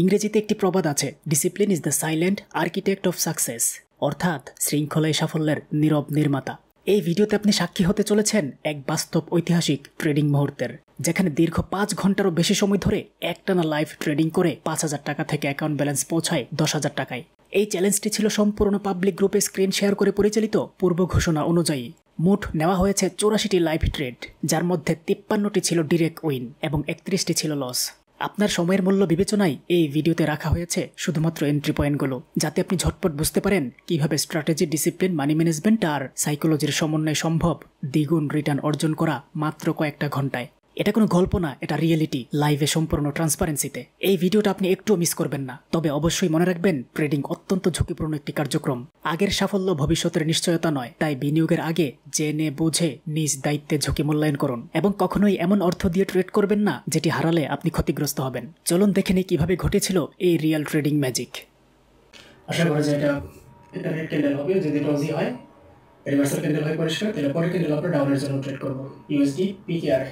ইংরেজিতে একটি প্রবাদ আছে, discipline is the silent architect of success, অর্থাৎ শৃঙ্খলাই সাফল্যের নীরব নির্মাতা। এই ভিডিওতে আপনি সাক্ষী হতে চলেছেন এক বাস্তব ঐতিহাসিক ট্রেডিং মুহূর্তের, যেখানে দীর্ঘ 5 ঘন্টারও বেশি সময় ধরে একটানা লাইভ ট্রেডিং করে 5,000 টাকা থেকে অ্যাকাউন্ট ব্যালেন্স পৌঁছায় 10,000 টাকায়। এই চ্যালেঞ্জটি ছিল সম্পূর্ণ পাবলিক গ্রুপে স্ক্রিন শেয়ার করে পরিচালিত। পূর্ব ঘোষণা অনুযায়ী মোট নেওয়া হয়েছে 84টি লাইভ ট্রেড, যার মধ্যে 53টি ছিল ডিরেক্ট উইন এবং 31টি ছিল লস। আপনার সময়ের মূল্য বিবেচনায় এই ভিডিওতে রাখা হয়েছে শুধুমাত্র এন্ট্রি পয়েন্টগুলো, যাতে আপনি ঝটপট বুঝতে পারেন কিভাবে স্ট্র্যাটেজি, ডিসিপ্লিন, মানি ম্যানেজমেন্ট আর সাইকোলজির সমন্বয় সম্ভব দ্বিগুণ রিটার্ন অর্জন করা মাত্র কয়েকটা ঘন্টায়। এটা কোনো গল্প না, এটা রিয়েলিটি, লাইভে সম্পূর্ণ ট্রান্সপারেন্সিতে। এই ভিডিওটা আপনি একটুও মিস করবেন না। তবে অবশ্যই মনে রাখবেন, ট্রেডিং অত্যন্ত ঝুঁকিপূর্ণ একটি কার্যক্রম। আগের সাফল্য ভবিষ্যতের নিশ্চয়তা নয়, তাই বিনিয়োগের আগে জেনে বুঝে নিজ দায়িত্বে ঝুঁকি মূল্যায়ন করুন এবং কখনোই এমন অর্থ দিয়ে ট্রেড করবেন না যেটি হারালে আপনি ক্ষতিগ্রস্ত হবেন। চলুন দেখে নিই কিভাবে ঘটেছিল এই রিয়েল ট্রেডিং ম্যাজিক। আশা করা যায় এটা রেড ক্যান্ডেল হবে। যদি রোজি হয়, রিভার্সাল ক্যান্ডেল হয় পরিষ্কার, তাহলে পরের ক্যান্ডেল আমরা ডাউনের জন্য ট্রেড করব। ইউএসডি পিকেআর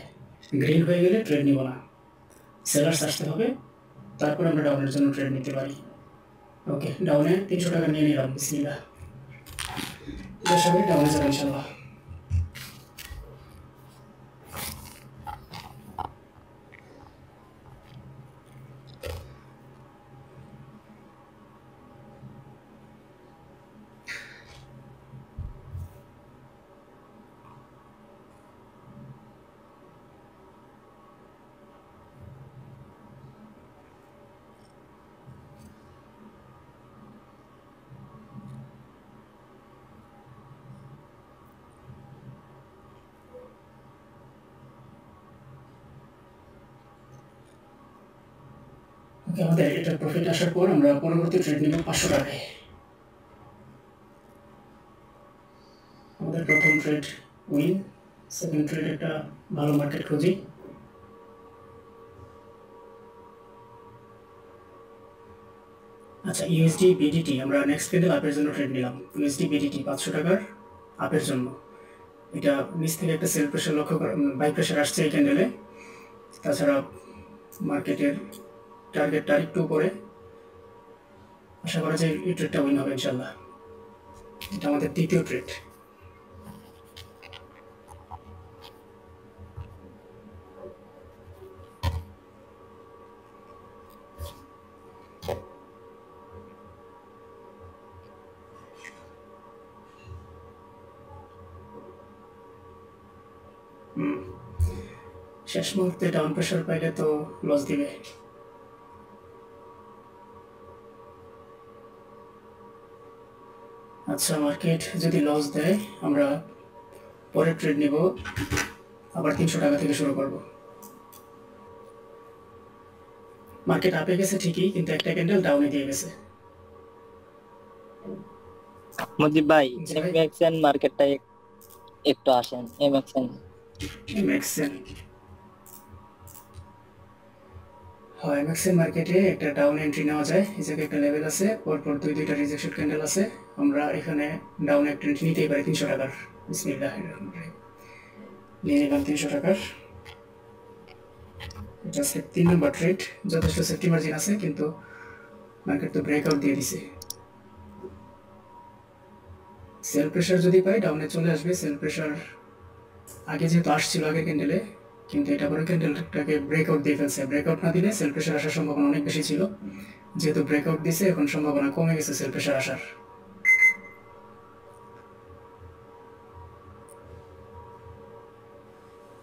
গ্রিন হয়ে গেলে ট্রেড নিব না, সেলার্স আসতে হবে, তারপর আমরা ডাউনের জন্য ট্রেড নিতে পারি। ওকে, ডাউনে 300 টাকা নিয়ে নিলাম। বিসমিল্লাহ, এটা সবাই ডাউনে যাবে ইনশাল্লাহ। আমাদের এটা প্রফিট আসার পর আমরা পরবর্তী ট্রেড নিব 500 টাকায়। আমাদের প্রথম ট্রেড উইন, সেকেন্ড ট্রেড একটা ভালো মার্কেট খুঁজি। আচ্ছা, ইউএসডি বিডিটি আমরা নেক্সট ক্যান্ডেল আপের জন্য ট্রেড নিলাম। ইউএসডি বিডিটি 500 টাকার আপের জন্য। এটা নিচ থেকে একটা সেল প্রেশার লক্ষ্য করে, বাই প্রেশার আসছে এই ক্যান্ডেলে। তাছাড়া মার্কেটের টার্গেটটা একটু উপরে, আশা করা যায় এই ট্রেডটা উইন হবে ইনশাল্লাহ। এটা আমাদের দ্বিতীয় ট্রেড। শেষ মুহূর্তে ডাউন প্রেশার পাইলে তো লস দিবে। আচ্ছা, মার্কেট যদি লস দেয় আমরা পরের ট্রেড নিব, আবার 300 টাকা থেকে শুরু করব। মার্কেট আপে গেছে ঠিকই, কিন্তু একটা ক্যান্ডেল ডাউনে দিয়ে গেছে। মুজিব ভাই, এমএক্সএন মার্কেটটা একটু আসেন। এমএক্সএন হয়, এমএক্সএন মার্কেটে একটা ডাউন এন্ট্রি নেওয়া যায়। এই জায়গায় একটা লেভেল আছে, পরপর দুইটা রিজেকশন ক্যান্ডেল আছে। আমরা এখানে ডাউন একটা এন্ট্রি নিতেই পারি 300 টাকার। বিসমিল্লাহ, নিয়ে নিলাম 300 টাকার। এটা 3 নম্বর ট্রেড। যথেষ্ট সেফটি মার্জিন আছে, কিন্তু মার্কেট তো ব্রেকআউট দিয়ে দিছে। সেল প্রেশার যদি পাই ডাউনে চলে আসবে। সেল প্রেশার আগে যেহেতু আসছিল আগের ক্যান্ডেলে, কিন্তু এটা পরে ক্যান্ডেলটাকে ব্রেকআউট দিয়ে ফেলছে। ব্রেকআউট না দিলে সেল প্রেশার আসার সম্ভাবনা অনেক বেশি ছিল, যেহেতু ব্রেকআউট দিছে এখন সম্ভাবনা কমে গেছে সেল প্রেশার আসার।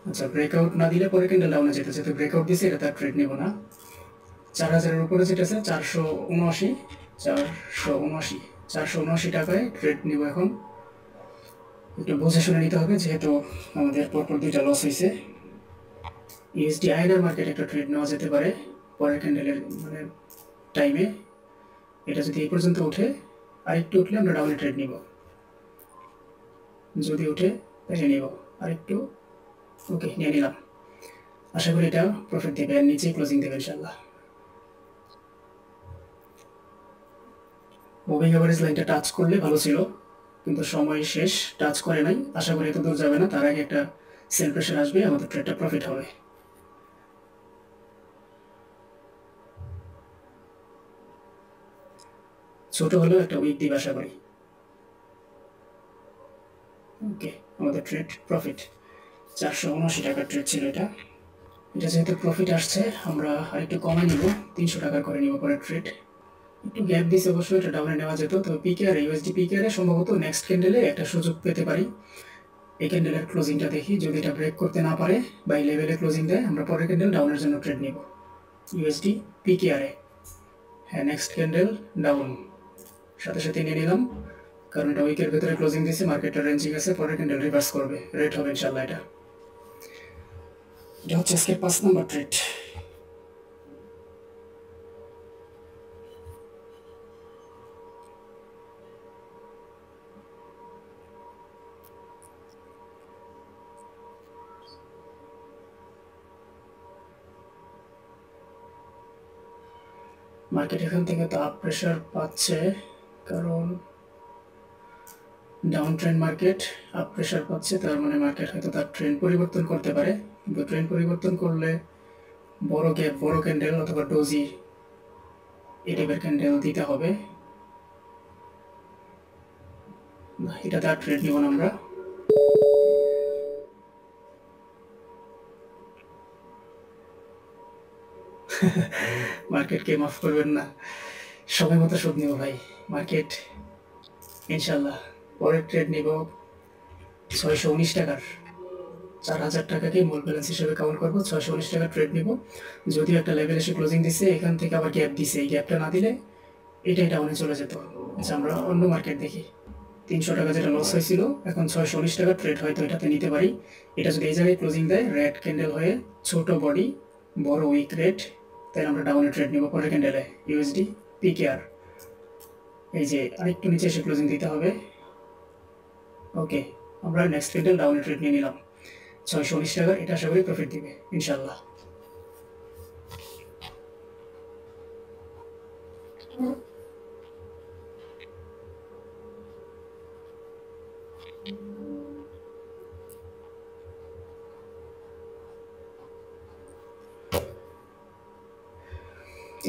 আচ্ছা, ব্রেকআউট না দিলে পরে ক্যান্ডেল ডাউনে যেতে, যেহেতু ব্রেকআউট দিছে এটা তার ট্রেড নেব না। 4000-এর উপরে যেটা আছে 479 টাকায় ট্রেড নিব এখন। একটু বুঝে শুনে নিতে হবে, যেহেতু আমাদের পরপর দুইটা লস হয়েছে। ইউএসডি আইএনআর মার্কেট একটা ট্রেড নেওয়া যেতে পারে পরের ক্যান্ডেলের টাইমে। এটা যদি এই পর্যন্ত ওঠে, আরেকটু উঠলে আমরা ডাউনে ট্রেড নিব। যদি উঠে তাহলে নিব আরেকটু। ওকে, নিয়ে নিলাম। আশা করি এটা প্রফিট দেবে, আর নিচেই ক্লোজিং দেবে ইনশাল্লাহ। মুভিং অ্যাভারেজ লাইনটা টাচ করলে ভালো ছিল, কিন্তু সময় শেষ, টাচ করে নাই। আশা করি এত দূর যাবে না, তার আগে একটা সেল প্রেশার আসবে, আমাদের ট্রেডটা প্রফিট হবে। ছোট হলেও একটা উইক দিব আশা করি। ওকে, আমাদের ট্রেড প্রফিট 479 টাকার ট্রেড ছিল এটা। এটা যেহেতু প্রফিট আসছে আমরা আরেকটু কমে নিব, 300 টাকা করে নিব পরে ট্রেড। একটু গ্যাপ দিছে অবশ্যই, এটা ডাউনে নেওয়া যেত। তো পিকেআর ইউএসডি পিকেআরে সম্ভবত নেক্সট ক্যান্ডেলে একটা সুযোগ পেতে পারি। এই ক্যান্ডেলের ক্লোজিংটা দেখি, যদি এটা ব্রেক করতে না পারে বা এই লেভেলে ক্লোজিং দেয় আমরা পরের ক্যান্ডেল ডাউনের জন্য ট্রেড নিব ইউএসডি পিকেআরে। হ্যাঁ, নেক্সট ক্যান্ডেল ডাউন সাথে সাথে নিয়ে নিলাম, কারণ এটা উইকের ভেতরে ক্লোজিং দিয়েছে, মার্কেটটা রেঞ্জিং আছে, পরের ক্যান্ডেল রিভার্স করবে, রেট হবে ইনশাল্লাহ। এটা হচ্ছে আজকের 5 নম্বর ট্রেড। মার্কেট এখান থেকে তো আপ প্রেশার পাচ্ছে, কারণ down trend market up pressure পাচ্ছে, তার মানে মার্কেট হয়তো তার ট্রেন্ড পরিবর্তন করতে পারে। কিন্তু ট্রেন্ড পরিবর্তন করলে বড় গ্যাপ, বড় ক্যান্ডেল অথবা ডোজি এই টাইপের ক্যান্ডেল দিতে হবে। এটাতে আর ট্রেড নিব না আমরা। মার্কেটকে মাফ করবেন না, সময় মতো সুদ নিব ভাই। মার্কেট ইনশাল্লাহ পরের ট্রেড নিব 619 টাকার, 4000 টাকাকে মূল ব্যালেন্স হিসেবে কাউন্ট করবো। 619 টাকার ট্রেড নিব। যদিও একটা লেভেল এসে ক্লোজিং দিছে, এখান থেকে আবার গ্যাপ দিছে, এই গ্যাপটা না দিলে এটাই ডাউনে চলে যেত। আচ্ছা, আমরা অন্য মার্কেট দেখি। 300 টাকা যেটা লস হয়েছিল, এখন 619 টাকার ট্রেড হয়তো এটাতে নিতে পারি। এটা যদি এই জায়গায় ক্লোজিং দেয় রেড ক্যান্ডেল হয়ে, ছোট বডি বড় উইক রেড, তাই আমরা ডাউনে ট্রেড নিব পরের ক্যান্ডেলে ইউএসডি পিকেআর। এই যে আরেকটু নিচে এসে ক্লোজিং দিতে হবে। ওকে, আমরা নেক্সট ক্যান্ডেল ডাউনে ট্রেড নিয়ে নিলাম 619 টাকার। এটা আশা করি প্রফিট দিবে ইনশাল্লাহ।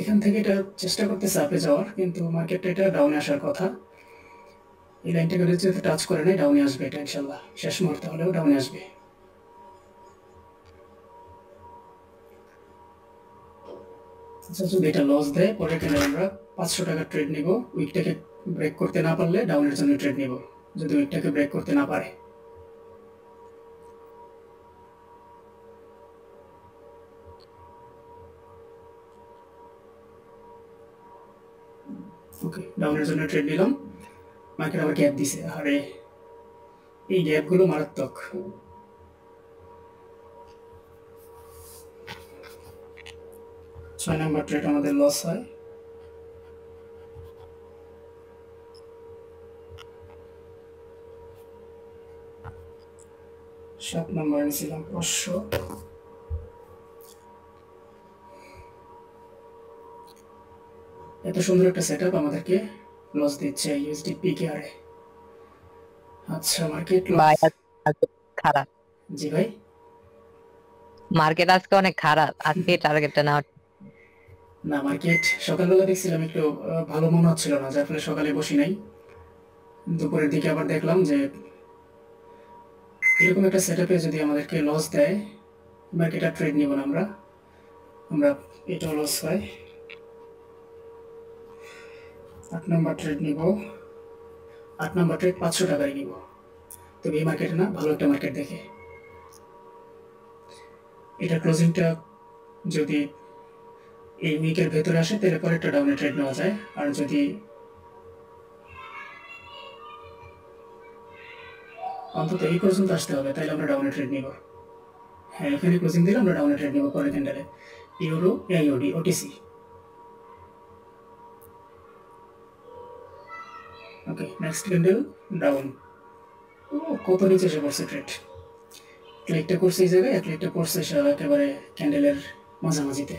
এখান থেকে এটা চেষ্টা করতেছে আপে যাওয়ার, কিন্তু মার্কেটটা এটা ডাউনে আসার কথা। এই লাইনটাকে যেহেতু টাচ করে নাই, ডাউনে আসবে এটা ইনশাল্লাহ, শেষ মুহূর্তে হলেও ডাউনে আসবে। আচ্ছা, যদি এটা লস দেয় পরে কেন আমরা 500 টাকার ট্রেড নিব। উইকটাকে ব্রেক করতে না পারলে ডাউনের জন্য ট্রেড নিব, যদি উইকটাকে ব্রেক করতে না পারে। ওকে, ডাউনের জন্য ট্রেড নিলাম। মার্কেট আবার গ্যাপ দিছে, আরে এই গ্যাপগুলো মারাত্মক। ছয় নাম্বার ট্রেড আমাদের লস হয়। সাত নাম্বার নিয়েছিলাম 500। এত সুন্দর একটা সেট আপ আমাদেরকে লস দিচ্ছে ইউএসডি পিকেআরে। আচ্ছা, মার্কেট খারাপ। জি ভাই, মার্কেট আজকে অনেক খারাপ, আজকে টার্গেটটা না। না, মার্কেট সকালবেলা দেখছিলাম একটু ভালো মনে হচ্ছিল না, যার ফলে সকালে বসি নাই। দুপুরের দিকে আবার দেখলাম যে এরকম একটা সেট আপে যদি আমাদেরকে লস দেয়, মার্কেট আর ট্রেড নিব না আমরা। এটাও লস হয়। 8 নাম্বার ট্রেড নিব। 8 নাম্বার ট্রেড 500 টাকায় নিব, তবে এই মার্কেটে না, ভালো একটা মার্কেট দেখে। এটা ক্লোজিংটা যদি এই উইকের ভেতরে আসে তাহলে পরে একটা ডাউনে ট্রেড নেওয়া যায়, আর যদি অন্তত এই পর্যন্ত আসতে হবে তাহলে আমরা ডাউনে ট্রেড নিব। হ্যাঁ, এখানে ক্লোজিং দিলে আমরা ডাউনে ট্রেড নিব পরের ক্যান্ডেলে ইউরো এআইওডি ওটিসি। ওকে, নেক্সট ক্যান্ডেল ডাউন। ও, কত নিচে এসে পড়ছে ট্রেড। ক্লিকটা করছে এই জায়গায়, ক্লিকটা করছে একেবারে ক্যান্ডেলের মাঝামাঝিতে।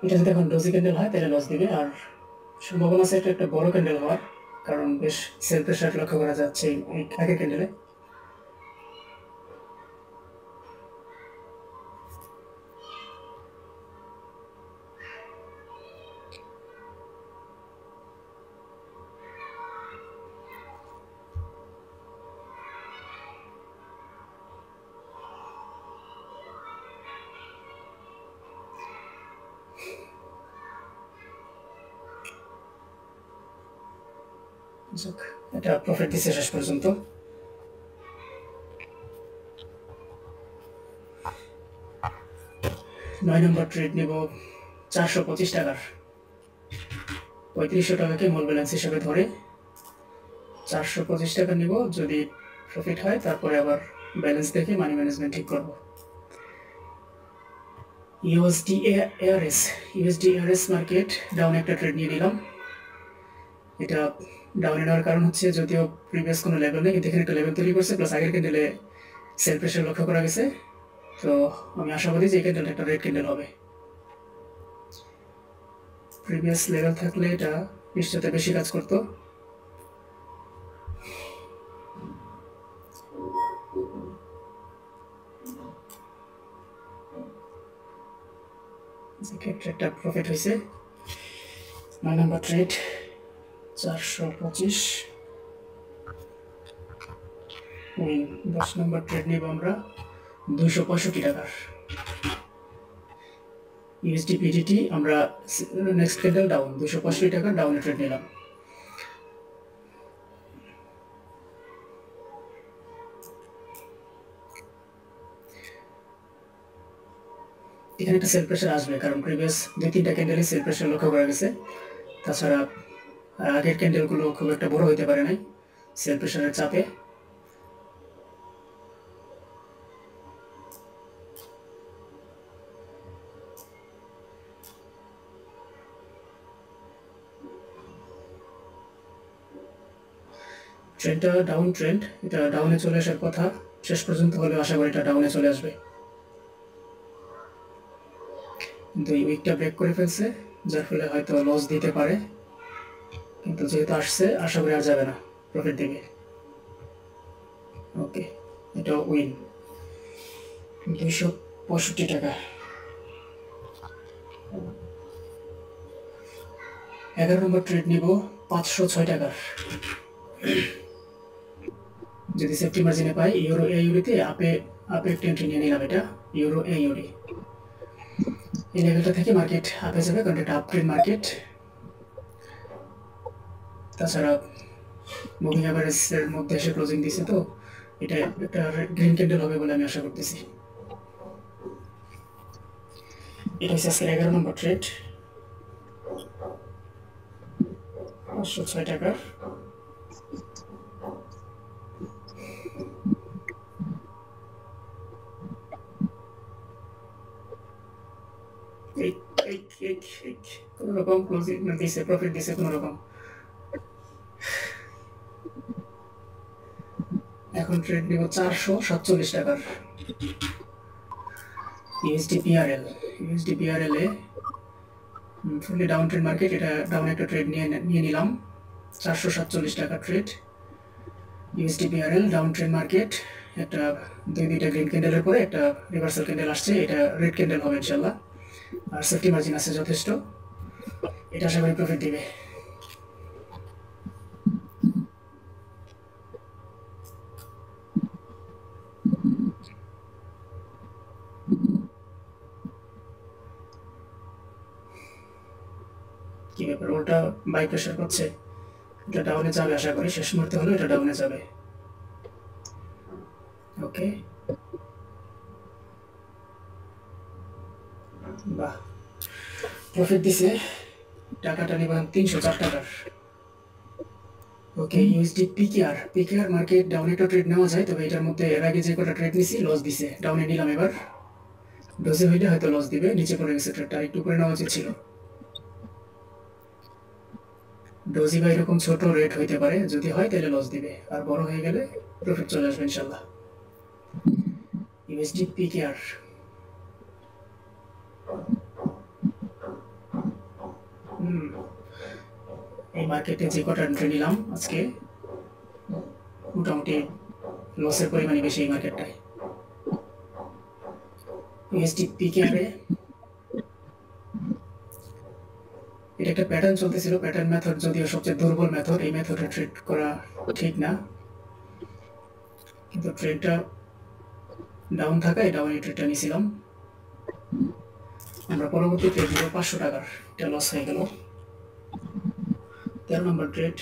এটা যদি এখন ডোজি ক্যান্ডেল হয় তাহলে লস দিবে, আর সম্ভাবনা আছে এটা একটা বড় ক্যান্ডেল হওয়ার, কারণ বেশ সেল প্রেশার লক্ষ্য করা যাচ্ছে এই আগের ক্যান্ডেলে। যাক, এটা প্রফিট দিছে শেষ পর্যন্ত। নয় নম্বর ট্রেড নেব 425 টাকার। 3500 টাকাকে মূল ব্যালেন্স হিসেবে ধরে 425 টাকা নিব। যদি প্রফিট হয় তারপরে আবার ব্যালেন্স দেখে মানি ম্যানেজমেন্ট ঠিক করব। ইউএসডি এআরএস মার্কেট ডাউন একটা ট্রেড নিয়ে নিলাম। এটা ডাউনে নেওয়ার কারণ হচ্ছে যদিও প্রিভিয়াস কোনো লেভেল নেই, কিন্তু এখানে একটা লেভেল তৈরি করছে, প্লাস আগের ক্যান্ডেলে সেল প্রেশার লক্ষ্য করা গেছে। তো আমি আশাবাদী যে এই ক্যান্ডেলটা একটা রেড ক্যান্ডেল হবে। প্রিভিয়াস লেভেল থাকলে এটা নিশ্চয়ই বেশি কাজ করতো। ট্রেডটা প্রফিট হয়েছে। 9 নম্বর ট্রেড 425 উইন। 10 নম্বর ট্রেড নিব আমরা 265 টাকার। ইউএসডি পিডিটি আমরা নেক্সট ক্যান্ডেল ডাউন 265 টাকা ডাউনে ট্রেড নিলাম। এখানে একটা সেল প্রেশার আসবে, কারণ প্রিভিয়াস 2-3টা ক্যান্ডেলে সেল প্রেশার লক্ষ্য করা গেছে। তাছাড়া আগের ক্যান্ডেলগুলো খুব একটা বড় হইতে পারে নাই সেল প্রেশারের চাপে। ট্রেন্ডটা ডাউন ট্রেন্ড, এটা ডাউনে চলে আসার কথা। শেষ পর্যন্ত হলেও আশা করি এটা ডাউনে চলে আসবে। কিন্তু এই উইকটা ব্রেক করে ফেলছে, যার ফলে হয়তো লস দিতে পারে, কিন্তু যেহেতু আসছে আশা করি আর যাবে না, প্রফিট দেবে। ওকে, এটা উইন 265 টাকা। 11 নম্বর ট্রেড নিব 506 টাকার। যদি সেফটি মার্জিনে পাই ইউরো এইউরিতে আপে একটা এন্ট্রি নিয়ে নিলাম। এটা ইউরো এইউরি, এই লেভেলটা থেকে মার্কেট আপে যাবে, কারণ এটা আপট্রেন্ড মার্কেট। তাছাড়া মুভিং অ্যাভারেজের মধ্যে এসে ক্লোজিং দিছে, তো এটা একটা গ্রিন ক্যান্ডেল হবে বলে আমি আশা করতেছি। এটা হচ্ছে আজকের 11 নম্বর ট্রেড 506 টাকার। কোন রকম ক্লোজিং দিছে, প্রফিট দিছে কোন রকম। এখন ট্রেড নিব 447 টাকার। ইউএসডি পিআরএল এ ফুলি ডাউন ট্রেড মার্কেট, এটা ডাউন একটা ট্রেড নিয়ে নিলাম। 447 টাকা trade. USD-PRL down trend market, একটা দুইটা গ্রিন ক্যান্ডেলের পরে একটা রিভার্সাল ক্যান্ডেল আসছে, এটা রেড ক্যান্ডেল হবে ইনশাল্লাহ। আর সেফটি মার্জিন আছে যথেষ্ট, এটা আশা করি প্রফিট দিবে। কি ব্যাপার, ওটা বাই প্রেশার করছে, এটা ডাউনে যাবে আশা করি, শেষ মুহূর্তে হলেও এটা ডাউনে যাবে। ওকে, বাহ, প্রফিট দিছে। টাকাটা নিবেন 304 টাকার। ওকে, ইউএসডি পিকেআর মার্কেট ডাউনে একটা ট্রেড নেওয়া যায়, তবে এটার মধ্যে এর আগে যে কটা ট্রেড নিছি লস দিছে, ডাউনে নিলাম। এবার ডোজে হইলে হয়তো লস দিবে, নিচে পড়ে গেছে ট্রেডটা, একটু উপরে নেওয়া উচিত ছিল। ডোজি বা এরকম ছোট রেট হইতে পারে, যদি হয় তাহলে লস দিবে, আর বড় হয়ে গেলে প্রফিট চলে আসবে ইনশাল্লাহ। ইউএসডি পিকেআর এই মার্কেটে যে কটা এন্ট্রি নিলাম আজকে, মোটামুটি লসের পরিমাণই বেশি এই মার্কেটটায়। ইউএসডি পিকেআরে এটা একটা প্যাটার্ন চলতেছিল, প্যাটার্ন মেথড যদিও সবচেয়ে দুর্বল মেথড, এই মেথডে ট্রেড করা ঠিক না, কিন্তু ট্রেডটা ডাউন থাকায় ডাউনে ট্রেডটা নিয়েছিলাম আমরা। পরবর্তী ট্রেড নিল 500 টাকার, এটা লস হয়ে গেল। 13 নম্বর ট্রেড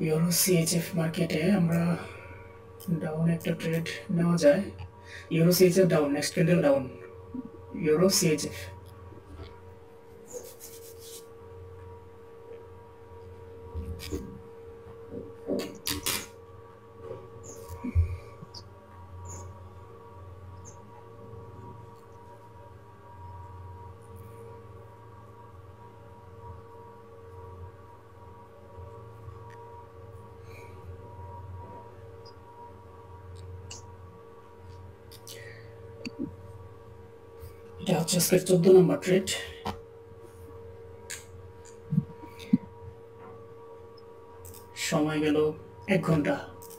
ইউরো সিএইচএফ মার্কেটে আমরা ডাউন একটা ট্রেড নেওয়া যায়। Euro CHF down, next candle down. Euro CHF এটা হচ্ছে আজকের 14 নম্বর ট্রেড। সময় গেল 1 ঘন্টা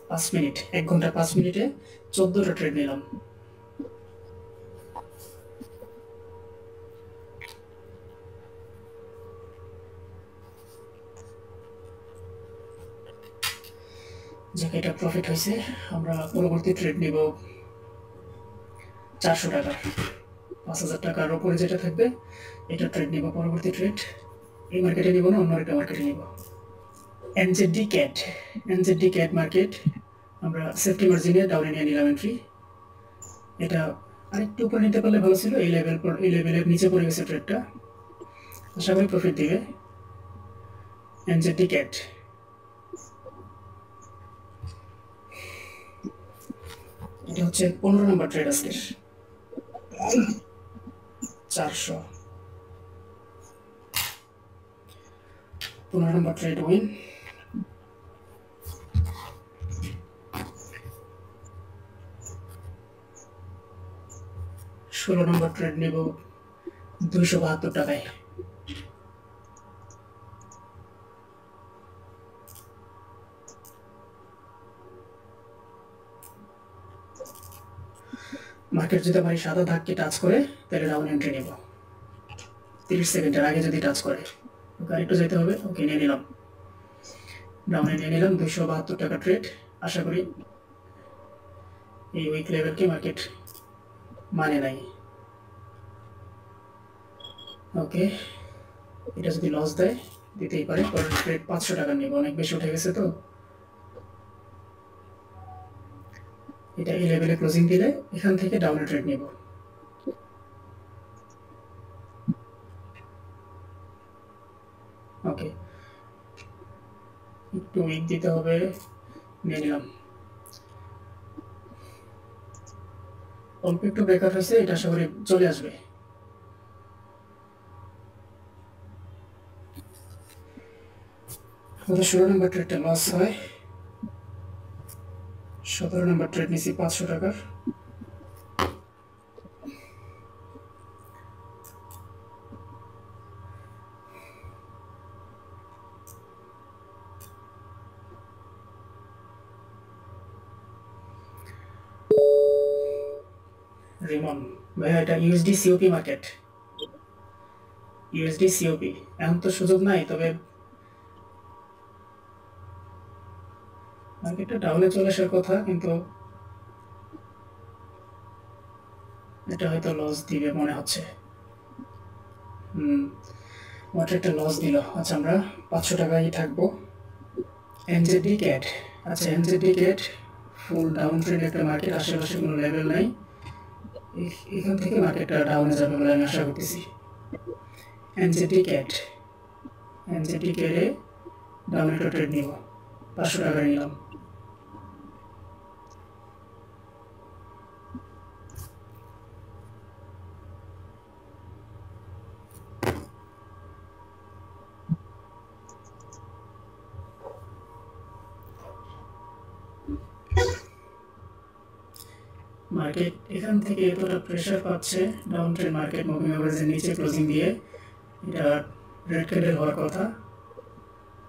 5 মিনিট। 1 ঘন্টা 5 মিনিটে 14টা ট্রেড নিলাম। যাকে এটা প্রফিট হয়েছে। আমরা পরবর্তী ট্রেড নিব 400 টাকা, 5000 টাকার উপরে যেটা থাকবে এটা ট্রেড নিব। পরবর্তী ট্রেড এই মার্কেটে নিব না, অন্য একটা মার্কেটে নিব। এনজেডি ক্যাট মার্কেট আমরা সেফটি মার্জিনে ডাউনে নিয়ে নিলাম এন্ট্রি। এটা আরেকটু উপরে নিতে পারলে ভালো ছিল। এই লেভেলের নিচে পড়ে গেছে ট্রেডটা, আশা করি প্রফিট দিবে। এনজেডি ক্যাট এটা হচ্ছে 15 নম্বর ট্রেড আজকের। 400 15 নম্বর ট্রেড উইন। ষোলো নম্বর ট্রেড নেব 272 টাকায়। মার্কেট যদি আমার সাদা ধাক্কে টাচ করে তাহলে ডাউন এন্ট্রি নেব। 30 সেকেন্ডের আগে যদি টাচ করে ওকে আরেকটু যেতে হবে। ওকে নিয়ে নিলাম, ডাউনে নিয়ে নিলাম 272 টাকা ট্রেড। আশা করি এই উইক লেভেলকে মার্কেট মানে নাই। ওকে, এটা যদি লস দেয় দিতেই পারে। পরের ট্রেড 500 টাকা নেব, অনেক বেশি উঠে গেছে তো। এটা এই লেভেলে ক্লোজিং দিলে এখান থেকে ডাউনে ট্রেড নেব। ওকে, একটু উইক দিতে হবে, নিয়ে নিলাম। অল্প একটু ব্রেকআপ হয়েছে, এটা আশা করি চলে আসবে। আমাদের 16 নম্বর ট্রেডটা লস হয়। 17 নম্বর ট্রেড নিয়েছি 500 টাকার। রিমন ভাইয়া, এটা USD COP market. USD COP এখন তো সুযোগ নাই, তবে মার্কেটটা ডাউনে চলে আসার কথা, কিন্তু এটা হয়তো লস দিবে মনে হচ্ছে। মার্কেটটা লস দিল। আচ্ছা, আমরা 500 টাকায় থাকবো। এনজেডি ক্যাট, আচ্ছা এনজেডি ক্যাট ফুল ডাউন ট্রেন্ড একটা মার্কেট, আশেপাশে কোনো লেভেল নাই। এখান থেকে মার্কেটটা ডাউনে যাবে বলে আমি আশা করতেছি। এনজেডি ক্যাটে ডাউনে একটা ট্রেড নিব, 500 টাকা নিলাম। মার্কেট এখান থেকে এতটা প্রেশার পাচ্ছে, ডাউন ট্রেন্ড মার্কেট মুভিং অ্যাভারেজের নিচে ক্লোজিং দিয়ে। এটা রেড ক্যান্ডেল হওয়ার কথা,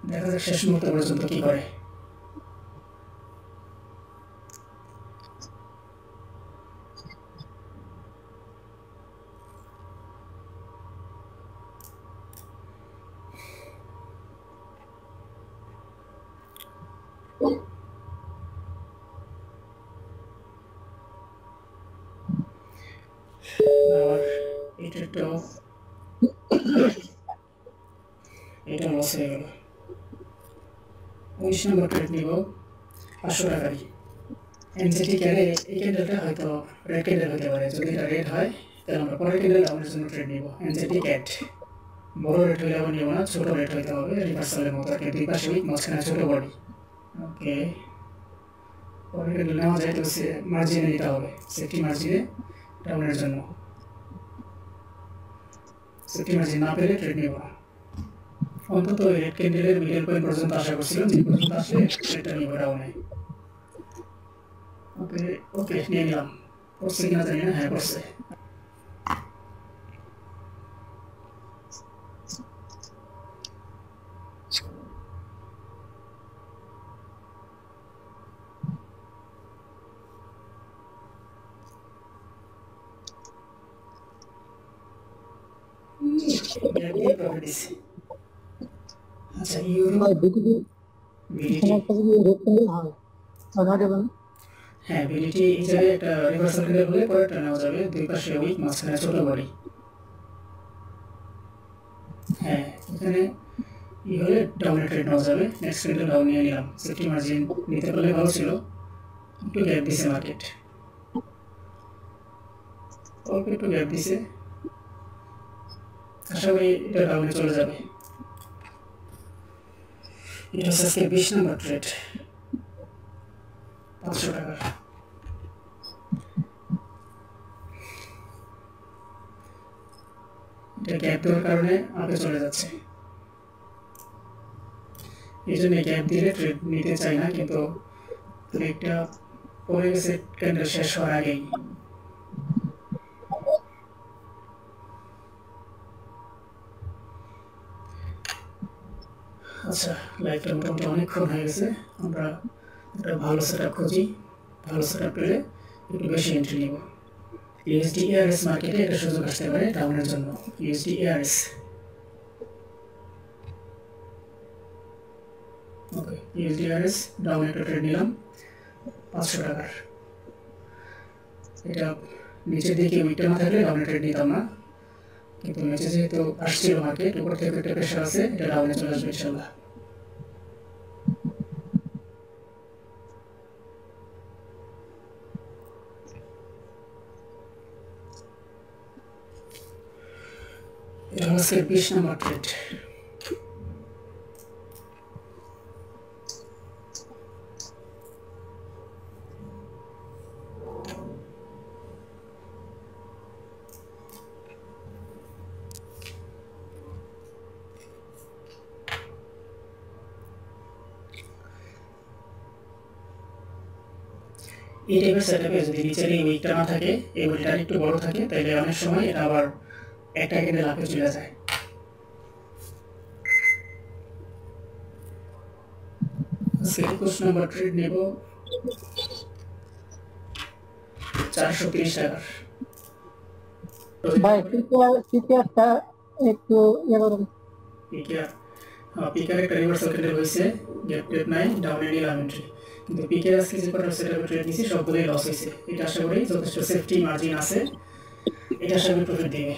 দেখা যাক শেষ মুহূর্ত পর্যন্ত কি করে। আর এটা লস হয়ে গেল। 19 নম্বর ট্রেড নিব 500 টাকারই এনজেটি ক্যারে। এই ক্যান্ডেলটা হয়তো রেড ক্যান্ডেল হতে পারে, যদি এটা রেড হয় তাহলে আমরা পরের ক্যান্ডেল ডাউনের জন্য ট্রেড নিব। এনজেটি ক্যাট বড় রেট হলে আবার নিব না, ছোট রেট হইতে হবে রিভার্সালের মতো, আর দুই পাশে উইক মাঝখানে ছোট বডি। ওকে, পরের ক্যান্ডেল নেওয়া যায় তো মার্জিনে নিতে হবে, সেফটি মার্জিনে ডাউনের জন্য। সেফটি মার্জিন না পেলে ট্রেড নিব না, অন্তত রেড ক্যান্ডেলের মিডল পয়েন্ট পর্যন্ত আশা করছিলাম, যে পর্যন্ত আসলে ট্রেডটা নিব ডাউনে। ওকে ওকে, নিয়ে নিলাম। পড়ছে কিনা জানি না, হ্যাঁ পড়ছে। আচ্ছা, ইউরো হ্যাঁ বিডিটি এই জায়গায় একটা রিভার্সাল ক্যান্ডেল হলে পরেরটা নেওয়া যাবে, দুই পাশে উইক মাঝখানে ছোট বডি। হ্যাঁ, এখানে ই হলে ডাউনে ট্রেড নেওয়া যাবে। নেক্সট ক্যান্ডেল ডাউন নিয়ে নিলাম, সেফটি মার্জিন নিতে পারলে ভালো ছিল। একটু গ্যাপ দিছে মার্কেট, অল্প একটু গ্যাপ দিছে, আশা করি এটা ডাউনে চলে যাবে। এটা হচ্ছে আজকে 20 নম্বর ট্রেড 500 টাকার। এটা গ্যাপ দেওয়ার কারণে আগে চলে যাচ্ছে, এই জন্য গ্যাপ দিলে ট্রেড নিতে চাই না, কিন্তু একটা পরে গেছে ক্যান্ডেল শেষ হওয়ার আগেই। আচ্ছা, লাইভটা মোটামুটি অনেকক্ষণ হয়ে গেছে, আমরা একটা ভালো সেটআপ খুঁজি, ভালো সেটআপ পেলে একটু বেশি এন্ট্রি নিব। ইউএসডি এআরএস মার্কেটে একটা সুযোগ আসতে পারে ডাউনের জন্য। ইউএসডি এআরএস, ওকে, ইউএসডি এআরএস ডাউন একটা ট্রেড নিলাম 500 টাকার। এটা নিচের দিকে উইকটা না থাকলে ডাউনে ট্রেড নিতাম না, কিন্তু নিচে যেহেতু আসছিল মার্কেট, উপর থেকে একটা প্রেশার আছে, এটা ডাউনে চলে আসবে ইনশাল্লাহ। এটা হচ্ছে 20 নম্বর ট্রেড। এই টাইপের সেটআপে যদি নিচের এই উইকটা না থাকে, এই উইকটা একটু বড় থাকে, তাহলে অনেক সময় এটা আবার একটা ক্যান্ডেল আপে চলে যায়। আজকে 21 নম্বর ট্রেড নেব 430 টাকার। ভাই পিকেআরটা একটু ইয়ে করুন। পিকেআর একটা রিভার্সাল ক্যান্ডেল হয়েছে, গ্যাপ টেপ নাই, ডাউনে নিলাম এন্ট্রি, কিন্তু পিকেআর আজকে যে কটা সেটআপে ট্রেড নিয়েছি সবগুলোই লস হয়েছে। এটা আশা করি যথেষ্ট সেফটি মার্জিন আছে, এটা আশা করি প্রফিট দেবে।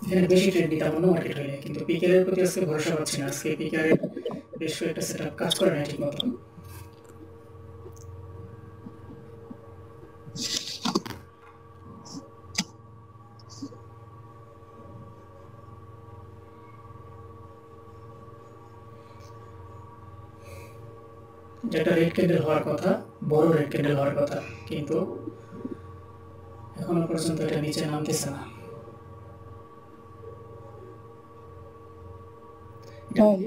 এখানে বেশি ট্রেড নিতাম অন্য মার্কেট হলে, কিন্তু পিকেআর এর প্রতি আজকে ভরসা পাচ্ছি না। আজকে পিকেআর এর বেশ কয়েকটা সেটআপ কাজ করে না ঠিক মতো। যেটা রেড ক্যান্ডেল হওয়ার কথা, বড় রেড ক্যান্ডেল হওয়ার কথা, কিন্তু এখনো পর্যন্ত এটা নিচে নামতেছে না।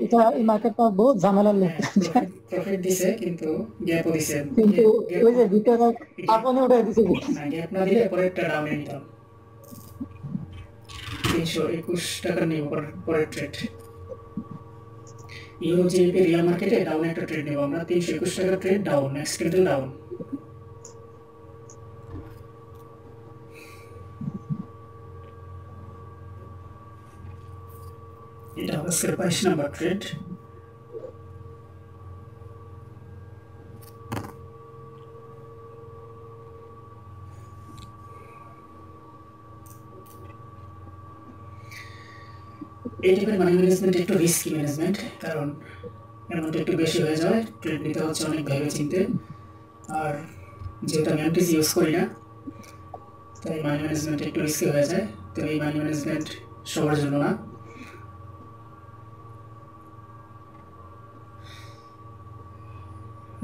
এটা এই মার্কেটটা বহুত ঝামেলার লোক, প্রফিট দিছে কিন্তু গ্যাপও দিছে, কিন্তু ওই যে ভিতরে আপনি উঠে দিছে না, গ্যাপ না দিলে পরে একটা ডাউনে নিতাম। 321 টাকা নিব পরের ট্রেড। ইউরো জিএপি রিয়াল মার্কেটে ডাউনে একটা ট্রেড নেব আমরা, 321 টাকা trade down, next candle down. এটা হচ্ছে 22 নম্বর ট্রেড। এই টাইপের মানি ম্যানেজমেন্ট একটু রিস্কি ম্যানেজমেন্ট, কারণ অ্যামাউন্ট একটু বেশি হয়ে যায়, ট্রেড নিতে হচ্ছে অনেক ভেবে চিনতে। আর যেহেতু আমি এমটিসি ইউজ করি না, তাই মানি ম্যানেজমেন্ট একটু রিস্কি হয়ে যায়। তো এই মানি ম্যানেজমেন্ট সবার জন্য না।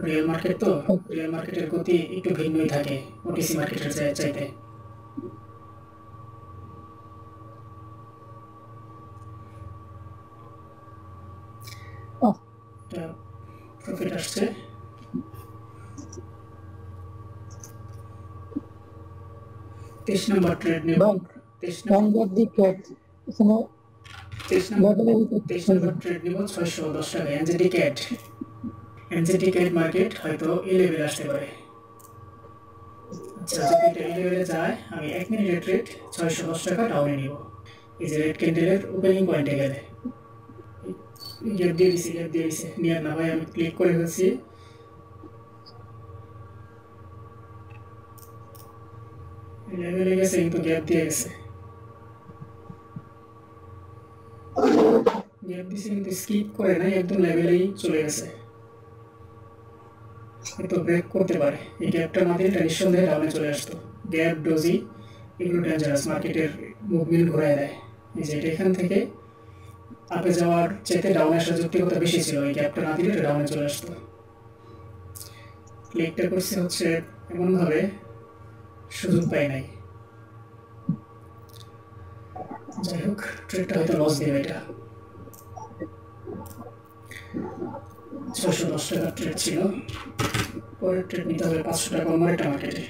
রিয়েল মার্কেট তো, রিয়েল মার্কেটের গতি একটু ভিন্নই থাকে ওটিসি মার্কেটের চাইতে। প্রফিট আসছে, তেইশ নম্বর ট্রেড নেব। তেইশ নম্বর ট্রেড নেব 610 টাকা। এনজেডি ক্যাট মার্কেট হয়তো এই লেভেলে আসতে পারে। আচ্ছা, যদি এটা এই লেভেলে যায়, আমি 1 মিনিটের ট্রেড 610 টাকা ডাউনে নিব। এই যে রেড ক্যান্ডেলের ওপেনিং পয়েন্টে গেলে গ্যাপ দিয়ে দিছি নিয়ে না ভাই, আমি ক্লিক করে ফেলছি। লেভেলে গেছে কিন্তু গ্যাপ দিয়ে গেছে, গ্যাপ দিছে কিন্তু স্কিপ করে নাই, একদম লেভেলেই চলে গেছে। তো ব্রেক করতে পারে, এই গ্যাপটা না দিলে নিঃসন্দেহে ডাউনে চলে আসতো। গ্যাপ, ডোজি এগুলো ডেঞ্জারাস, মার্কেটের মুভমেন্ট ঘোরায় দেয়। এই যে এখান থেকে আপে যাওয়ার চাইতে ডাউনে আসার যৌক্তিকতা বেশি ছিল, এই গ্যাপটা না দিলে ডাউনে চলে আসতো। ক্লিকটা করছে হচ্ছে এমনভাবে, সুযোগ পাই নাই। যাই হোক, ট্রেডটা হয়তো লস দেবে। এটা 610 টাকার ট্রেড ছিল, পরের ট্রেড নিতে হবে 500 টাকা অন্য একটা মার্কেটে।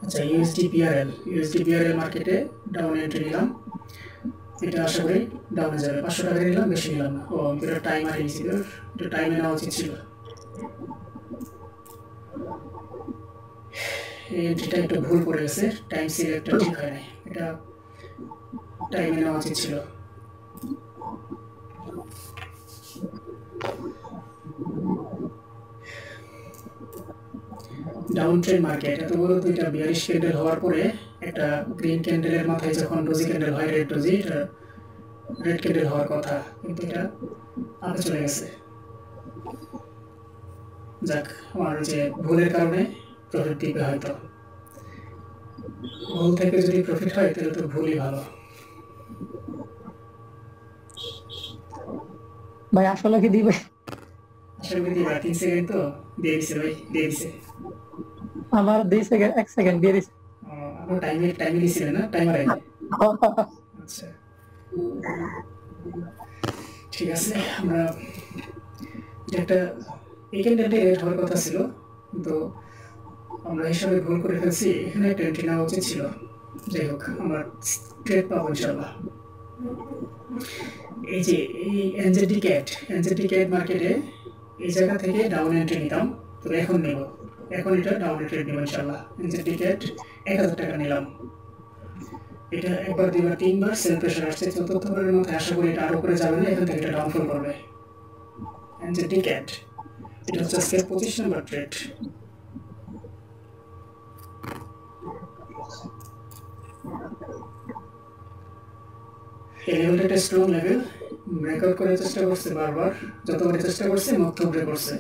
আচ্ছা, ইউএসডি মার্কেটে ডাউনে এন্ট্রি নিলাম। এটা আশা করি ডাউনে যাবে। 500 টাকা নিলাম, বেশি নিলাম না। ও আমি এটা টাইম আর নিয়েছি, এটা টাইমে নেওয়া উচিত ছিল। এই এন্ট্রিটা একটু ভুল করে গেছে, টাইম সিলেক্টটা ঠিক হয় নাই, এটা টাইমে নেওয়া উচিত ছিল। ডাউন ট্রেন্ড মার্কেট, এত বড় দুইটা বিয়ারিশ ক্যান্ডেল হওয়ার পরে একটা গ্রিন ক্যান্ডেলের মাথায় যখন ডোজি ক্যান্ডেল হয়, রেড ডোজি, এটা রেড ক্যান্ডেল হওয়ার কথা, কিন্তু এটা আপে চলে গেছে। যাক, আমার যে ভুলের কারণে প্রফিট দিবে হয়তো। ভুল থেকে যদি প্রফিট হয় তাহলে তো ভুলই ভালো। ভাই আসলে কি দিবে? আসলে দিবে, 3 সেকেন্ড তো দিয়ে দিছে ভাই, দিয়ে দিছে। আমার 2 সেকেন্ড 1 সেকেন্ড দিয়ে দিছে। আপনার টাইমে দিছিলেন না, টাইমার আইনে। আচ্ছা, ঠিক আছে। আমরা এটা একটা এই ক্যান্ডেলটা রেড হওয়ার কথা ছিল, কিন্তু আমরা হিসাবে ভুল করে ফেলছি, এখানে একটা এন্ট্রি নেওয়া উচিত ছিল। যাই হোক, আমরা ট্রেড পাবো ইনশাল্লাহ। এই যে এই এনজেডি ক্যাট মার্কেটে এই জায়গা থেকে ডাউন এন্ট্রি নিতাম, তো এখন নেব, এখন এটা ডাউন ট্রেড নেব ইনশাল্লাহ। এনজেডি ক্যাট 1000 টাকা নিলাম। এটা একবার, দুইবার, তিনবার সেল প্রেশার আসছে, চতুর্থবারের মধ্যে আশা করি এটা আরো করে যাবে না, এখান থেকে এটা ডাউনফল করবে। এনজেডি ক্যাট, এটা হচ্ছে আজকের 25 নম্বর ট্রেড। এই লেভেলটা একটা স্ট্রং লেভেল, ব্রেকআউট করার চেষ্টা করছে বারবার, যতবার চেষ্টা করছে মুখ ব্রেক করছে,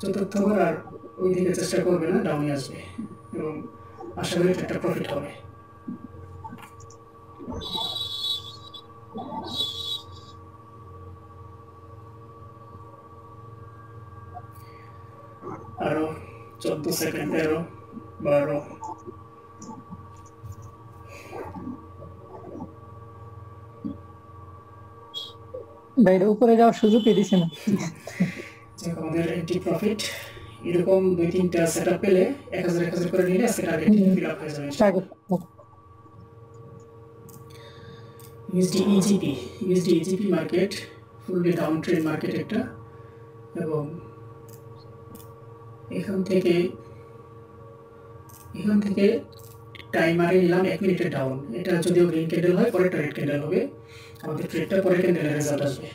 চতুর্থবার আর ওই দিকে চেষ্টা করবে না, ডাউনে আসবে এবং আশা করি একটা প্রফিট হবে। আরো 14 সেকেন্ড, 13, 12। ভাই উপরে যাওয়ার সুযোগই দিছে না। আমাদের এন্ট্রি প্রফিট এরকম 2-3টা সেটআপ পেলে 1000 করে নিলে আজকে টার্গেট ফিল আপ হয়ে যাবে। USD e-GP market fully down trend market একটা, এবং এখান থেকে টাইমারে নিলাম 1 মিনিটের ডাউন। এটা যদিও গ্রিন ক্যান্ডেল হয়, পরে রেড ক্যান্ডেল হবে, আমাদের ট্রেডটা পরে ক্যান্ডেলের রেজাল্ট আসবে।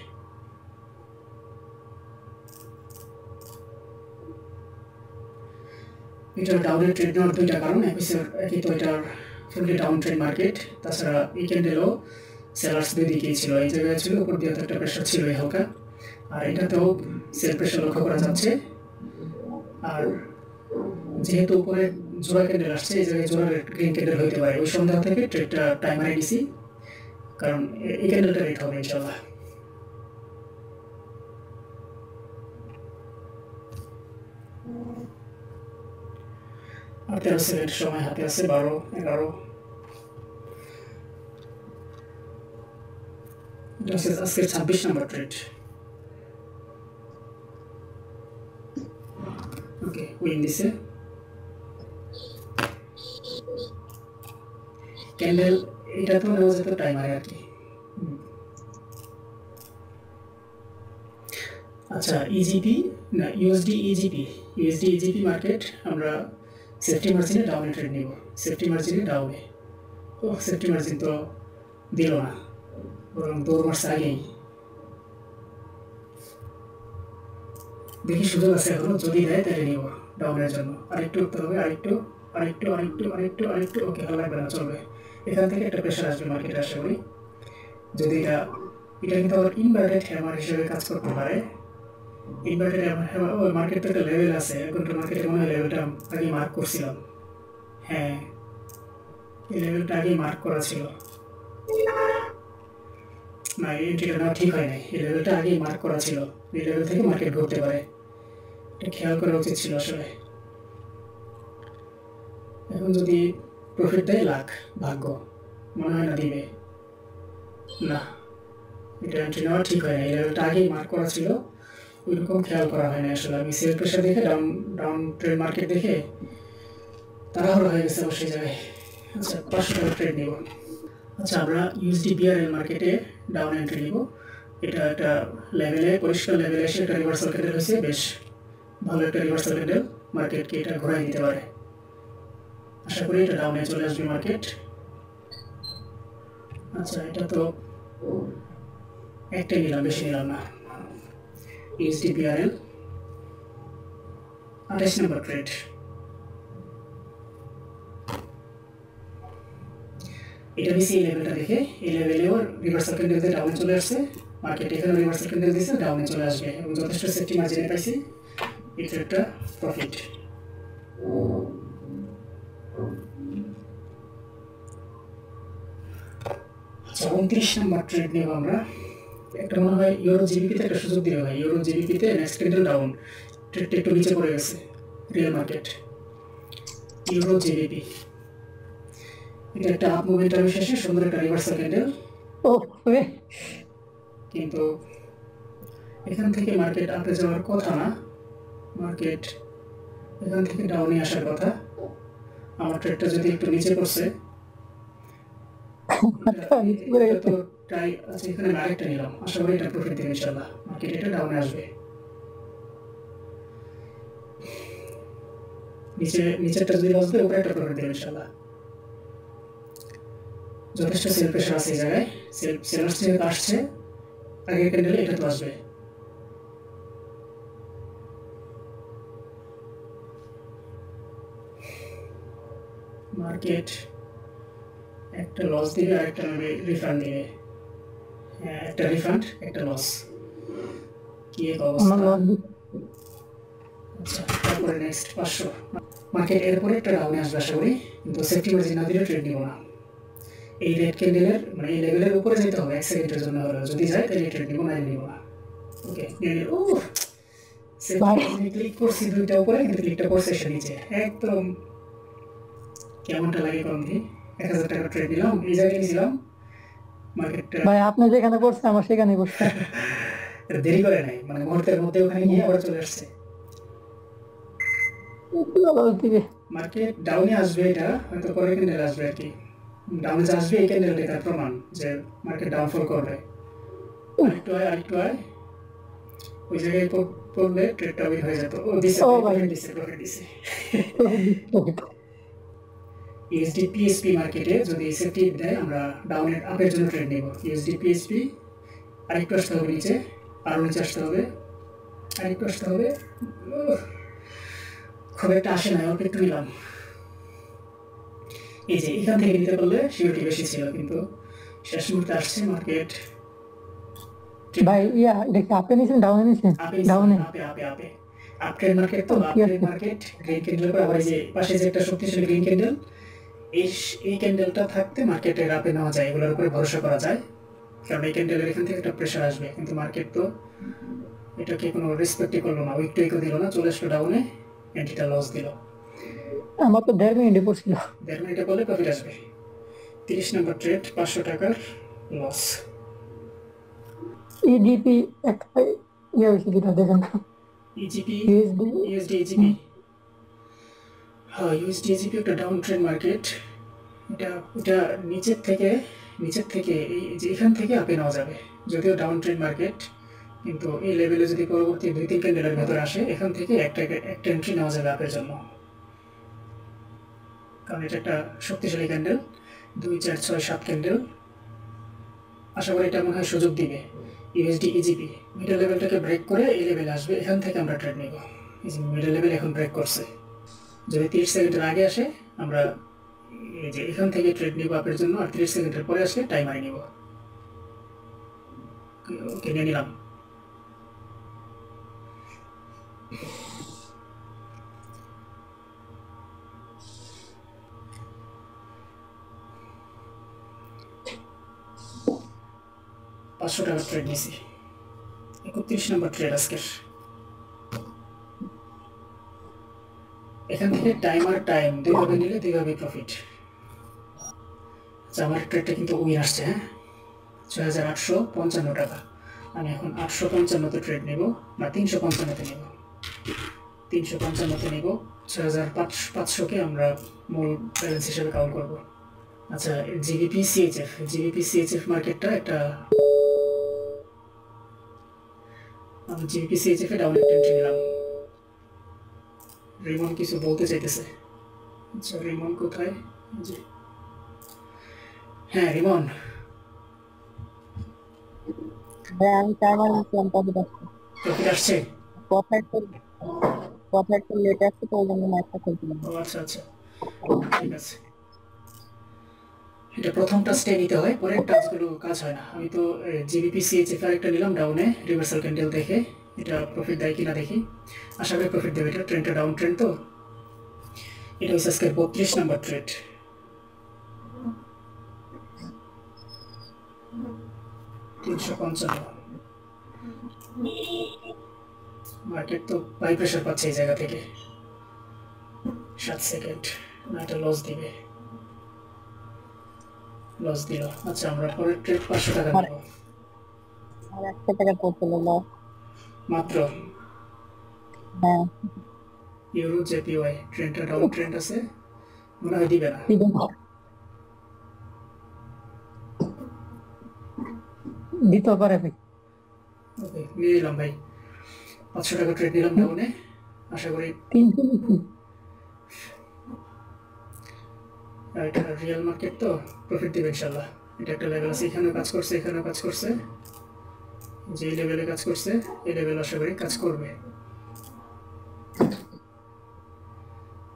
এটা ডাউনের ট্রেড নেওয়ার দুইটা কারণ, একই তো এটার ফুললি ডাউন ট্রেন্ড মার্কেট। তাছাড়া এই ক্যান্ডেলও সেলার্স দুই দিকেই ছিল, এই জায়গায় ছিল, উপর দিয়ে একটা প্রেশার ছিল এই হালকা, আর এটাতেও সেল প্রেশার লক্ষ্য করা যাচ্ছে। আর যেহেতু উপরে জোড়া ক্যান্ডেল আসছে, এই জায়গায় জোড়া গ্রিন ক্যান্ডেল হইতে পারে। ওই সন্ধ্যা থেকে ট্রেডটা টাইমারে দিছি, কারণ এই ক্যান্ডেলটা রেট হবে ইনশাল্লাহ। আর 13 সেকেন্ড সময় হাতে আছে, 12, 11। এটা হচ্ছে আজকের 26 নম্বর ট্রেড। ওকে, উইন দিছে ক্যান্ডেল। এটা তো নেওয়া যেত টাইমারে আর কি। আচ্ছা, ইজিপি না ইউএসডি ইজিপি মার্কেট আমরা সেফটি মার্জিনে ডাউনে ট্রেড নিব। সেফটি মার্জিনে ডাউনে, ও সেফটি মার্জিন তো দিল না, বরং দৌড় মারছে আগেই। দেখি সুযোগ আছে এখনো, যদি দেয় তাহলে নিব ডাউনের জন্য। আরেকটু উঠতে হবে, আরেকটু। ওকে, ভালো লাগবে না, চলবে। এখান থেকে একটা প্রেশার আসবে মার্কেটে, আশা করি। যদি এটা কিন্তু আবার ইনভার্টেড হ্যামার হিসেবে কাজ করতে পারে। ইনভার্টেড হ্যামার, ও মার্কেট তো একটা লেভেল আছে, এখন তো মার্কেটে মনে হয় লেভেলটা আগে মার্ক করছিলাম। হ্যাঁ, এই লেভেলটা আগে মার্ক করা ছিল না, এন্ট্রিটা না ঠিক হয় নাই। এই লেভেলটা আগেই মার্ক করা ছিল, এই লেভেল থেকে মার্কেট ঘুরতে পারে, এটা খেয়াল করা উচিত ছিল আসলে। এখন যদি প্রফিট দেয় লাখ, ভাগ্য, মনে হয় না দিবে। না, এটা এন্ট্রি নেওয়া ঠিক হয় না, এই লেভেলটা আগেই মার্ক করা ছিল, ওইরকম খেয়াল করা হয় না আসলে। আমি সেল প্রেশার দেখে ডাউন ট্রেড মার্কেট দেখে তাড়াহুড়ো হয়ে গেছে অবশ্যই জায়গায়। আচ্ছা, 500 টাকা ট্রেড নিব। আচ্ছা, আমরা ইউএসডি বিআরএল মার্কেটে ডাউন এন্ট্রি নিব। এটা একটা লেভেলে, পরিষ্কার লেভেলে এসে একটা রিভার্সাল ক্যান্ডেল হয়েছে, বেশ ভালো একটা রিভার্সাল ক্যান্ডেল। মার্কেটকে এটা ঘোরাই দিতে পারে, আশা করি এটা ডাউনে চলে আসবে মার্কেট। আচ্ছা, এটা তো একটাই নিলাম, বেশি নিলাম না। ইউএসডি বিআরএল 28 নম্বর ট্রেড। এটা দিছি এই লেভেলটা দেখে, এই লেভেলেও রিভার্সাল ক্যান্ডেল দিয়ে ডাউনে চলে আসছে মার্কেট। এখানে রিভার্সাল ক্যান্ডেল দিয়েছে, ডাউনে চলে আসবে, এবং যথেষ্ট সেফটি মার্জিনে পাইছি। এই ট্রেডটা প্রফিট। আচ্ছা, 29 নম্বর ট্রেড নেব আমরা। একটা মনে হয় ইউরো জিবিপিতে একটা সুযোগ দিবে ভাই। ইউরো জিবিপিতে নেক্সট ক্যান্ডেল ডাউন, ট্রেডটা একটু নিচে পড়ে গেছে। রিয়েল মার্কেট ইউরো জিবিপি, এটা একটা আপ মুভমেন্টাম শেষে সুন্দর একটা রিভার্সাল ক্যান্ডেল। কিন্তু এখান থেকে মার্কেট আপে যাওয়ার কথা না, মার্কেট এখান থেকে ডাউনে আসার কথা। আমার ট্রেডটা যদি একটু নিচে পড়ছে, তো ট্রাই আছে। এখানে আরেকটা নিলাম, আশা করি এটা প্রফিট দেবে ইনশাল্লাহ। মার্কেট এটা ডাউনে আসবে, নিচেরটা যদি লস দেয়, উপরে একটা প্রফিট দেবে ইনশাল্লাহ। যথেষ্ট সেল প্রেশার আছে এই জায়গায়, সেলার্স যেহেতু আসছে, আগের ক্যান্ডেলে এটা তো আসবে। মার্কেট একটা লস দিবে, আর একটা রিফান্ড দিবে। হ্যাঁ, একটা রিফান্ড, একটা লস। কি এক অবস্থা। আচ্ছা, তারপরে নেক্সট 500 মার্কেট, এরপরে একটা ডাউনে আসবে আশা করি, কিন্তু সেফটি মার্জিন না দিলে ট্রেড নিব না। এই রেড ক্যান্ডেলের মানে এই লেভেলের উপরে যেতে হবে 1 সেকেন্ডের জন্য হলো, যদি যায় তাহলে ট্রেড নিব, না নিব না। ওকে, ও সেফটি ক্লিক করছি দুইটা উপরে, কিন্তু ক্লিকটা করছে এসে নিচে একদম। কেমনটা লাগে কম দি? 1000 টাকা ট্রেড নিলাম, এই জায়গায় নিয়েছিলাম মার্কেটটা। ভাই আপনি যেখানে বসছেন আমার সেখানে বসছে, দেরি করে নাই, মানে মুহূর্তের মধ্যে ওখানে গিয়ে আবার চলে আসছে। মার্কেট ডাউনে আসবে, এটা হয়তো পরে ক্যান্ডেল আসবে আর কি। ডাউনে যে আসবে এই ক্যান্ডেলটা তার প্রমাণ যে মার্কেট ডাউনফল করবে। আরেকটু আয় ওই জায়গায় পড়লে ট্রেডটা উইন হয়ে যেত। ও দিছে, প্রফিট দিছে। ইউএসডি পিএসপি মার্কেটে যদি সেফটি দেয়, আমরা ডাউনের আপের জন্য ট্রেড নেব। ইউএসডি পিএসপি আরেকটু আসতে হবে নিচে, আরও নিচে আসতে হবে, আরেকটু আসতে হবে। খুব একটা আসে না, অল্প একটু নিলাম। এই যে এখান থেকে নিতে পারলে সিওরিটি বেশি ছিল, কিন্তু শেষ মুহূর্তে আসছে মার্কেট ভাই এটা কি আপে নিছেন ডাউনে নিছেন? ডাউনে। আপে আপে আপে আপট্রেন্ড মার্কেট তো আপট্রেন্ড মার্কেট গ্রিন ক্যান্ডেল পর আবার এই যে পাশে যে একটা শক্তিশালী গ্রিন ক্যান্ডেল, এই ক্যান্ডেলটা থাকতে মার্কেটের আপে নেওয়া যায়, এগুলোর উপরে ভরসা করা যায়, কারণ এই ক্যান্ডেলের এখান থেকে একটা প্রেশার আসবে। কিন্তু মার্কেট তো এটাকে কোনো রেসপেক্টই করলো না, উইক টু উইকও দিল না, চলে আসলো ডাউনে, এন্ট্রিটা লস দিল। আমার তো 1.5 মিনিটে পড়ছিল। 1.5 মিনিটে বলে প্রফিট আসবে। 30 নম্বর ট্রেড 500 টাকার লস। ইজিপি একটা হয়েছে কিনা দেখেন। ইজিপি ইউএসডি ইউএসডি ইজিপি, হ্যাঁ ইউএসডি ইজিপি একটা ডাউন ট্রেন্ড মার্কেট। এটা নিচের থেকে এই যে এখান থেকে আপে নেওয়া যাবে, যদিও ডাউন ট্রেন্ড মার্কেট, কিন্তু এই লেভেলে যদি পরবর্তী 2-3 ক্যান্ডেলের ভেতরে আসে, এখান থেকে একটা এন্ট্রি নেওয়া যাবে আপের জন্য, কারণ এটা একটা শক্তিশালী ক্যান্ডেল, 2 4 6 7 ক্যান্ডেল। আশা করি এটা মনে হয় সুযোগ দিবে। ইউএসডি ইজিপি মিডল লেভেলটাকে ব্রেক করে এই লেভেলে আসবে, এখান থেকে আমরা ট্রেড নেব। এই যে মিডল লেভেল এখন ব্রেক করছে, যদি 30 সেকেন্ডের আগে আসে আমরা এই যে এখান থেকে ট্রেড নিব আপের জন্য, আর 30 সেকেন্ডের পরে আসলে টাইমারে নিব। ওকে, নিয়ে নিলাম। $500 ট্রেড নিছি। 31 নম্বর ট্রেড আজকের। এখান থেকে টাইম আর টাইম দুইভাবে নিলে দুইভাবে প্রফিট। আচ্ছা, আমার ট্রেডটা কিন্তু উইন আসছে, হ্যাঁ 6,855 টাকা। আমি এখন 855তে ট্রেড নেব, না 355তে নেব, 355তে নেব। 6,500কে আমরা মূল ব্যালেন্স হিসেবে কাউন্ট করব। আচ্ছা, জিবিপি সিএইচএফ মার্কেটটা একটা, আমি জিবিপি সিএইচএফ এ ডাউন এন্ট্রি নিলাম। রিমন কিছু বলতে চাইতেছে। আচ্ছা, রিমন কোথায়? জি হ্যাঁ রিমন, আমি টাইমার নিলাম প্রফিট আসছে। প্রফিট আসছে? কথা একটু লেট আসছে তো ওই জন্য ম্যাচটা খেলছিলাম। ও আচ্ছা আচ্ছা, ঠিক আছে। এটা প্রথমটা স্টে নিতে হয়, পরের টাচগুলো কাজ হয় না। আমি তো জিবিপি সিএইচএফ একটা নিলাম ডাউনে, রিভার্সাল ক্যান্ডেল দেখে এটা প্রফিট দেয় কিনা দেখি, আশা করি প্রফিট দেবে। এটা ট্রেন্ডটা ডাউন ট্রেন্ড তো। এটা হচ্ছে আজকের 32 নম্বর ট্রেড। 355 মার্কেট তো বাই প্রেশার পাচ্ছে এই জায়গা থেকে। 7 সেকেন্ড, না এটা লস দিবে, লস দিল। আচ্ছা, আমরা পরের ট্রেড 500 টাকা নেব আর 100 টাকা পড়ছিল লস মাত্র। হ্যাঁ ইউরো জেপিওয়াই ট্রেন্ডটা ডাউন ট্রেন্ড আছে, মনে হয় দিবে না। দিতে পারে ভাই। ওকে, নিয়ে নিলাম ভাই, 500 টাকা ট্রেড নিলাম ডাউনে, আশা করি 300 নিচ্ছি। এটা রিয়েল মার্কেট তো প্রফিট দেবে ইনশাল্লাহ। এটা একটা লেভেল আছে, এখানেও কাজ করছে, এখানেও কাজ করছে, যে লেভেলে কাজ করছে এই লেভেল আশা করি কাজ করবে।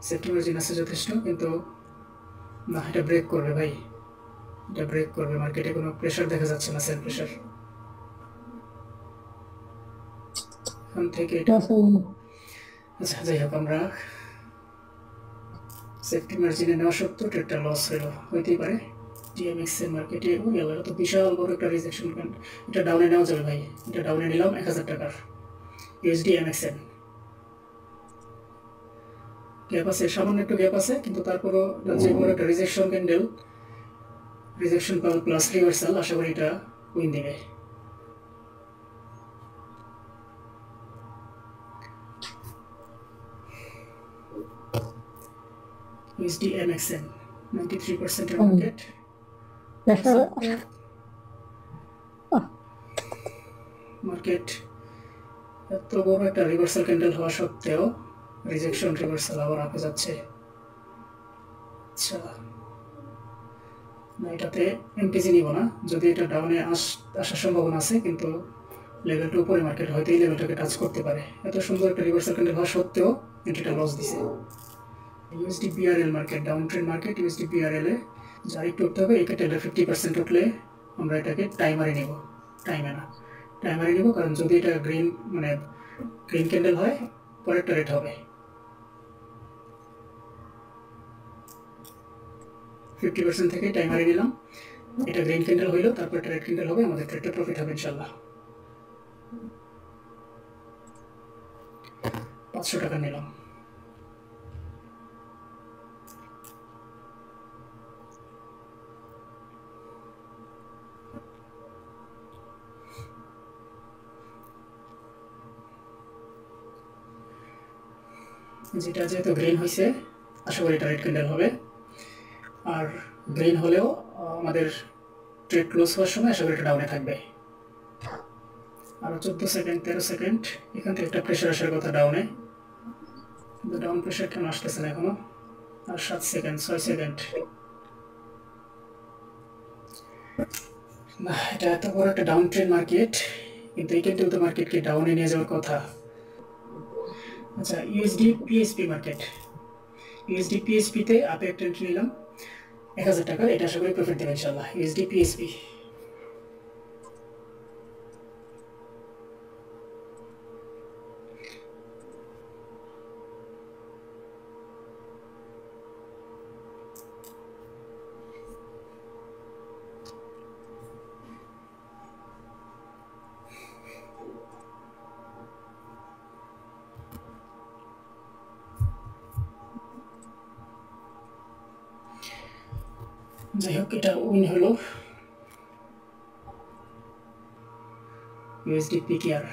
সেফটি মার্জিন আছে যথেষ্ট, কিন্তু না, এটা ব্রেক করবে ভাই, এটা ব্রেক করবে। মার্কেটে কোনো প্রেশার দেখা যাচ্ছে না, সেল প্রেশার এখান থেকে এটা। আচ্ছা, যাই হোক, আমরা সেফটি মার্জিনে নেওয়া সত্ত্বেও ট্রেডটা লস হইতেই পারে। টিএমএক্স এর মার্কেটে গেল, এটা তো বিশাল বড় একটা রিজেকশন পয়েন্ট। এটা ডাউনে নেওয়া যাবে ভাই, এটা ডাউনে নিলাম 1000 টাকার। ইউএসডি এমএক্সএন গ্যাপ আছে, সামান্য একটু গ্যাপ আছে, কিন্তু তারপরও যে বড় একটা rejection candle, rejection plus reversal, আশা করি এটা উইন দিবে। ইউএসডি এমএক্সএন 93% এর মার্কেট। মার্কেট এত বড় একটা রিভার্সাল ক্যান্ডেল হওয়া সত্ত্বেও রিজেকশন রিভার্সাল আবার আপে যাচ্ছে। আচ্ছা, না এটাতে এমটিজি নিব না, যদি এটা ডাউনে আসার সম্ভাবনা আছে, কিন্তু লেভেলটা উপরে মার্কেট হয়তো এই লেভেলটাকে টাচ করতে পারে। এত সুন্দর একটা রিভার্সাল ক্যান্ডেল হওয়া সত্ত্বেও এন্ট্রিটা লস দিছে। USD BRL market, down trend market USD BRL এ যা একটু উঠতে হবে, এই ক্যান্ডেলটা 50% উঠলে আমরা এটাকে টাইমারে নিব, টাইমারে নিব, কারণ যদি এটা গ্রিন ক্যান্ডেল হয় পরেরটা রেড হবে। 50% থেকে টাইমারে নিলাম, এটা গ্রিন ক্যান্ডেল হইলো, তারপর এটা রেড ক্যান্ডেল হবে, আমাদের ট্রেডটা প্রফিট হবে ইনশাল্লাহ। 500 টাকা নিলাম। যেটা যেহেতু গ্রিন হয়েছে, আশা করি এটা রেড ক্যান্ডেল হবে, আর গ্রিন হলেও আমাদের ট্রেড ক্লোজ হওয়ার সময় আশা করি এটা ডাউনে থাকবে। আরও 14 সেকেন্ড 13 সেকেন্ড, এখান থেকে একটা প্রেশার আসার কথা ডাউনে, কিন্তু ডাউন প্রেশার কেন আসতেছে না এখনো। আর 7 সেকেন্ড 6 সেকেন্ড, না এটা এত বড় একটা ডাউন ট্রেন্ড মার্কেট, কিন্তু এই ক্যান্ডেল তো মার্কেটকে ডাউনে নিয়ে যাওয়ার কথা। আচ্ছা, ইউএসডি পিএসপি মার্কেট, ইউএসডি পিএসপিতে আপে একটা এন্ট্রি নিলাম 1000 টাকা, এটা আশা করি প্রফিট দেবে ইনশাল্লাহ। ইউএসডি পিএসপি যাই হোক, এটা উইন হলো। ইউএসডি পিকেআর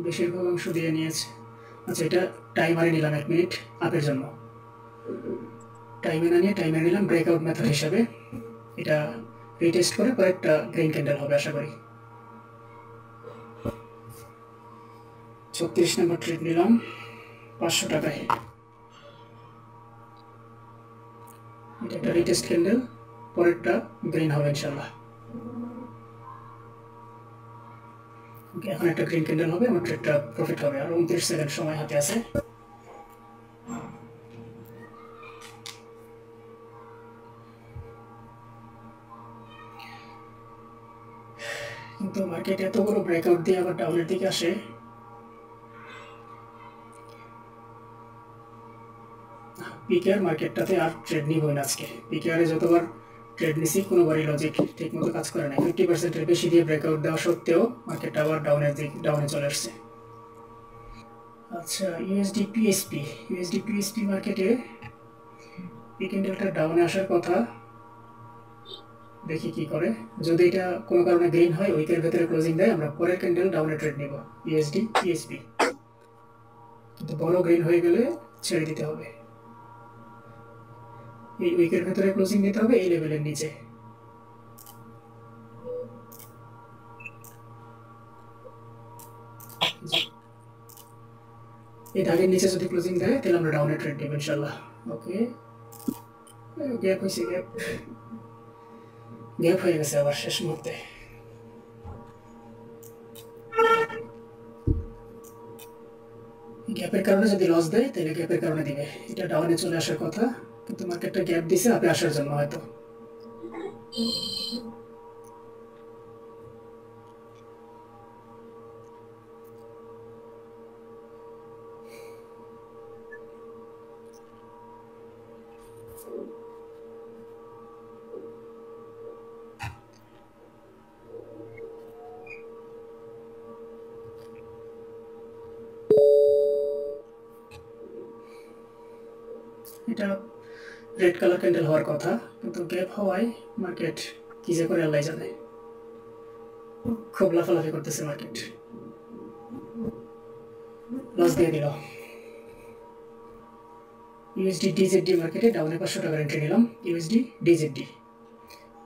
বেশিরভাগ অংশ দিয়ে নিয়েছে। আচ্ছা, এটা টাইমারে নিলাম 1 মিনিট আপের জন্য, টাইমে না নিয়ে টাইমারে নিলাম ব্রেকআউট মেথড হিসাবে। এটা রিটেস্ট করে পরে একটা গ্রিন ক্যান্ডেল হবে আশা করি। 36 নম্বর ট্রেড নিলাম 500 টাকায়, এটা একটা রিটেস্ট ক্যান্ডেল, পরেরটা গ্রিন হবে ইনশাল্লাহ। ওকে, এখন একটা গ্রিন ক্যান্ডেল হবে, আমার ট্রেডটা প্রফিট হবে। আর 29 সেকেন্ড সময় হাতে আছে। কিন্তু মার্কেট এত বড় ব্রেকআউট দিয়ে আবার ডাউনের দিকে আসে, পিকেআর মার্কেটটাতে আর ট্রেড নিবই না আজকে। পিকেআরে যতবার ট্রেড নিছি কোনোবারই লজিক ঠিক মতো কাজ করে না। 50%-এর বেশি দিয়ে ব্রেকআউট দেওয়া সত্ত্বেও মার্কেটটা আবার ডাউনে চলে আসছে। আচ্ছা, ইউএসডি পিএসপি মার্কেটে এই ক্যান্ডেলটা ডাউনে আসার কথা, দেখি কি করে। যদি এটা কোনো কারণে গ্রিন হয়, উইকের ভেতরে ক্লোজিং দেয়, আমরা পরের ক্যান্ডেল ডাউনে ট্রেড নিব ইউএসডি পিএসপি। কিন্তু বড় গ্রিন হয়ে গেলে ছেড়ে দিতে হবে, এই উইকের ভেতরে ক্লোজিং দিতে হবে এই লেভেলের নিচে। এই দাগের নিচে যদি ক্লোজিং দেয় তাহলে আমরা ডাউনে ট্রেড নেব ইনশাল্লাহ। ওকে, গ্যাপ হয়েছে, গ্যাপ হয়ে গেছে আবার শেষ মুহূর্তে। গ্যাপের কারণে যদি লস দেয় তাহলে গ্যাপের কারণে দিবে, এটা ডাউনে চলে আসার কথা, কিন্তু মার্কেটটা গ্যাপ দিছে আপে আসার জন্য হয়তো। এটা রেড কালার ক্যান্ডেল হওয়ার কথা, কিন্তু গ্যাপ হওয়ায় মার্কেট কি যে করে আল্লাহ জানে, খুব লাফালাফি করতেছে মার্কেট, লস দিয়ে দিল। ইউএসডি ডিজেডডি মার্কেটে ডাউনে 500 টাকার এন্ট্রি নিলাম। USD DZD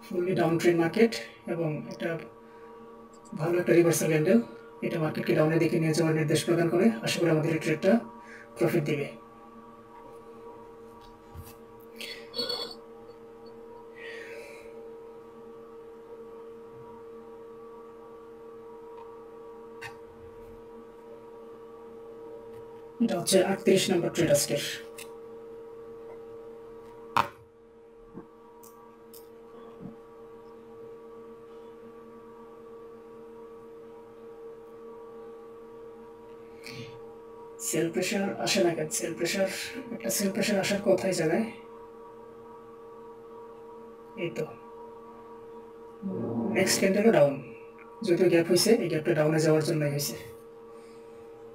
fully down trend market, এবং এটা ভালো একটা রিভার্সাল ক্যান্ডেল, এটা মার্কেটকে ডাউনের দিকে নিয়ে যাওয়ার নির্দেশ প্রদান করে। আশা করি আমাদের এই ট্রেডটা প্রফিট দিবে। এটা হচ্ছে 38 নম্বর ট্রেড আজকের। সেল প্রেশার আসে না কেন? সেল প্রেশার, একটা সেল প্রেশার আসার কোথায় জায়গায়, এই তো নেক্সট ক্যান্ডেলও ডাউন, যদিও গ্যাপ হয়েছে, এই গ্যাপটা ডাউনে যাওয়ার জন্য হয়েছে।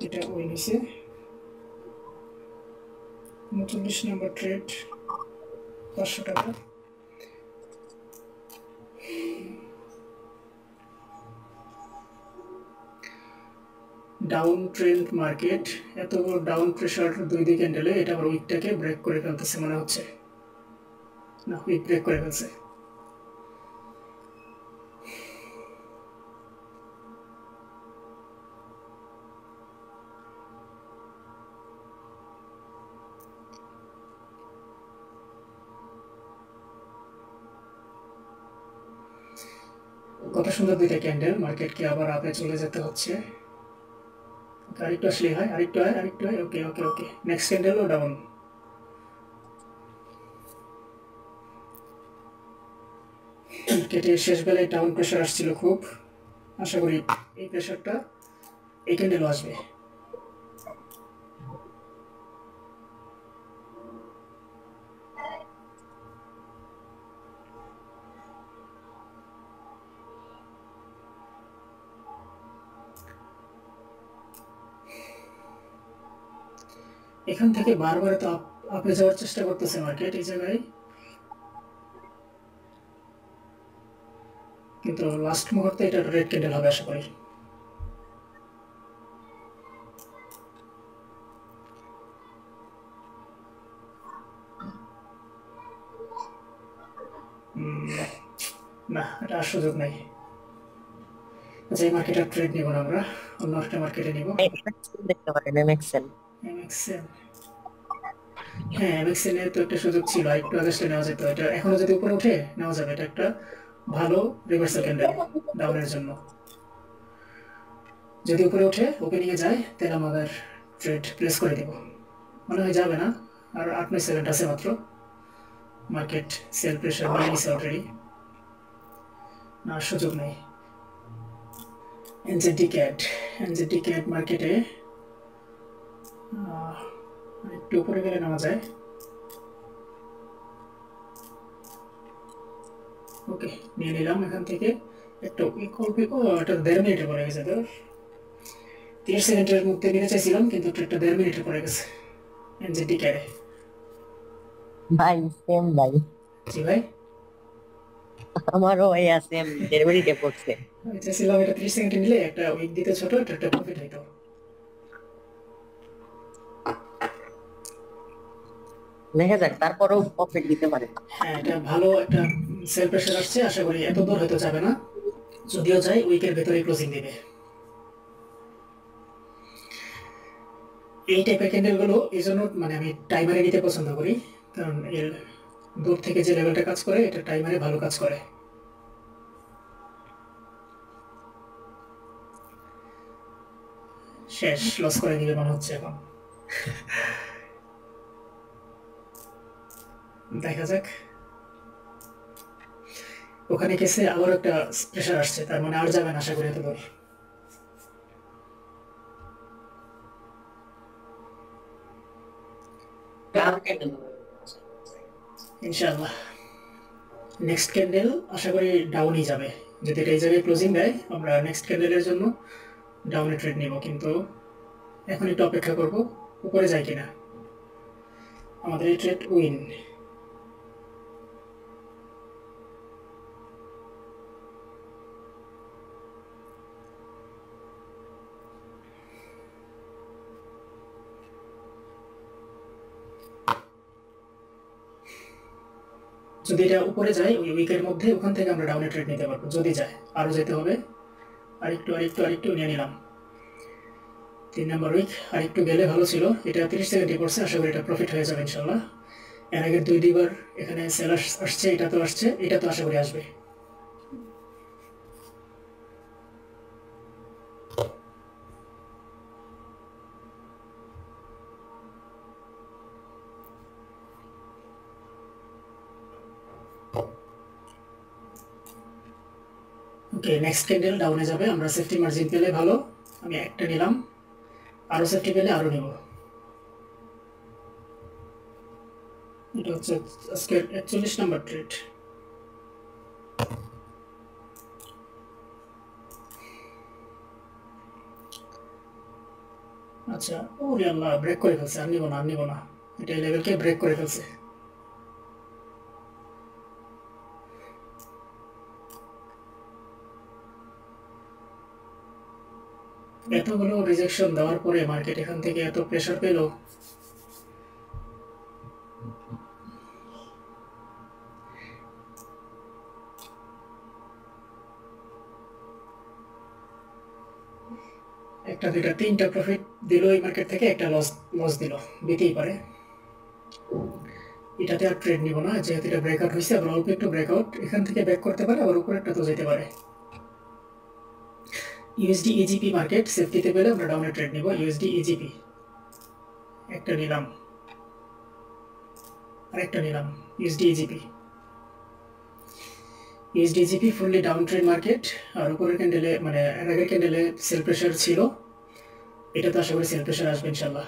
এটা উইন হয়েছে। 39 নম্বর ট্রেড, 500 টাকা। ডাউন ট্রেন্ড মার্কেট, এত ডাউন প্রেশার 2 ক্যান্ডেলে এটা আবার উইকটাকে ব্রেক করে ফেলতেছে মনে হচ্ছে। না, উইক ব্রেক করে ফেলছে। কত সুন্দর 2টা ক্যান্ডেল, মার্কেটকে আবার আপে চলে যেতে হচ্ছে। আরেকটু আসলে হয়, আরেকটু হয়, আরেকটু হয়। ওকে ওকে ওকে, নেক্সট ক্যান্ডেলও ডাউন। মার্কেটের শেষ বেলায় ডাউন প্রেশার আসছিল খুব, আশা করি এই প্রেশারটা এই ক্যান্ডেলও আসবে। এখান থেকে বারবার তো আপে যাওয়ার চেষ্টা করতেছে মার্কেট এই জায়গায়, কিন্তু লাস্ট মুহূর্তে এটা রেড ক্যান্ডেল হবে আশা করি। না, এটা আর সুযোগ নাই। আচ্ছা, এই মার্কেটের ট্রেড নিব না, আমরা অন্য একটা মার্কেটে নিব। দেখতে পারেন এমএক্সএল। এমএক্সএল, হ্যাঁ এমএক্সএল এর তো একটা সুযোগ ছিল, একটু আগে নেওয়া যেত। এটা এখনো যদি উপরে উঠে নেওয়া যাবে, এটা একটা ভালো রিভার্সাল ক্যান্ডেল ডাউনের জন্য। যদি উপরে উঠে ওপেনিং এ যায় তাহলে আমাদের ট্রেড প্লেস করে দিব। মনে হয় যাবে না, আর 8-9 সেকেন্ড আছে মাত্র। মার্কেট সেল প্রেশার নিয়ে নিছে অলরেডি, না সুযোগ নেই। এনজেডি ক্যাট, এনজেডি ক্যাট মার্কেটে একটু উপরে গেলে নেওয়া যায়। ওকে, নিয়ে নিলাম এখান থেকে একটা উইক অল্প, এটা 1.5 মিনিটে পড়ে গেছে। তো 30 সেকেন্ডের মধ্যে নিতে চাইছিলাম, কিন্তু একটা 1.5 মিনিটে পড়ে গেছে এনজেডি ক্যাটে। ভাই সেম ভাই, জি ভাই, আমারও ভাই সেম 1.5 মিনিটে পড়ছে। আমি চাইছিলাম এটা 30 সেকেন্ডে নিলে একটা উইক দিতে ছোট, এটা একটা প্রফিট হইতো। দেখা যাক, তারপরেও প্রফিট দিতে পারে। হ্যাঁ, এটা ভালো একটা সেল প্রেশার আসছে, আশা করি এত দূর হয়তো যাবে না, যদিও যাই উইকের ভেতরে ক্লোজিং দিবে। এই টাইপের ক্যান্ডেলগুলো এই জন্য মানে আমি টাইমারে নিতে পছন্দ করি, কারণ এর দূর থেকে যে লেভেলটা কাজ করে এটা টাইমারে ভালো কাজ করে। শেষ, লস করে দিবে মনে হচ্ছে এখন। দেখা যাক। ওখানে গেছে আবার একটা প্রেশার আসছে, তার মানে আর যাবে না আশা করি এত দূর। ইনশাআল্লাহ নেক্সট ক্যান্ডেল আশা করি ডাউনই যাবে। যদি এটা এই জায়গায় ক্লোজিং দেয়, আমরা নেক্সট ক্যান্ডেলের জন্য ডাউনে ট্রেড নিব, কিন্তু এখন একটু অপেক্ষা করব উপরে যায় কিনা। আমাদের এই ট্রেড উইন। যদি এটা উপরে যায় ওই উইকের মধ্যে, ওখান থেকে আমরা ডাউনে ট্রেড নিতে পারবো। যদি যায় আরও যেতে হবে, আরেকটু আরেকটু আরেকটু নিয়ে নিলাম। 3 নম্বর উইক আরেকটু গেলে ভালো ছিল। এটা 30 সেকেন্ডে পড়ছে, আশা করি এটা প্রফিট হয়ে যাবে ইনশাল্লাহ। এর আগের 2বার এখানে সেল আসছে, এটা তো আসছে, এটা তো আশা করি আসবে। ওকে, নেক্সট ক্যান্ডেল ডাউনে যাবে, আমরা সেফটি মার্জিন পেলে ভালো। আমি একটা নিলাম, আরও সেফটি পেলে আরও নেব। এটা হচ্ছে আজকের 41 নাম্বার ট্রেড। আচ্ছা, ওরে আল্লাহ, ব্রেক করে ফেলছে। আর নিব না, আর নিব না, এটা এই লেভেলকে ব্রেক করে ফেলছে। এতগুলো রিজেকশন দেওয়ার পরে মার্কেট এখান থেকে এত প্রেশার পেল। একটা দুইটা তিনটা প্রফিট দিল এই মার্কেট থেকে, একটা লস দিল, দিতেই পারে। এটাতে আর ট্রেড নিব না, যেহেতু এটা ব্রেকআউট হয়েছে। আবার অল্প একটু ব্রেকআউট, এখান থেকে ব্যাক করতে পারে, আবার উপরে একটা তো যেতে পারে। ইউএসডি ইজিপি মার্কেট সেফটিতে পেলে আমরা ডাউনে ট্রেড নিব। ইউএসডি ইজিপি একটা নিলাম, আরেকটা নিলাম। USD EGP, USD EGP fully down trade market. আর উপরের ক্যান্ডেলে মানে এর আগের ক্যান্ডেলে সেল প্রেশার ছিল, এটা তো আশা করি সেল প্রেশার আসবে ইনশাল্লাহ।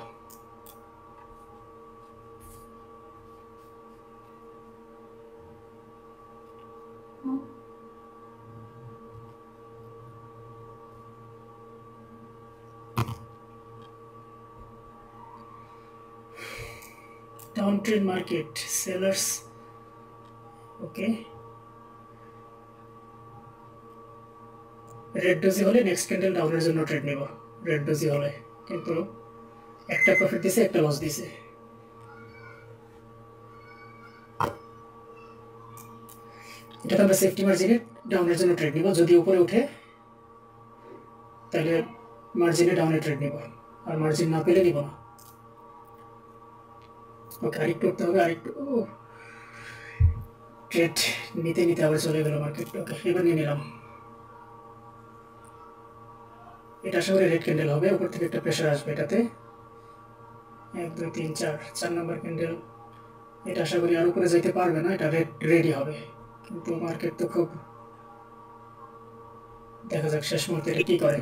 ডাউন ট্রেড মার্কেট সেলার্স, ওকে। রেড ডোজি হলে নেক্সট ক্যান্ডেল ডাউনের জন্য ট্রেড নেব। রেড ডোজি হলে কিন্তু একটা প্রফিট দিছে, একটা লস দিছে। এটা আমরা সেফটি মার্জিনে ডাউনের জন্য ট্রেড নিব। যদি উপরে উঠে তাহলে মার্জিনে ডাউনে ট্রেড নিব, আর মার্জিন না পেলে নিব না। ওকে, আরেকটু উঠতে হবে, আরেকটু। ট্রেড নিতে নিতে আবার চলে গেল মার্কেট। ওকে, এবার নিয়ে নিলাম। এটা আশা করি রেড ক্যান্ডেল হবে, উপর থেকে একটা প্রেশার আসবে এটাতে। 1 2 3 4 নাম্বার ক্যান্ডেল। এটা আশা করি আর উপরে যেতে পারবে না, এটা রেডি হবে। কিন্তু মার্কেট তো খুব, দেখা যাক শেষ মুহূর্তে এটা কি করে।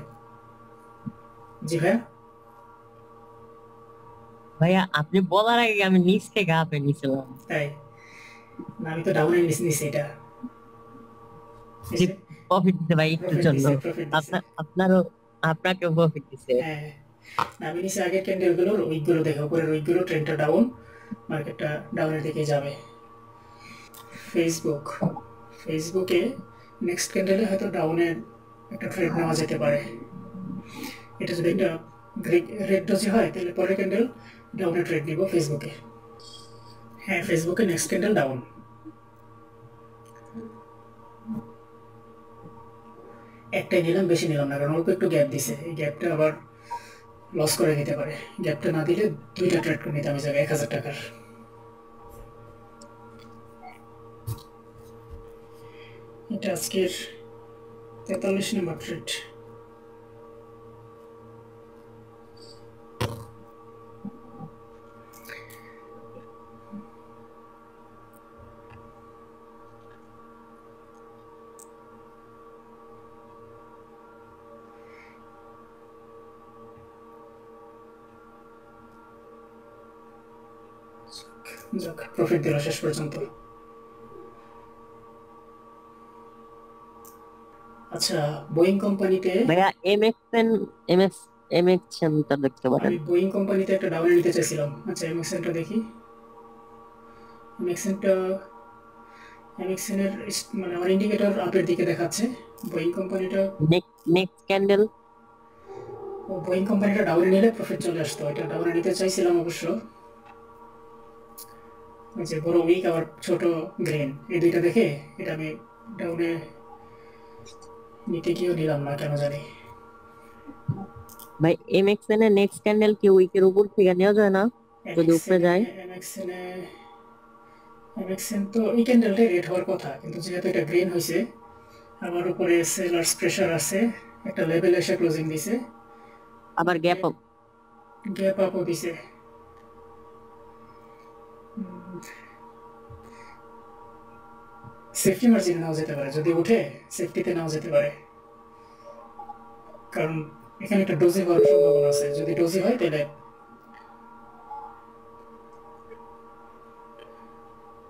জি ভাইয়া। ভাইয়া আপনি বলার আগে আমি নিচ থেকে আপে নিছিলাম। তাই না, আমি তো ডাউনে নিছি এটা। প্রফিট দিতে ভাই একটুর জন্য। প্রফিট দিছে। আপনারও, আপনাকেও প্রফিট দিছে। হ্যাঁ, আমি নিচে আগের ক্যান্ডেলগুলোর উইকগুলো দেখো, উপরের উইকগুলো ট্রেন্ডটা ডাউন, মার্কেটটা ডাউনের দিকে যাবে। ফেসবুকে নেক্সট ক্যান্ডেলে হয়তো ডাউনের একটা ট্রেড নেওয়া যেতে পারে। এটা যদি একটা রেড ডোজি হয় তাহলে পরের ক্যান্ডেল ডাউনে ট্রেড নিব ফেসবুকে। হ্যাঁ, ফেসবুকে নেক্সট ক্যান্ডেল ডাউন। একটাই নিলাম, বেশি নিলাম না, কারণ অল্প একটু গ্যাপ দিছে। এই গ্যাপটা আবার লস করে দিতে পারে। গ্যাপটা না দিলে দুইটা ট্রেড করে নিতাম এই জায়গায় 1000 টাকার। এটা আজকের 43 নম্বর ট্রেড। যাক, প্রফিট দিল শেষ পর্যন্ত। আচ্ছা, বোয়িং কোম্পানিতে ভাইয়া এমএক্সএনটা দেখতে পারেন। আমি বোয়িং কোম্পানিতে একটা ডাউনে নিতে চাইছিলাম। আচ্ছা, এমএক্সএনটা দেখি। এমএক্সএনটা, এমএক্সএনের মানে আমার ইন্ডিকেটর আপের দিকে দেখাচ্ছে। বোয়িং কোম্পানিটা, নেক্সট ক্যান্ডেল, ও বোয়িং কোম্পানিটা ডাউনে নিলে প্রফিট চলে আসতো। এটা ডাউনে নিতে চাইছিলাম অবশ্য। ওই যে বড় উইক আবার ছোট গ্রেন, এই দুইটা দেখে এটা আমি ডাউনে নিতে গিয়েও নিলাম না কেন জানি। ভাই এমএক্সএন এর নেক্সট ক্যান্ডেল কি উইকের উপর থেকে নেওয়া যায় না যদি উপরে যায়? এমএক্সএন তো এই ক্যান্ডেলটা রেড হওয়ার কথা, কিন্তু যেহেতু এটা গ্রিন হয়েছে, আমার উপরে সেলার্স প্রেশার আছে, একটা লেভেল এসে ক্লোজিং দিছে, আবার গ্যাপ আপ। গ্যাপ আপও দিছে। সেফটি মার্জিনে নাও যেতে পারে, যদি উঠে সেফটিতে নাও যেতে পারে, কারণ এখানে একটা ডোজি হওয়ার সম্ভাবনা আছে। যদি ডোজি হয় তাহলে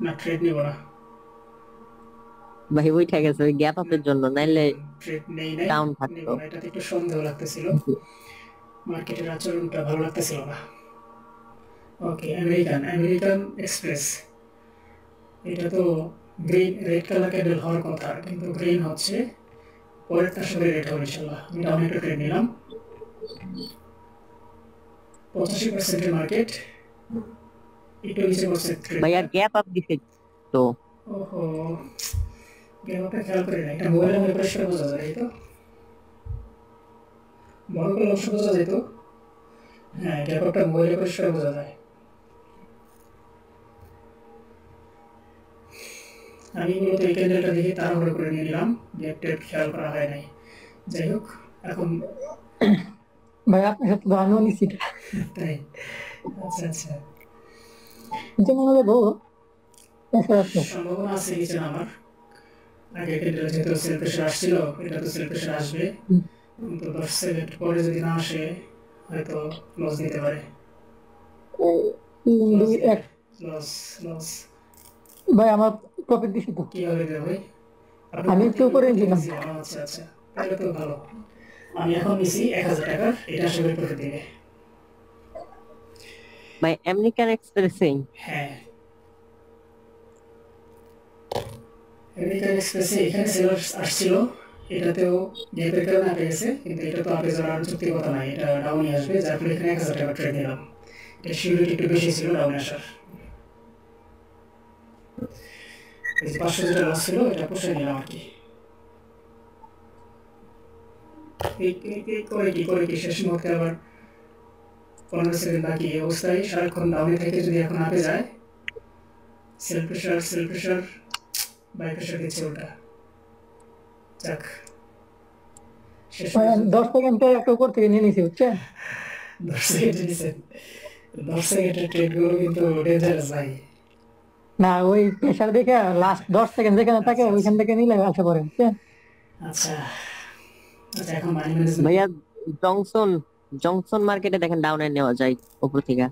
না, ট্রেড নিব না। ভাই উঠে গেছে ওই গ্যাপ আপের জন্য, নাইলে ট্রেড নেই নাই, ডাউন নিব থাকতো। না। এটাতে একটু সন্দেহ লাগতেছিল, মার্কেটের আচরণটা ভালো লাগতেছিল না। ওকে, আমেরিকান এক্সপ্রেস, এটা তো গ্রিন রেড কালার ক্যান্ডেল হওয়ার কথা, কিন্তু গ্রিন হচ্ছে। পরেরটা সবাই রেড হবে ইনশাল্লাহ। আমি ডাউন একটা ট্রেড নিলাম। 85% মার্কেট একটু নিচে পড়ছে ট্রেড। ভাইয়া গ্যাপ আপ দিছে তো। ওহো, গেমটা খেয়াল করি না। এটা মোবাইলে মনে পরিষ্কার বোঝা যায়, এই তো বড় করে অংশ বোঝা যায় তো। হ্যাঁ, গ্যাপটা মোবাইলে পরিষ্কার বোঝা যায়। আমি মূলত এই ক্যান্ডেলটা দেখে তাড়াহুড়ো করে নিয়ে নিলাম, গ্যাপ টেপ খেয়াল করা হয় নাই। যাই হোক, এখন ভাই আপনার সাথে তো আমিও নিচ্ছি। তাই, আচ্ছা আচ্ছা, নিচে মনে হবে বউ প্রেশার আছে। সম্ভাবনা আছে নিচে নামার। আগে ক্যান্ডেল যেহেতু সেল প্রেশার আসছিল, এটা তো সেল প্রেশার আসবে, কিন্তু 10 সেকেন্ড পরে যদি না আসে হয়তো লস দিতে পারে। তিন দুই এক। লস লস ভাই আমার প্রফিট দিছি তো। কিভাবে দেবে ভাই? আমি একটু উপরে দিলাম। আচ্ছা আচ্ছা, তাহলে তো ভালো। আমি এখন নিছি 1000 টাকার, এটা আসলে প্রফিট দিবে। ভাই আমেরিকান এক্সপ্রেসিং হ্যাঁ, আমেরিকান এক্সপ্রেসে এখানে সেলার আসছিল, এটাতেও গ্যাপের কারণে আপে গেছে, কিন্তু এটা তো আপে যাওয়ার যুক্তি কথা নাই, এটা ডাউনই আসবে, যার ফলে এখানে 1000 টাকা ট্রেড নিলাম। এটা সিউরিটি একটু বেশি ছিল ডাউনে আসার। এই যে 500 যেটা লস ছিল, এটা পোষায় নিলাম আর কি। করে কি শেষ মুহূর্তে আবার 15 সেকেন্ড বাকি, এই অবস্থায় সারাক্ষণ ডাউনে থেকে যদি এখন আপে যায়, সেল প্রেশার বাই প্রেশার দিচ্ছে ওটা। যাক, শেষ ভাই পর্যন্ত 10 সেকেন্ডে একটা উপর থেকে নিয়ে নিছি বুঝছেন। 10 সেকেন্ড নিছেন। 10 সেকেন্ডের ট্রেডগুলো কিন্তু ডেঞ্জারাস ভাই। না ওই প্রেশার দেখে লাস্ট 10 সেকেন্ড যেখানে থাকে আচ্ছা ওইখান আচ্ছা থেকে নিলে আসে পড়ে বুঝছেন। আচ্ছা আচ্ছা, এখন মানি ম্যানেজমেন্ট। ভাইয়া জংশন জংশন মার্কেটে দেখেন ডাউনে নেওয়া যায় উপর থেকে।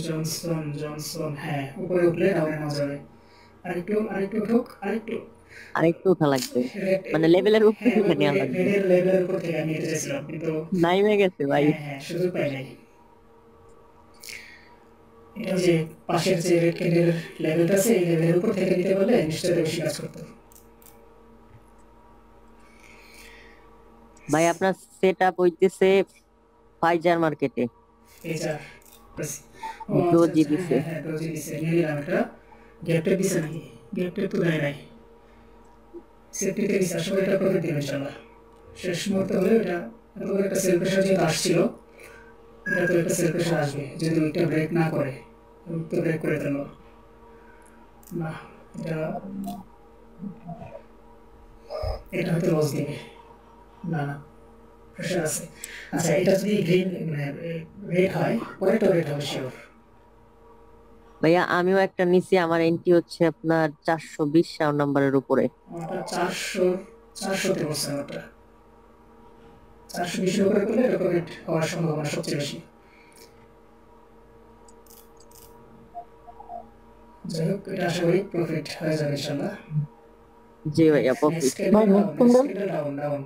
জনসন, হ্যাঁ, উপরে উঠলে ডাউনে নেওয়া যাবে। আরেকটু উঠুক, আরেকটু আরেকটু উঠা লাগবে, রেড, মানে লেভেলের উপর হ্যাঁ, থেকে নেওয়া লাগবে। রেডের লেভেলের উপর থেকে আমি এটা চাইছিলাম, কিন্তু নাইমে গেছে ভাই। হ্যাঁ হ্যাঁ, সুযোগ পাই নাই। এটা যে পাশের যে রেড ক্যান্ডেলের লেভেলটা আছে, এই লেভেলের উপর থেকে নিতে পারলে নিশ্চয়ই বেশি কাজ করতো। ভাই আপনার সেট আপ হইতেছে ফাইজার মার্কেটে, পেজার, ও আচ্ছা ডোজি আচ্ছা, হ্যাঁ দিছে। হ্যাঁ হ্যাঁ, ডোজি দিছে, নিয়ে নিলাম একটা। গ্যাপটা দিছে নাকি? গ্যাপটা তো দেয় নাই, সেফটিতে দিছে। আসলে এটা প্রফিট দেবে ইনশাল্লাহ। শেষ মুহূর্তে হলে এটা এত বড় একটা সেল প্রেশার যেহেতু আসছিল, এটা তো একটা সেল প্রেশার আসবে যদি ওইটা ব্রেক না করে। তো ব্রেক করে দিল না, এটা এটা হয়তো লস দিবে। না না, প্রেশার আছে। আচ্ছা, এটা যদি গ্রিন মানে রেড হয়, পরেরটা রেড হবে শিওর। ভাইয়া আমিও একটা নিছি, আমার এন্ট্রি হচ্ছে আপনার 420 নাম্বারের উপরে। ওটা 400তে বসছে ওটা। 420-এর উপরে করলে রেকমেন্ড হওয়ার সম্ভাবনা সবচেয়ে বেশি। যাই হোক, এটা আশা করি প্রফিট হয়ে যাবে ইনশাল্লাহ। জি ভাইয়া profit. Next candle down down.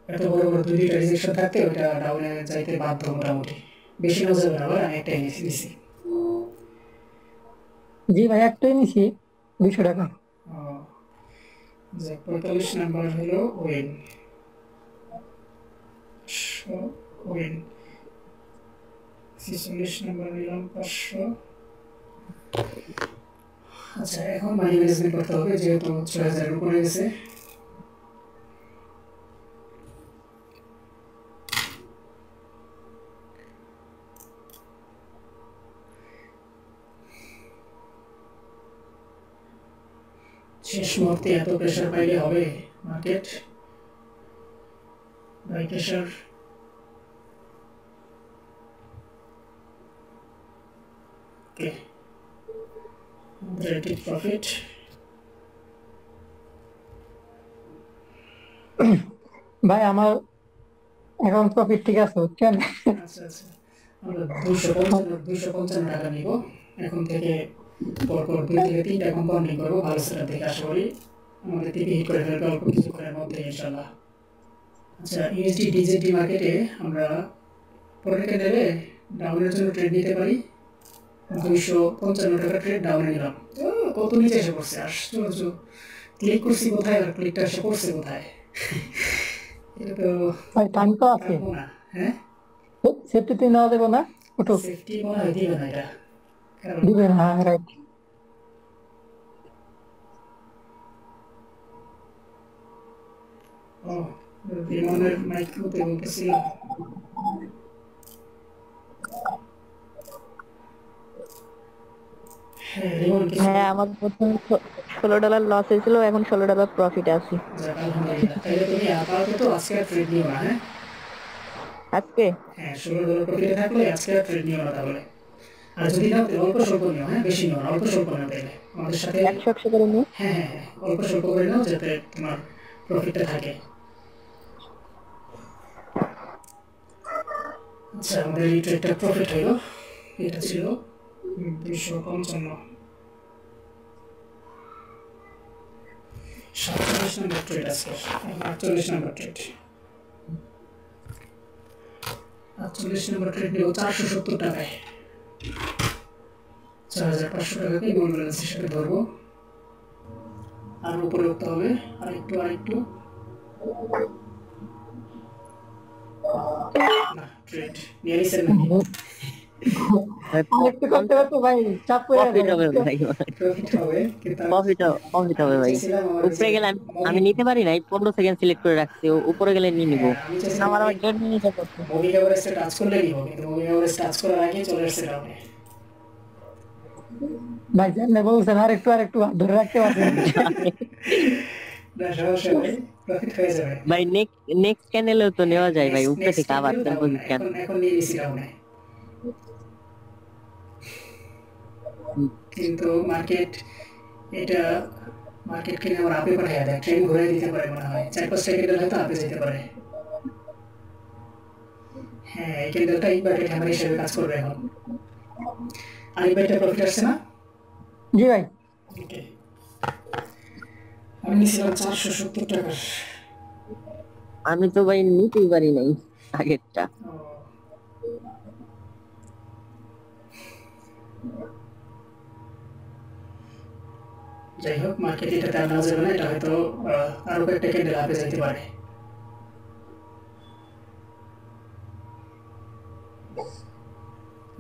এত বড় বড় দুইটা রিজেকশন থাকতে ওটা ডাউনে যাইতে বাধ্য মোটামুটি। বেশি না যাবে না, আবার আমি একটাই নিছি। জি ভাই একটাই নিছি 200 টাকা। যে 45 নাম্বার হলো ওয়েন, ওয়েন 46 নাম্বার নিলাম 500। আচ্ছা, এখন মানি ম্যানেজমেন্ট করতে হবে যেহেতু 6000 উপরে গেছে। শেষ মুহূর্তে এত প্রেশার পাইলে হবে মার্কেট? বাই প্রেশার, ওকে, প্রফিট ভাই আমার এখন প্রফিট ঠিক আছে বুঝছেন। আচ্ছা আচ্ছা, আমরা 255 টাকা নিব এখন থেকে। পরপর 2 থেকে 3টা কম্পাউন্ডিং করবো ভালো সেটা থেকে, আশা করি আমাদের টিপি হিট করে ফেলবে অল্প কিছুক্ষণের মধ্যে ইনশাল্লাহ। আচ্ছা, ইউএসডি ডিজেডি মার্কেটে আমরা পরের ক্যান্ডেলে ডাউনের জন্য ট্রেড নিতে পারি। 255 টাকা ট্রেড ডাউনে নিলাম, তো কত নিচে এসে পড়ছে, আশ্চর্য। ক্লিক করছি কোথায় আর ক্লিকটা এসে পড়ছে কোথায়? এটা তো ভাই টাইম তো আছে, পারবো না। হ্যাঁ, সেফটিতে নেওয়া যাবে না, ওঠো সেফটি মনে হয় দিবে না এটা, কারণ দিবেন। হ্যাঁ রাইট। ও বিমানের মাইক্রোতে বলতেছিলাম। হ্যাঁ রিমন কিছু হ্যাঁ আমার প্রথম $16 লস হয়েছিল, এখন $16 প্রফিট আছে যাক, আলহামদুলিল্লাহ। তাহলে তুমি আপাতত আজকে আর ট্রেড নিও না। হ্যাঁ আজকে। হ্যাঁ, $16 প্রফিটে থাকলে আজকে আর ট্রেড নিও না তাহলে। আর যদি নাও তাহলে অল্প স্বল্প নিও, হ্যাঁ বেশি নিও না, অল্প স্বল্প নিও তাহলে আমাদের সাথে। 100 করে নিই। হ্যাঁ হ্যাঁ হ্যাঁ, অল্প স্বল্প করে নাও যাতে তোমার প্রফিটটা থাকে। আচ্ছা, আমাদের এই ট্রেডটা প্রফিট হইলো, এটা ছিল 255। 47 নম্বর ট্রেড আজকে, 48 নম্বর ট্রেড। 48 নম্বর ট্রেড নিব 470 টাকায়। 4500 টাকাকে গোল ব্যালেন্স হিসেবে ধরবো, আর উপরে উঠতে হবে আরেকটু আরেকটু। না, ট্রেড নিয়ে নিছেন নাকি? আরেকটু করতে করতে ভাই চাপ পড়ে প্রফিট যায়। হবে ভাই, প্রফিট হবে কিন্তু প্রফিট হবে ভাই। চাইছিলাম আমার ওই উপরে যে গেলে আমি নিতে পারি নাই, 15 সেকেন্ড সিলেক্ট করে রাখছি, উপরে গেলে নিয়ে নিবো। আমি চাইছিলাম আমার আবার 1.5 মিনিটে করতে। মুভিং এভারেস্টে টাচ করলে নিব, কিন্তু মুভিং এভারেস্ট টাচ করার আগে চলে আসছে ডাউনে। ভাই যেমনি বলছেন আরেকটু আরেকটু ধরে রাখতে পারবেন। না সমস্যা নেই, প্রফিট হয়ে যাবে। ভাই নেক্সট ক্যানেলেও তো নেওয়া যায় ভাই, উপরে নেক্সট থেকে আবার ক্যান্ডেল সেম ডাউন, পজিশন। এখন নিয়ে নিছি ডাউনে, কিন্তু মার্কেট এটা মার্কেট কিনে আবার আপে পাঠিয়ে দেয়, ট্রেন ঘুরে দিতে পারে মনে হয়, 4-5টা ক্যান্ডেল হয়তো আপে যেতে পারে। হ্যাঁ, এই ক্যান্ডেলটা ইনভার্টেড হ্যামার হিসেবে কাজ করবে এখন। আর ইনভার্টেড প্রফিট আসছে না? জি ভাই। ওকে, আমি নিয়েছিলাম 470 টাকার। আমি তো ভাই নিতেই পারি নাই আগেরটা। যাই হোক, মার্কেট এটাতে আনা যাবে না, এটা হয়তো আরো কয়েকটা ক্যান্ডেল আপে যেতে পারে।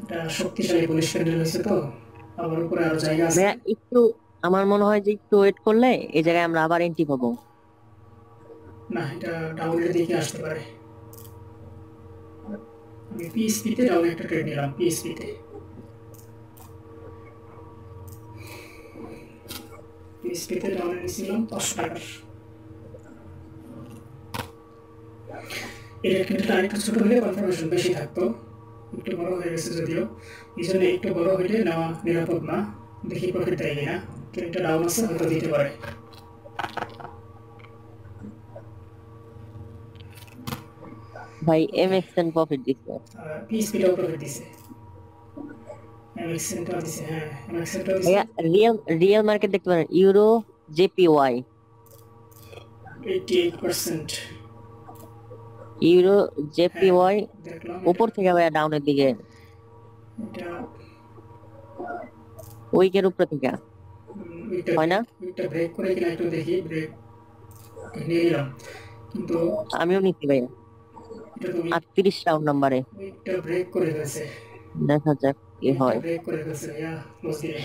এটা শক্তিশালী পুলিশ ক্যান্ডেল হয়েছে, তো আবার উপরে আরো জায়গা আছে। ভাইয়া একটু, আমার মনে হয় যে একটু ওয়েট করলে এই জায়গায় আমরা আবার এন্ট্রি পাবো। না, এটা ডাউনের দিকে আসতে পারে। আমি পিএসপিতে ডাউনে একটা ট্রেড নিলাম, পিএসপিতে ডাউনে নিয়েছিলাম 500 টাকার। এটা কিন্তু আরেকটু ছোট হলে কনফার্মেশন বেশি থাকতো, একটু বড় হয়ে গেছে যদিও, এই জন্য একটু বড় হইলে নেওয়া নিরাপদ না। দেখি প্রফিট দেয় কিনা, ট্রেনটা ডাউন আছে হয়তো দিতে পারে। ভাই এমএক্সএন প্রফিট দিচ্ছে, পিএসপিটাও প্রফিট দিছে, এমএক্সএনটাও দিছে। হ্যাঁ, এমএক্সএনটাও দিছে। ভাইয়া রিয়েল মার্কেট দেখতে পারেন, ইউরো জেপিওয়াই, 88%। ইউরো জেপিওয়াই দেখলাম উপর থেকে ভাইয়া ডাউনের দিকে, এটা উইকের উপর থেকে হয় না। উইকটা ব্রেক করে কিনা একটু দেখি, ব্রেক নিয়ে নিলাম, কিন্তু আমিও নিচ্ছি ভাইয়া এটা তো 38 রাউন্ড নাম্বারে, উইকটা ব্রেক করে ফেলছে। দেখা যাক কি হয়। ব্রেক করে ফেলছে ভাইয়া, ক্লোজ দিয়ে।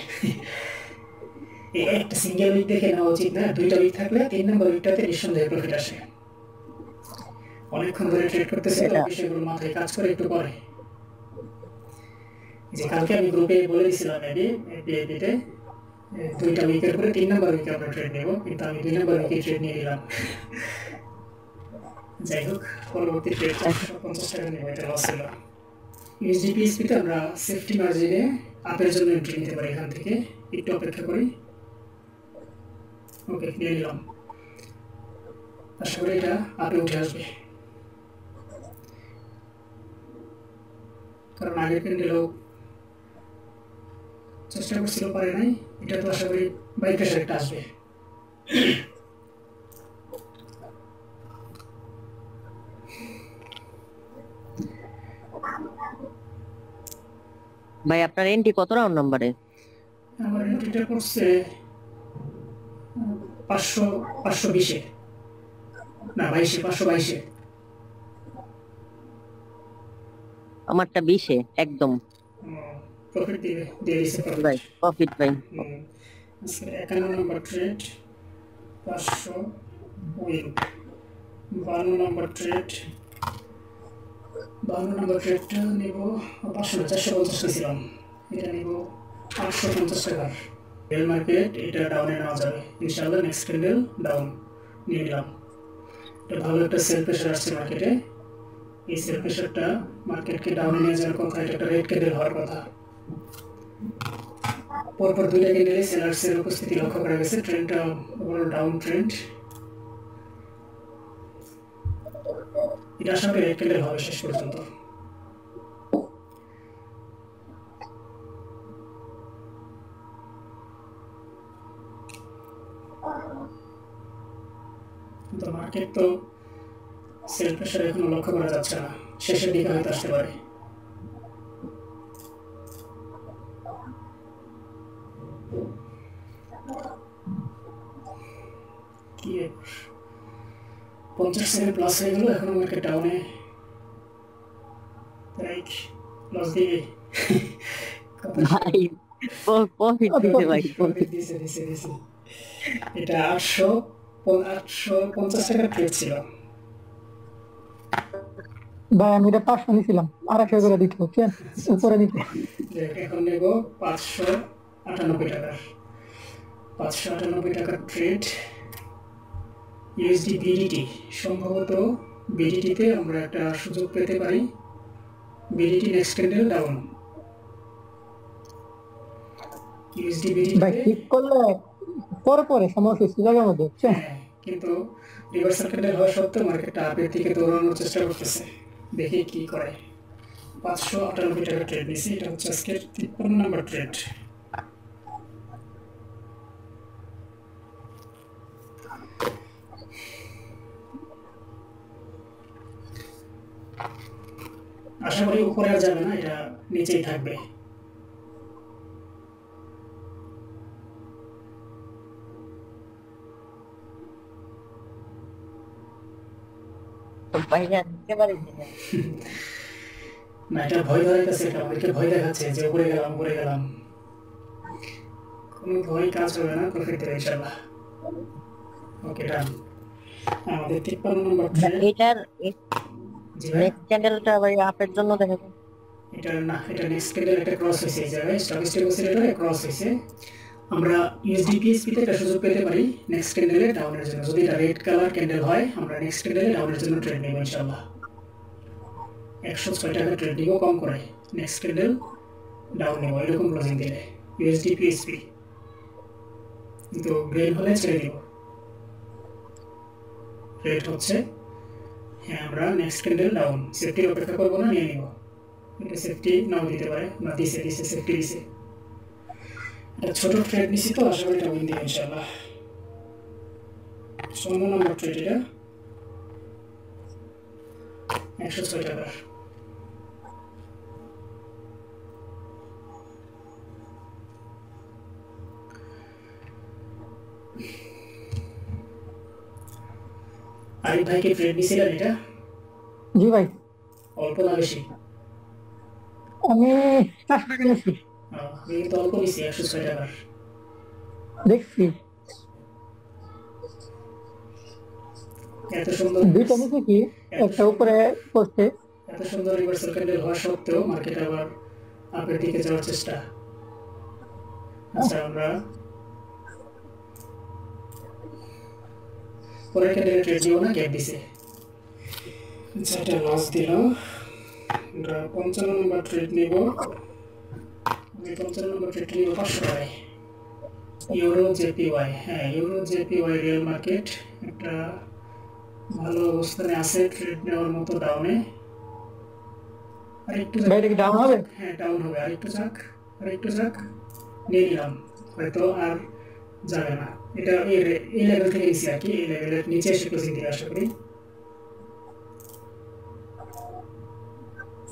একটা সিঙ্গেল উইক দেখে নেওয়া উচিত না, 2টা উইক থাকলে 3 নম্বর উইকটাতে নিঃসন্দেহে প্রফিট আসে। অনেকক্ষণ ধরে ট্রেড করতেছে তো বিষয়গুলো মাথায় কাজ করে একটু পরে। যে কালকে আমি গ্রুপে বলে দিয়েছিলাম এপিআইপিতে 2টা উইকের পরে 3 নম্বর উইকে আমরা ট্রেড নেব, কিন্তু আমি 2 নম্বর উইকে ট্রেড নিয়ে নিলাম। যাই হোক, পরবর্তী ট্রেড 50 টাকা নেব, এটা লস ছিল। ইউএসডিপিএসপিতে আমরা সেফটি মার্জিনে আপের জন্য এন্ট্রি নিতে পারি, এখান থেকে একটু অপেক্ষা করি। ওকে, নিয়ে নিলাম। আশা করি এটা আপে উঠে আসবে, কারণ আগের ক্যান্ডেলও চেষ্টা করছিল, পারে নাই। এটা তো আশা করি বাই প্রেশার একটা আসবে। ভাই আপনার এন্ট্রি কত রাউন্ড নাম্বারে? আমার এন্ট্রিটা করছে 520-এ, না 522-এ। আমারটা 20-এ একদম। প্রফিট দিয়ে দিছে ভাই প্রফিট ভাই। 51 নম্বর ট্রেড 500 উইন, 52 নম্বর ট্রেড, 52 নম্বর ট্রেডটা নেব 450 ছিলাম, এটা নেব 850 টাকার। রিয়েল মার্কেট এটা ডাউনে নেওয়া যাবে ইনশাআল্লাহ, নেক্সট ক্যান্ডেল ডাউন নিয়ে নিলাম। এটা ভালো একটা সেল প্রেশার আসছে মার্কেটে, এই সেল প্রেশারটা মার্কেটকে ডাউনে নিয়ে যাওয়ার কথা, এটা একটা রেড ক্যান্ডেল হওয়ার কথা। পরপর দুইটা ক্যান্ডেলে সেলার্সের উপস্থিতি লক্ষ্য করা গেছে, ট্রেন্ডটা ওভারঅল ডাউন ট্রেন্ড। এটা আশা করি রেড ক্যান্ডেল হবে শেষ পর্যন্ত। কিন্তু মার্কেট তো সেল প্রেশার এখনো লক্ষ্য করা যাচ্ছে না, শেষের দিকে হয়তো আসতে পারে। কি 50 সেকেন্ড প্লাস হয়ে গেল, এখনো মার্কেট ডাউনে, লাইক লস দিবে। ভাই প্রফিট দিতে ভাই, প্রফিট দিছে। এটা 850 টাকা ট্রেড ছিল ভাই, আমি এটা 500 নিয়েছিলাম, 250 করে দিতে হচ্ছে উপরে দিতে। এখন নেব 598 টাকার, 598 টাকার ট্রেড ইউএসডি বিডিটি। সম্ভবত বিডিটিতে আমরা একটা সুযোগ পেতে পারি, BDT next candle down. USD BDT ভাই ঠিক করলে পরে সমস্যা সুযোগের মধ্যে হচ্ছে। কিন্তু রিভার্সাল ক্যান্ডেল হওয়া সত্ত্বেও মার্কেটটা আপের দিকে দৌড়ানোর চেষ্টা করতেছে, দেখি কি করে। 598 টাকা ট্রেড নিয়েছি, এটা হচ্ছে আজকের 53 নম্বর ট্রেড। আশা করি উপরে আর যাবে না, এটা নিচেই থাকবে। না, এটা ভয় ধরাইতেছে, এটা আমাদেরকে ভয় দেখাচ্ছে যে উপরে গেলাম। কোনো ভয় কাজ হবে না, প্রফিট দেবে ইনশাআল্লাহ। ওকে ডান। আমাদের 53 নম্বর ট্রেড। এটার জি ভাই, নেক্সট ক্যান্ডেলটা ভাই আপের জন্য দেখাবো। এটা না, এটা নেক্সট ক্যান্ডেল একটা ক্রস হয়েছে, এই জায়গায় স্টকিস্টিক অসিলেটরে ক্রস হয়েছে। আমরা ইউএসডি পিএসপি তে একটা সুযোগ পেতে পারি নেক্সট ক্যান্ডেলে ডাউনের জন্য। যদি এটা রেড কালার ক্যান্ডেল হয়, আমরা নেক্সট ক্যান্ডেলে ডাউনের জন্য ট্রেড নেব ইনশাআল্লাহ। 106 টাকা ট্রেড নিব কম করে, নেক্সট ক্যান্ডেল ডাউন নেব এরকম ক্লোজিং দিলে ইউএসডি পিএসপি। কিন্তু গ্রেন হলে ছেড়ে দিব, রেড হচ্ছে, হ্যাঁ আমরা নেক্সট ক্যান্ডেল ডাউন, সেফটির অপেক্ষা করবো না, নিয়ে নিব। এটা সেফটি নাও দিতে পারে, না দিছে সেফটি দিছে। এটা ছোট ট্রেড নিছি তো, আশা করি এটা উইন দিবে ইনশাআল্লাহ। 16 নম্বর ট্রেড, এটা 106 টাকা। আরিফ ভাইকে ট্রেড নিছিলেন এটা? জি ভাই, অল্প না বেশি? আমি 400 টাকা নিয়েছি, আমি কিন্তু অল্প নিছি, 106 টাকার। দেখছি এত সুন্দর দুইটা নিয়েছি, কি একটা উপরে করছে। এত সুন্দর রিভার্সাল ক্যান্ডেল হওয়া সত্ত্বেও মার্কেট আবার আপের দিকে যাওয়ার চেষ্টা। আচ্ছা, আমরা পরের ক্যান্ডেলে ট্রেড নিব না, গ্যাপ দিছে। আচ্ছা, এটা লস দিল। আমরা 55 নম্বর ট্রেড নিব। আমি 55 নম্বর ট্রেড নিব 500 টাকায়। ইউরো জেপিওয়াই, হ্যাঁ ইউরো জেপিওয়াই রিয়েল মার্কেট একটা ভালো অবস্থানে আছে, ট্রেড নেওয়ার মতো ডাউনে। আর একটু ভাই এটা কি ডাউন হবে? হ্যাঁ ডাউন হবে, আর একটু যাক, আর একটু যাক, নিয়ে নিলাম। হয়তো আর যাবে না, এটা এই লেভেল থেকে নিচে আর কি, এই লেভেলের নিচে এসে ক্লোজিং দিবে আশা করি।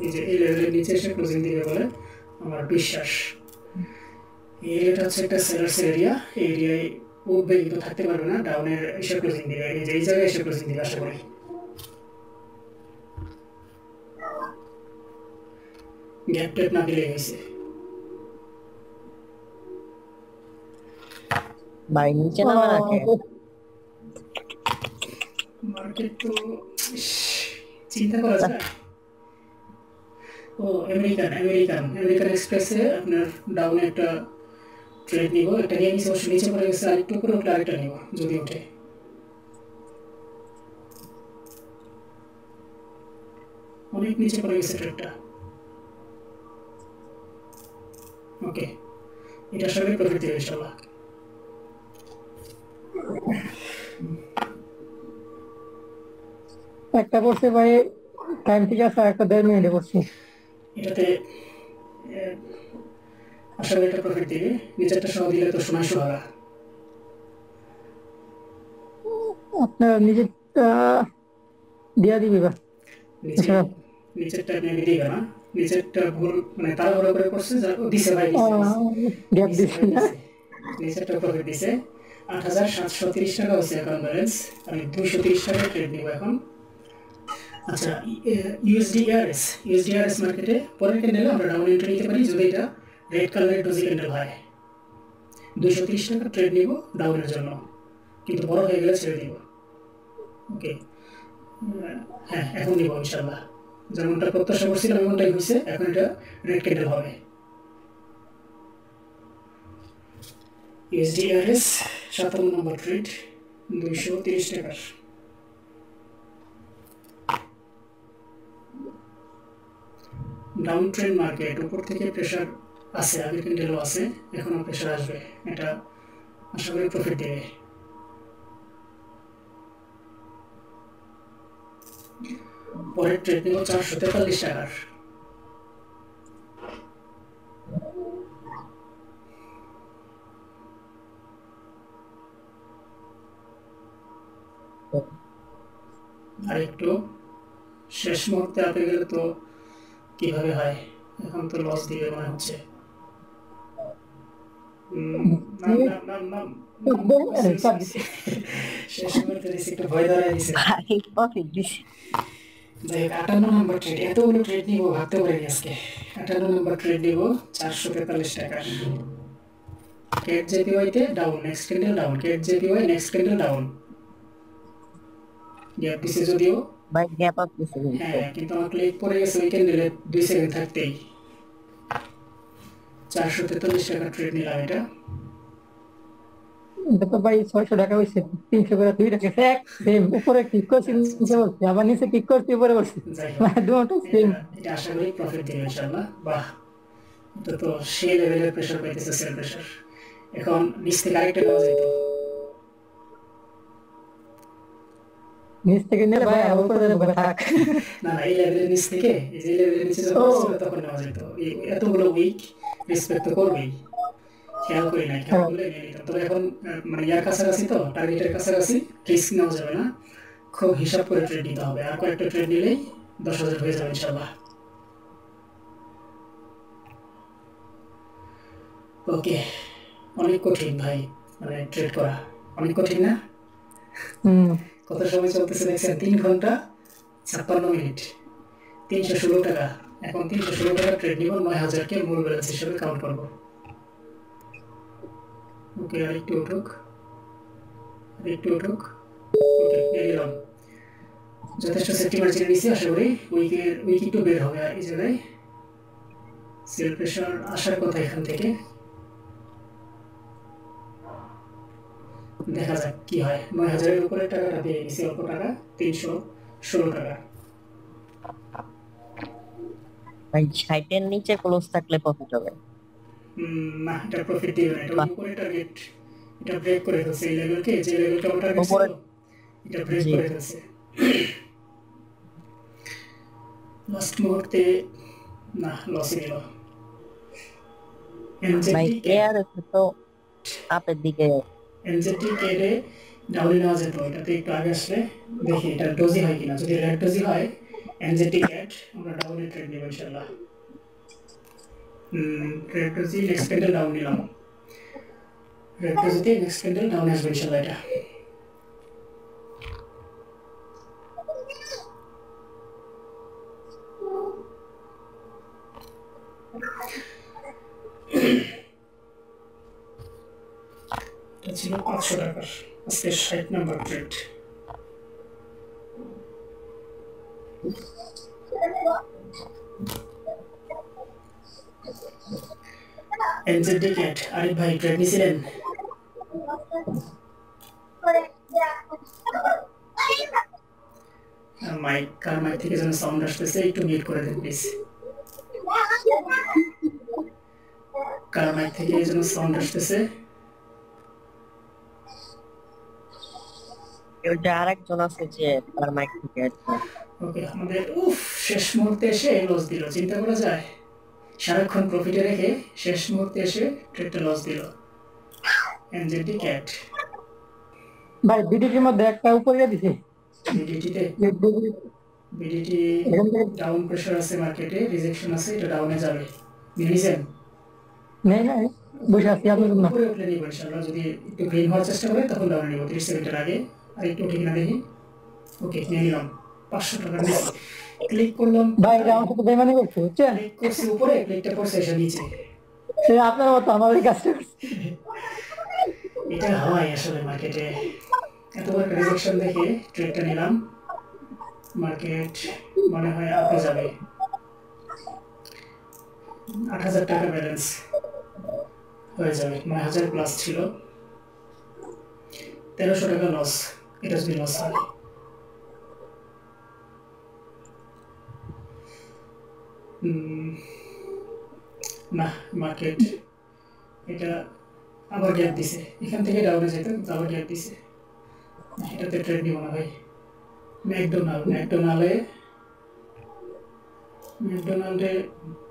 এই যে এই লেভেলের নিচে এসে ক্লোজিং দিবে বলে আমার বিশ্বাস। এই এরিয়াটা হচ্ছে একটা সেলার্স এরিয়া, এই এরিয়ায় উঠবে কিন্তু থাকতে পারবে না, ডাউনের এসে ক্লোজিং দিবে, এই যে এই জায়গায় এসে ক্লোজিং দিবে আশা করি। গ্যাপ ট্যাপ না দিলে হয়েছে। ভাই নিচে নামে রাখে। মার্কেট তো চিন্তা করা যায়। ও আমেরিকান আমেরিকান আমেরিকান এক্সপ্রেসে আপনার ডাউনে একটা ট্রেড নিব, একটা নিয়ে নিচে অবশ্য নিচে পড়ে গেছে, আরেকটু উপরে উঠলে আরেকটা নিব যদি ওঠে। অনেক নিচে পড়ে গেছে ট্রেডটা। ওকে, এটা আসলে প্রফিট দেবে ইনশাআল্লাহ। একটা করছে ভাই টাইম ঠিক আছে, আর একটা 1.5 মিনিটে করছে। এটাতে আসলে এটা প্রফিট দিবে, নিচেরটা সহ দিলে তো সময় সোহাগা। আপনার নিজে দিয়া দিবি বা নিচে নিচেরটা আপনি দিবে না, নিচেরটা ভুল মানে তাড়াহুড়ো করে করছে, দিছে ভাই, গ্যাপ দিছে দিছি ভাই না। দিছে। নিচেরটা প্রফিট দিছে 8,730 টাকা হচ্ছে অ্যাকাউন্ট ব্যালেন্স। আমি 230 টাকা ট্রেড নিব এখন। আচ্ছা, ইউএসডিআরএস মার্কেটে পরের ক্যান্ডেলে আমরা ডাউন এন্ট্রি নিতে পারি যদি এটা রেড কালারের ডোজি ক্যান্ডেল হয়। 230 টাকা ট্রেড নিব ডাউনের জন্য, কিন্তু বড় হয়ে গেলে ছেড়ে দিব। ওকে, হ্যাঁ এখন নিব ইনশাল্লাহ, যেমনটা প্রত্যাশা করছিলাম এমনটাই হয়েছে। এখন এটা রেড ক্যান্ডেল হবে। ইউএসডিআরএস 57 নম্বর ট্রেড, 230 টাকার। ডাউন ট্রেন্ড মার্কেট, উপর থেকে প্রেশার আছে, আগের ক্যান্ডেলও আছে, এখনো প্রেশার আসবে, এটা আশা করি প্রফিট দেবে। পরের ট্রেড নিব 443 টাকার। আর একটু শেষ মুহূর্তে আপে গেলে তো কিভাবে হয়, এখন তো লস দিবে মনে হচ্ছে। শেষ মুহূর্তে দিচ্ছে, একটু ভয় ধরে দিচ্ছে। ভাই প্রফিট দিছে। যাই হোক, 58 নম্বর ট্রেড, এতগুলো ট্রেড নিব ভাবতে পারিনি আজকে। 58 নম্বর ট্রেড নিব 443 টাকার। কেট জেপিওয়াইতে down, next candle down, CAD JPY next candle down. Gap দিছে যদিও, ভাই গ্যাপ আপ দিছে কিন্তু। হ্যাঁ কিন্তু আমার ক্লিক পড়ে গেছে ওই ক্যান্ডেলে 2 সেকেন্ড থাকতেই। 443 টাকা ট্রেড নিলাম এটা। এটা তো ভাই 600 টাকা হয়েছে, 300 করে 2 টাকা এক সেম। উপরে ক্লিক করছি নিচে বলছি, আবার নিচে ক্লিক করছি উপরে বলছি, যাই মানে দুটো সেম। এটা আশা করি প্রফিট দেবে ইনশাআল্লাহ। বাহ, এটা তো সেই লেভেলের প্রেশার পাইতেছে, সেল প্রেশার। এখন নিচ থেকে আরেকটা নেওয়া যেত। নিচ থেকে নিলে ভাই আর উপরে যাবে থাক। না না, এই লেভেলের নিচ থেকে, এই যে লেভেলের নিচে যখন ছিল তখন নেওয়া যেত। এতগুলো উইক রেসপেক্ট তো করবেই, খেয়াল করি না, খেয়াল করলে নিয়ে নিতাম। তবে এখন মানে ইয়ার কাছাকাছি তো, টার্গেটের কাছাকাছি, রিস্ক নেওয়া যাবে না, খুব হিসাব করে ট্রেড নিতে হবে। আর কয়েকটা ট্রেড নিলেই 10,000 হয়ে যাবে ইনশাল্লাহ। ওকে, অনেক কঠিন ভাই, মানে ট্রেড করা অনেক কঠিন না? কত সময় চলতেছে দেখছেন, 3 ঘন্টা 56 মিনিট, 316 টাকা। এখন 316 টাকা ট্রেড নিব, 9,000কে মূল ব্যালেন্স হিসেবে কাউন্ট করবো। ওকে, আরেকটু উঠুক, আরেকটু উঠুক। ওকে, নিয়ে নিলাম। যথেষ্ট সেফটি মার্জিন নিয়েছি, আশা করি উইক একটু বের হবে এই জায়গায়। সেল প্রেশার আসার কথা এখান থেকে, দেখা যাক কি হয়। 9,000-এর উপরে টাকাটা পেয়ে গেছি, অল্প টাকা, 316 টাকা। ভাই 60-এর নিচে ক্লোজ থাকলে প্রফিট হবে। না, এটা প্রফিট দিবে না, এটা উপরে টার্গেট, এটা ব্রেক করে ফেলছে এই লেভেলকে, যে লেভেলটা ওটা টার্গেট ছিল, এটা ব্রেক করে ফেলছে। লাস্ট মুহূর্তে না লসে গেল। ভাই এনজেডি এয়ার তো আপের দিকে। এনজেডি কেডে ডাউনে নেওয়া যেত, এটাতে একটু আগে আসলে দেখি এটা ডোজি হয় কিনা। যদি রেড ডোজি হয় এনজেডি ক্যাট আমরা ডাউনে ট্রেড নেব ইনশাল্লাহ। Red doji next candle down নিলাম, রেড ডোজিতে নেক্সট ক্যান্ডেল ডাউন আসবে ইনশাল্লাহ। এটা এটা ছিল 500 টাকার, আজকে 60 number trade. NZD cat Arif ভাই ট্রেড নিয়েছিলেন? মাইক কার মাইক থেকে যেন সাউন্ড আসতেছে, একটু মিউট করে দেন প্লিজ। কার মাইক থেকে যেন সাউন্ড আসতেছে। ওইটা আরেকজন আছে যে তার মাইক থেকে আসছে। ওকে, আমাদের শেষ মুহূর্তে এসে লস দিল, চিন্তা করা যায়। সারাক্ষণ প্রফিটে রেখে শেষ মুহূর্তে এসে ট্রেডটা লস দিল। এনজেডি ক্যাট ভাই বিডিটির মধ্যে একটা উপরে দিছে। বিডিটিতে বিডিটি ডাউন প্রেসার আছে, মার্কেটে রিজেকশন আছে, এটা ডাউনে যাবে। নিয়েছেন? নেই নাই, বসে আছি আপনার জন্য। উপরে উঠলে নিব ইনশাআল্লাহ, যদি একটু গ্রিন হওয়ার চেষ্টা করে তখন ডাউনে নিব 30 সেকেন্ডের আগে। আর একটু উঠে কিনা দেখি। ওকে, নিয়ে নিলাম 500 টাকা নিয়েছি। ক্লিক করলাম, ভাই এটা আমার সাথে বেমানি করছে, বুঝছেন? ক্লিক করছি উপরে, ক্লিকটা করছে এসে নিচে। সে আপনার মতো আমাদের কাজটা করছে। এটা হয় আসলে মার্কেটে। এত বড় রিজেকশন দেখে ট্রেডটা নিলাম। মার্কেট মনে হয় আপে যাবে। 8000 টাকা ব্যালেন্স হয়ে যাবে, 9000 প্লাস ছিল, 1300 টাকা লস। এটা যদি লস হয়, না মার্কেট এটা আবার গ্যাপ দিছে, এখান থেকে ডাউনে যেত কিন্তু আবার গ্যাপ দিছে। এটাতে ট্রেড নিব না ভাই। ম্যাকডোনাল্ডে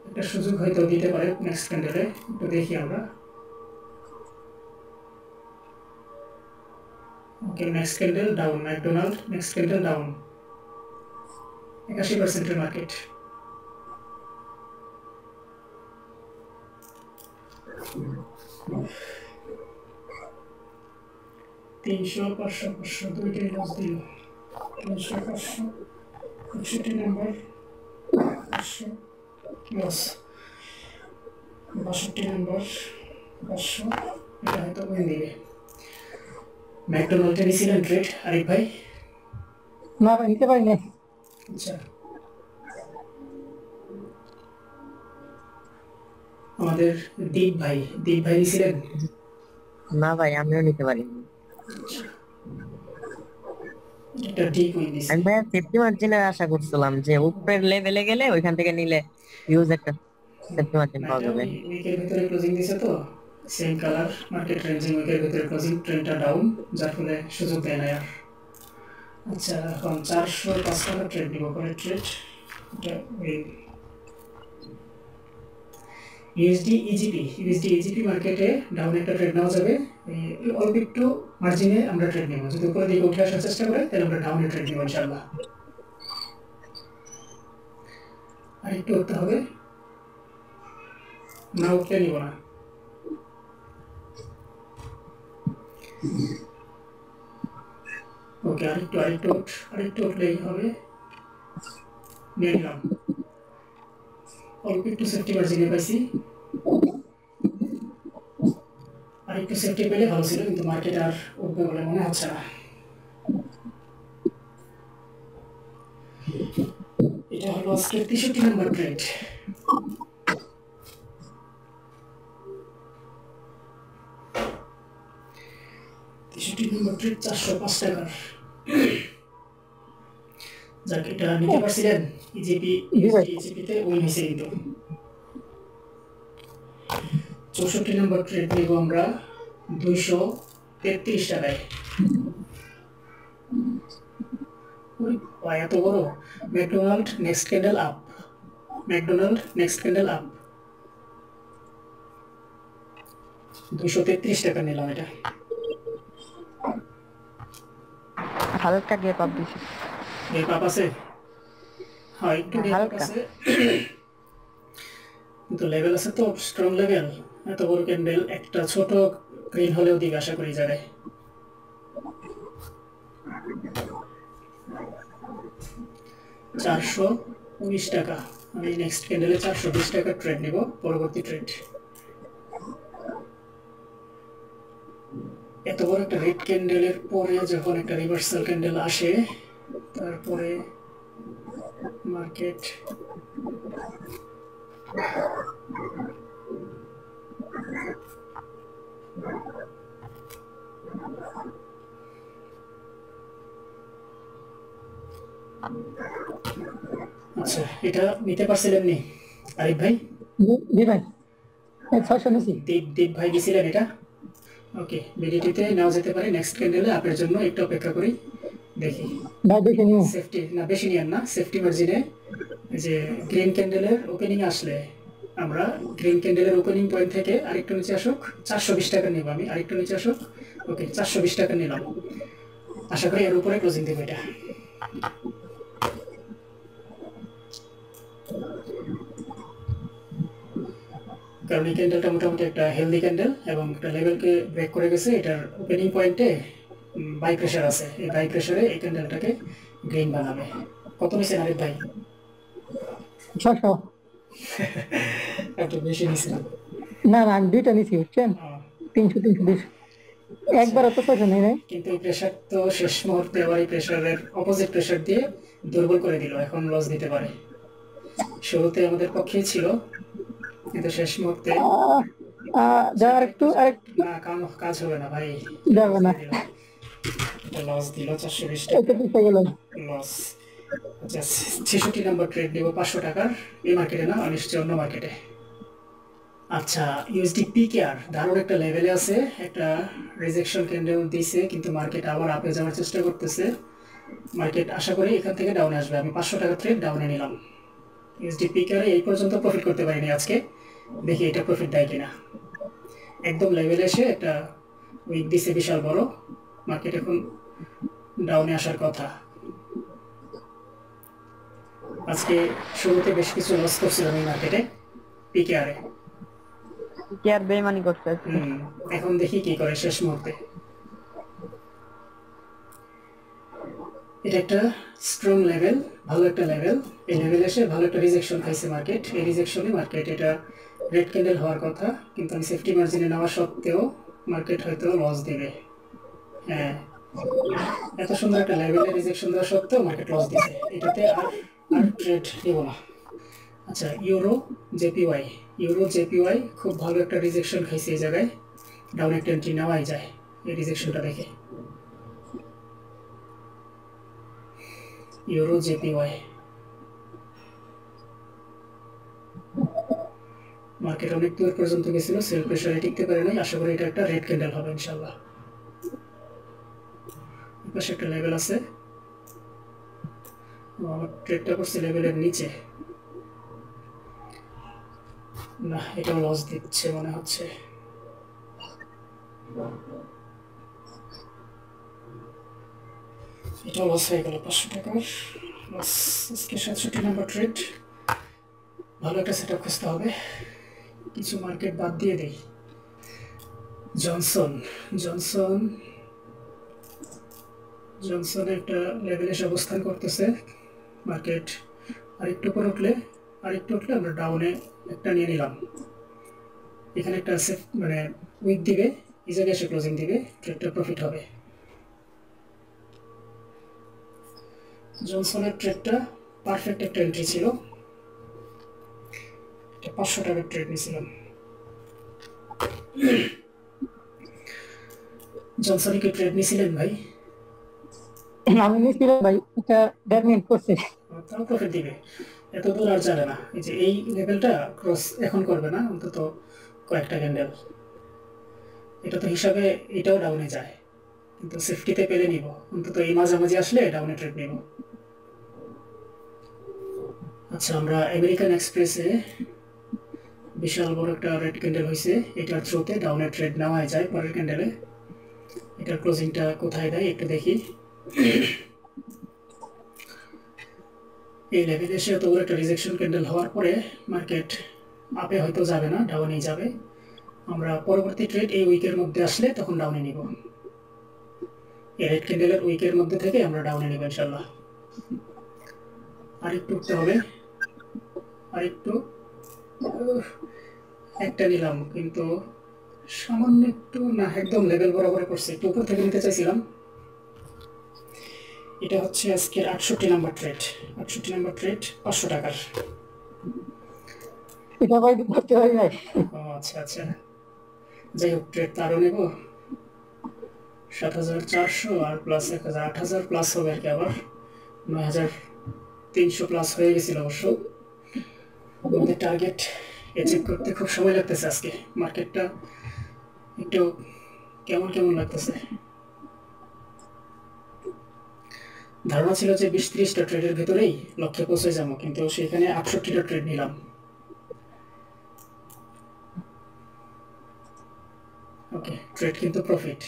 একটা সুযোগ হয়তো দিতে পারে নেক্সট ক্যান্ডেলে, একটু দেখি আমরা। Okay, next candle down, McDonald next candle down, 81% market. তিনশো 500 500 দুইটাই লস দিল। 300 500 61 নাম্বার 500 লস, 62 নাম্বার 500, এটা হয়তো উইন দিবে। ম্যাকডোনাল্ডে নিয়েছিলেন ট্রেড আরিফ ভাই? না ভাই নিতে পারি না। আচ্ছা, আমাদের দীপ ভাই নিয়েছিলেন? না ভাই আমিও নিতে পারিনি। এটা ডিপ উইন দিছে। আমি ভাই সেফটি মার্জিনের আশা করছিলাম যে উপরের লেভেলে গেলে ওইখান থেকে নিলে হিউজ একটা সেফটি মার্জিন পাওয়া যাবে। উইকের ভিতরে ক্লোজিং দিছে তো সেম কালার, মার্কেট রেঞ্জিং উইকের ভিতরে ক্লোজিং, ট্রেন্ডটা ডাউন, যার ফলে সুযোগ দেয় না আর। আচ্ছা, এখন 405 টাকা ট্রেড দিব, পরে ট্রেড এটা উইন। ইউএসডি ইজিপি মার্কেটে ডাউন একটা ট্রেড নেওয়া যাবে। অল্প একটু মার্জিনে আমরা ট্রেড নেব, যদি উপরের দিকে উঠে আসার চেষ্টা করে তাহলে আমরা ডাউনে ট্রেড নেব ইনশাআল্লাহ। আর একটু উঠতে হবে, না উঠলে নিব না। ওকে, আরেকটু উঠলেই হবে, নিয়ে নিলাম। অল্প একটু সেফটি মার্জিনে পাইছি, আর একটু সেফটি পেলে ভালো ছিল, কিন্তু মার্কেট আর উঠবে বলে মনে হচ্ছে না। এটা হলো আজকে 63 নম্বর ট্রেড। নম্বর ট্রেড 405 টাকার। যাক, এটা নিতে পারছিলেন? ইজিপিতে উইন হয়েছে কিন্তু। 64 নম্বর ট্রেড নেব আমরা 233 টাকায়। এত বড়। McDonald next candle up, McDonald next candle up. 233 টাকা নিলাম এটা। হালকা গ্যাপ আপ দিছি। গ্যাপ আপ আছে, হ্যাঁ একটু গ্যাপ আপ আছে, কিন্তু লেভেল আছে তো, স্ট্রং লেভেল। এত বড় ক্যান্ডেল একটা ছোট গ্রিন হলেও দিবে আশা করি জায়গায়। 419 টাকা। আমি নেক্সট ক্যান্ডেলে 420 টাকা ট্রেড নিব, পরবর্তী ট্রেড। এত বড় একটা রেড ক্যান্ডেলের পরে যখন একটা রিভার্সাল ক্যান্ডেল আসে, তারপরে মার্কেট আচ্ছা, এটা নিতে পারছিলেন নি আরিফ ভাই? জি ভাই, 600 নিছি। দীপ ভাই দিছিলেন এটা? ওকে, বিডিটিতে নেওয়া যেতে পারে। নেক্সট ক্যান্ডেলে আপের জন্য একটু অপেক্ষা করি, দেখি। ভাই দেখে নিও। সেফটি না, বেশি নিয়েন না, সেফটি মার্জিনে। যে গ্রিন ক্যান্ডেলের ওপেনিং আসলে আমরা গ্রিন ক্যান্ডেলের ওপেনিং পয়েন্ট থেকে আরেকটু নিচে আসুক, 420 টাকা নেব আমি, আরেকটু নিচে আসুক। ওকে, 420 টাকা নিলাম, আশা করি এর উপরে ক্লোজিং দেবো এটা। কারণ এই ক্যান্ডেলটা মোটামুটি একটা হেলদি ক্যান্ডেল এবং একটা লেভেলকে ব্রেক করে গেছে। এটার ওপেনিং পয়েন্টে বাই প্রেশার আছে, এই বাই প্রেশারে এই ক্যান্ডেলটাকে গ্রিন বানাবে। কত নিছেন আরিফ ভাই? 600। একটু বেশি নিছেন। না না, আমি দুইটা নিছি বুঝছেন, 300 320। একবার তো 600 নেই নাই। কিন্তু এই প্রেশার তো শেষ মুহূর্তে আবার এই প্রেশারের অপোজিট প্রেশার দিয়ে দুর্বল করে দিল, এখন লস দিতে পারে। শুরুতে আমাদের পক্ষেই ছিল, কিন্তু শেষ মুহূর্তে যা আরেকটু না, কাজ হবে না ভাই, যাবে না, লস দিল 420 এটা টাকা পিছিয়ে গেল। লস। আচ্ছা, 66 নম্বর ট্রেড নিব 500 টাকার, এই মার্কেটে না, নিশ্চয়ই অন্য মার্কেটে। আচ্ছা, ইউএসডি পিকেআর দারুণ একটা লেভেলে আছে, একটা রিজেকশন ক্যান্ডেল দিয়েছে, কিন্তু মার্কেট আবার আপে যাওয়ার চেষ্টা করতেছে। মার্কেট আশা করি এখান থেকে ডাউনে আসবে। আমি 500 টাকা ট্রেড ডাউনে নিলাম। ইউএসডি পিকেআরে এই পর্যন্ত প্রফিট করতে পারিনি আজকে, দেখি এটা প্রফিট দেয় কিনা। একদম লেভেলে এসে একটা উইক দিছে বিশাল বড়, মার্কেট এখন ডাউনে আসার কথা। আজকে শুরুতে বেশ কিছু লস করছিলাম এই মার্কেটে, পিকেআরে। কি আর বেইমানি করতে আছে। এখন দেখি কি করে শেষ মুহূর্তে। এটা একটা স্ট্রং লেভেল, ভালো একটা লেভেল। এই লেভেল এসে ভালো একটা রিজেকশন খাইছে মার্কেট। এই রিজেকশনে মার্কেট এটা রেড ক্যান্ডেল হওয়ার কথা, কিন্তু আমি সেফটি মার্জিনে নেওয়া সত্ত্বেও মার্কেট হয়তো লস দেবে। হ্যাঁ, এত সুন্দর একটা লেভেলে রিজেকশন দেওয়া সত্ত্বেও মার্কেট লস দিছে, এটাতে আর ট্রেড নেব না। আচ্ছা, ইউরো জেপিওয়াই খুব ভালো একটা রিজেকশন খাইছে এই জায়গায়, ডাউন একটা এন্ট্রি নেওয়াই যায় এই রিজেকশনটা দেখে। ইউরো জেপিওয়াই মার্কেট অনেক দূর পর্যন্ত গেছিল, সেল প্রেসারে টিকতে পারে নাই। আশা করি এটা একটা রেড ক্যান্ডেল হবে ইনশাল্লাহ। পাশে একটা লেভেল আছে, আমার ট্রেডটা করছে লেভেলের নিচে। না, এটাও লস দিচ্ছে মনে হচ্ছে। এটাও লস হয়ে গেল, 500 টাকার লস। আজকে 67 নম্বর ট্রেড। ভালো একটা সেট আপ খুঁজতে হবে, কিছু মার্কেট বাদ দিয়ে দেই। জনসন একটা লেভেলে এসে অবস্থান করতেছে। মার্কেট আরেকটু উপরে উঠলে আমরা ডাউনে একটা নিয়ে নিলাম। এখানে একটা মানে উইক দিবে, এই জায়গায় এসে ক্লোজিং দিবে, ট্রেডটা প্রফিট হবে। জনসনের ট্রেডটা পারফেক্ট একটা এন্ট্রি ছিল, 500 টাকার ট্রেড নিয়েছিলাম। জনসনে কি ট্রেড নিয়েছিলেন ভাই? আমি নিছিলাম ভাই, এটা 1.5 মিনিট করছে, তাও প্রফিট দিবে, এত দূর আর যাবে না। এই যে এই লেভেলটা ক্রস এখন করবে না, অন্তত কয়েকটা ক্যান্ডেল। এটা তো হিসাবে এটাও ডাউনে যায়, কিন্তু সেফটিতে পেলে নিব, অন্তত এই মাঝামাঝি আসলে ডাউনে ট্রেড নিব। আচ্ছা, আমরা আমেরিকান এক্সপ্রেসে বিশাল বড় একটা রেড ক্যান্ডেল হয়েছে, এটার থ্রুতে ডাউনের ট্রেড নেওয়া যায় পরের ক্যান্ডেলে। এটার ক্লোজিংটা কোথায় দেয় একটু দেখি। এই লেভেলে এসে তো একটা রিজেকশন ক্যান্ডেল হওয়ার পরে মার্কেট আপে হয়তো যাবে না, ডাউনেই যাবে। আমরা পরবর্তী ট্রেড এই উইকের মধ্যে আসলে তখন ডাউনে নিব। এই রেড ক্যান্ডেলের উইকের মধ্যে থেকে আমরা ডাউনে নিব ইনশাল্লাহ। আরেকটু উঠতে হবে, আরেকটু। একটা নিলাম কিন্তু সামান্য একটু না, একদম লেভেল বরাবর করছে, একটু উপর থেকে নিতে চাইছিলাম। এটা হচ্ছে আজকের 68 নাম্বার ট্রেড। 68 নাম্বার ট্রেড 500 টাকার। এটা ভাই করতে পারি নাই। ও আচ্ছা আচ্ছা, যাই হোক, ট্রেড তো আরও নেব। 7400 আর প্লাস 1000, 8000 প্লাস হবে আর কি। আবার 9300 প্লাস হয়ে গেছিল অবশ্য। আমাদের টার্গেট অ্যাচিভ করতে খুব সময় লাগতেছে আজকে। মার্কেটটা একটু কেমন কেমন লাগতেছে। ধারণা ছিল যে 20-30টা ট্রেডের ভেতরেই লক্ষ্যে পৌঁছে যাবো, কিন্তু সেখানে 68টা ট্রেড নিলাম। ওকে, ট্রেড কিন্তু প্রফিট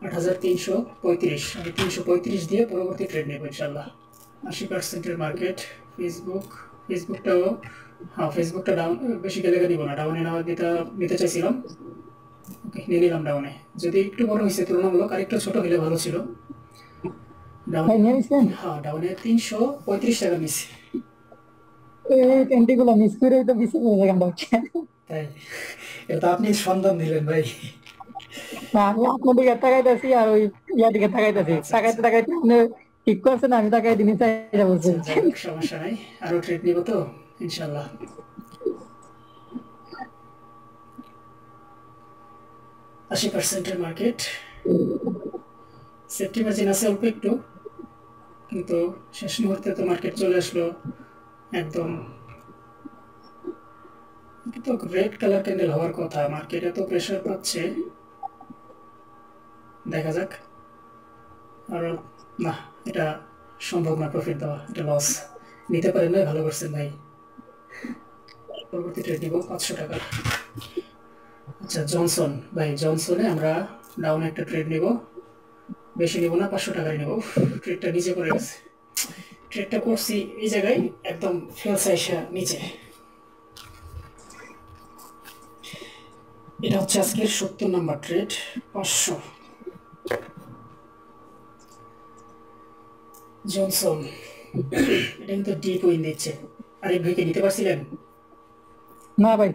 8335। আমি 335 দিয়ে পরবর্তী ট্রেড নেব ইনশাল্লাহ। 80%-এর মার্কেট। ফেসবুকটাও, হ্যাঁ ফেসবুকটা ডাউন, বেশি গেলে নিব না, ডাউনে নেওয়া নিতে চাইছিলাম। ওকে, নিয়ে নিলাম ডাউনে। যদি একটু বড় হয়েছে তুলনামূলক, আর একটু ছোট হলে ভালো ছিল। ভাই নিয়ে নিছেন? হ্যাঁ, ডাউনে 335 টাকা নিচ্ছে। এই টেন্টিগুলো মিস করে তো মিস হয়ে গেল। তাই? এটা আপনি সন্ধান দিলেন ভাই। না, আমি আপনার দিকে তাকাইতেছি আর ওই ইয়ার দিকে তাকাইতেছি, তাকাইতে তাকাইতে আপনি ঠিক করছেন, আমি তাকাই দিন চাইটা বলছি। যাই হোক, সমস্যা নাই, আরো ট্রেড নিব তো ইনশাল্লাহ। 80%-এর মার্কেট। সেফটি মার্জিন আছে অল্প একটু, কিন্তু শেষ মুহূর্তে তো মার্কেট চলে আসলো একদম। তো রেড কালার ক্যান্ডেল হওয়ার কথা, মার্কেট এত প্রেশার পাচ্ছে, দেখা যাক। আর না, এটা সম্ভব না প্রফিট দেওয়া, এটা লস। নিতে পারেন না, ভালো করছেন ভাই। পরবর্তী ট্রেড নিব 500 টাকা। আচ্ছা, জনসন ভাই, জনসনে আমরা ডাউন একটা ট্রেড নিব, বেশি নিব না, 500 টাকায় নিব। ট্রেডটা নিচে করে গেছে, ট্রেডটা করছি এই জায়গায় একদম ফেলসে এসে নিচে। এটা হচ্ছে আজকের 70 নাম্বার ট্রেড, 500। জনসন এটা কিন্তু ডিপ উইন দিচ্ছে। আরেক ভাইকে নিতে পারছিলেন? না ভাই,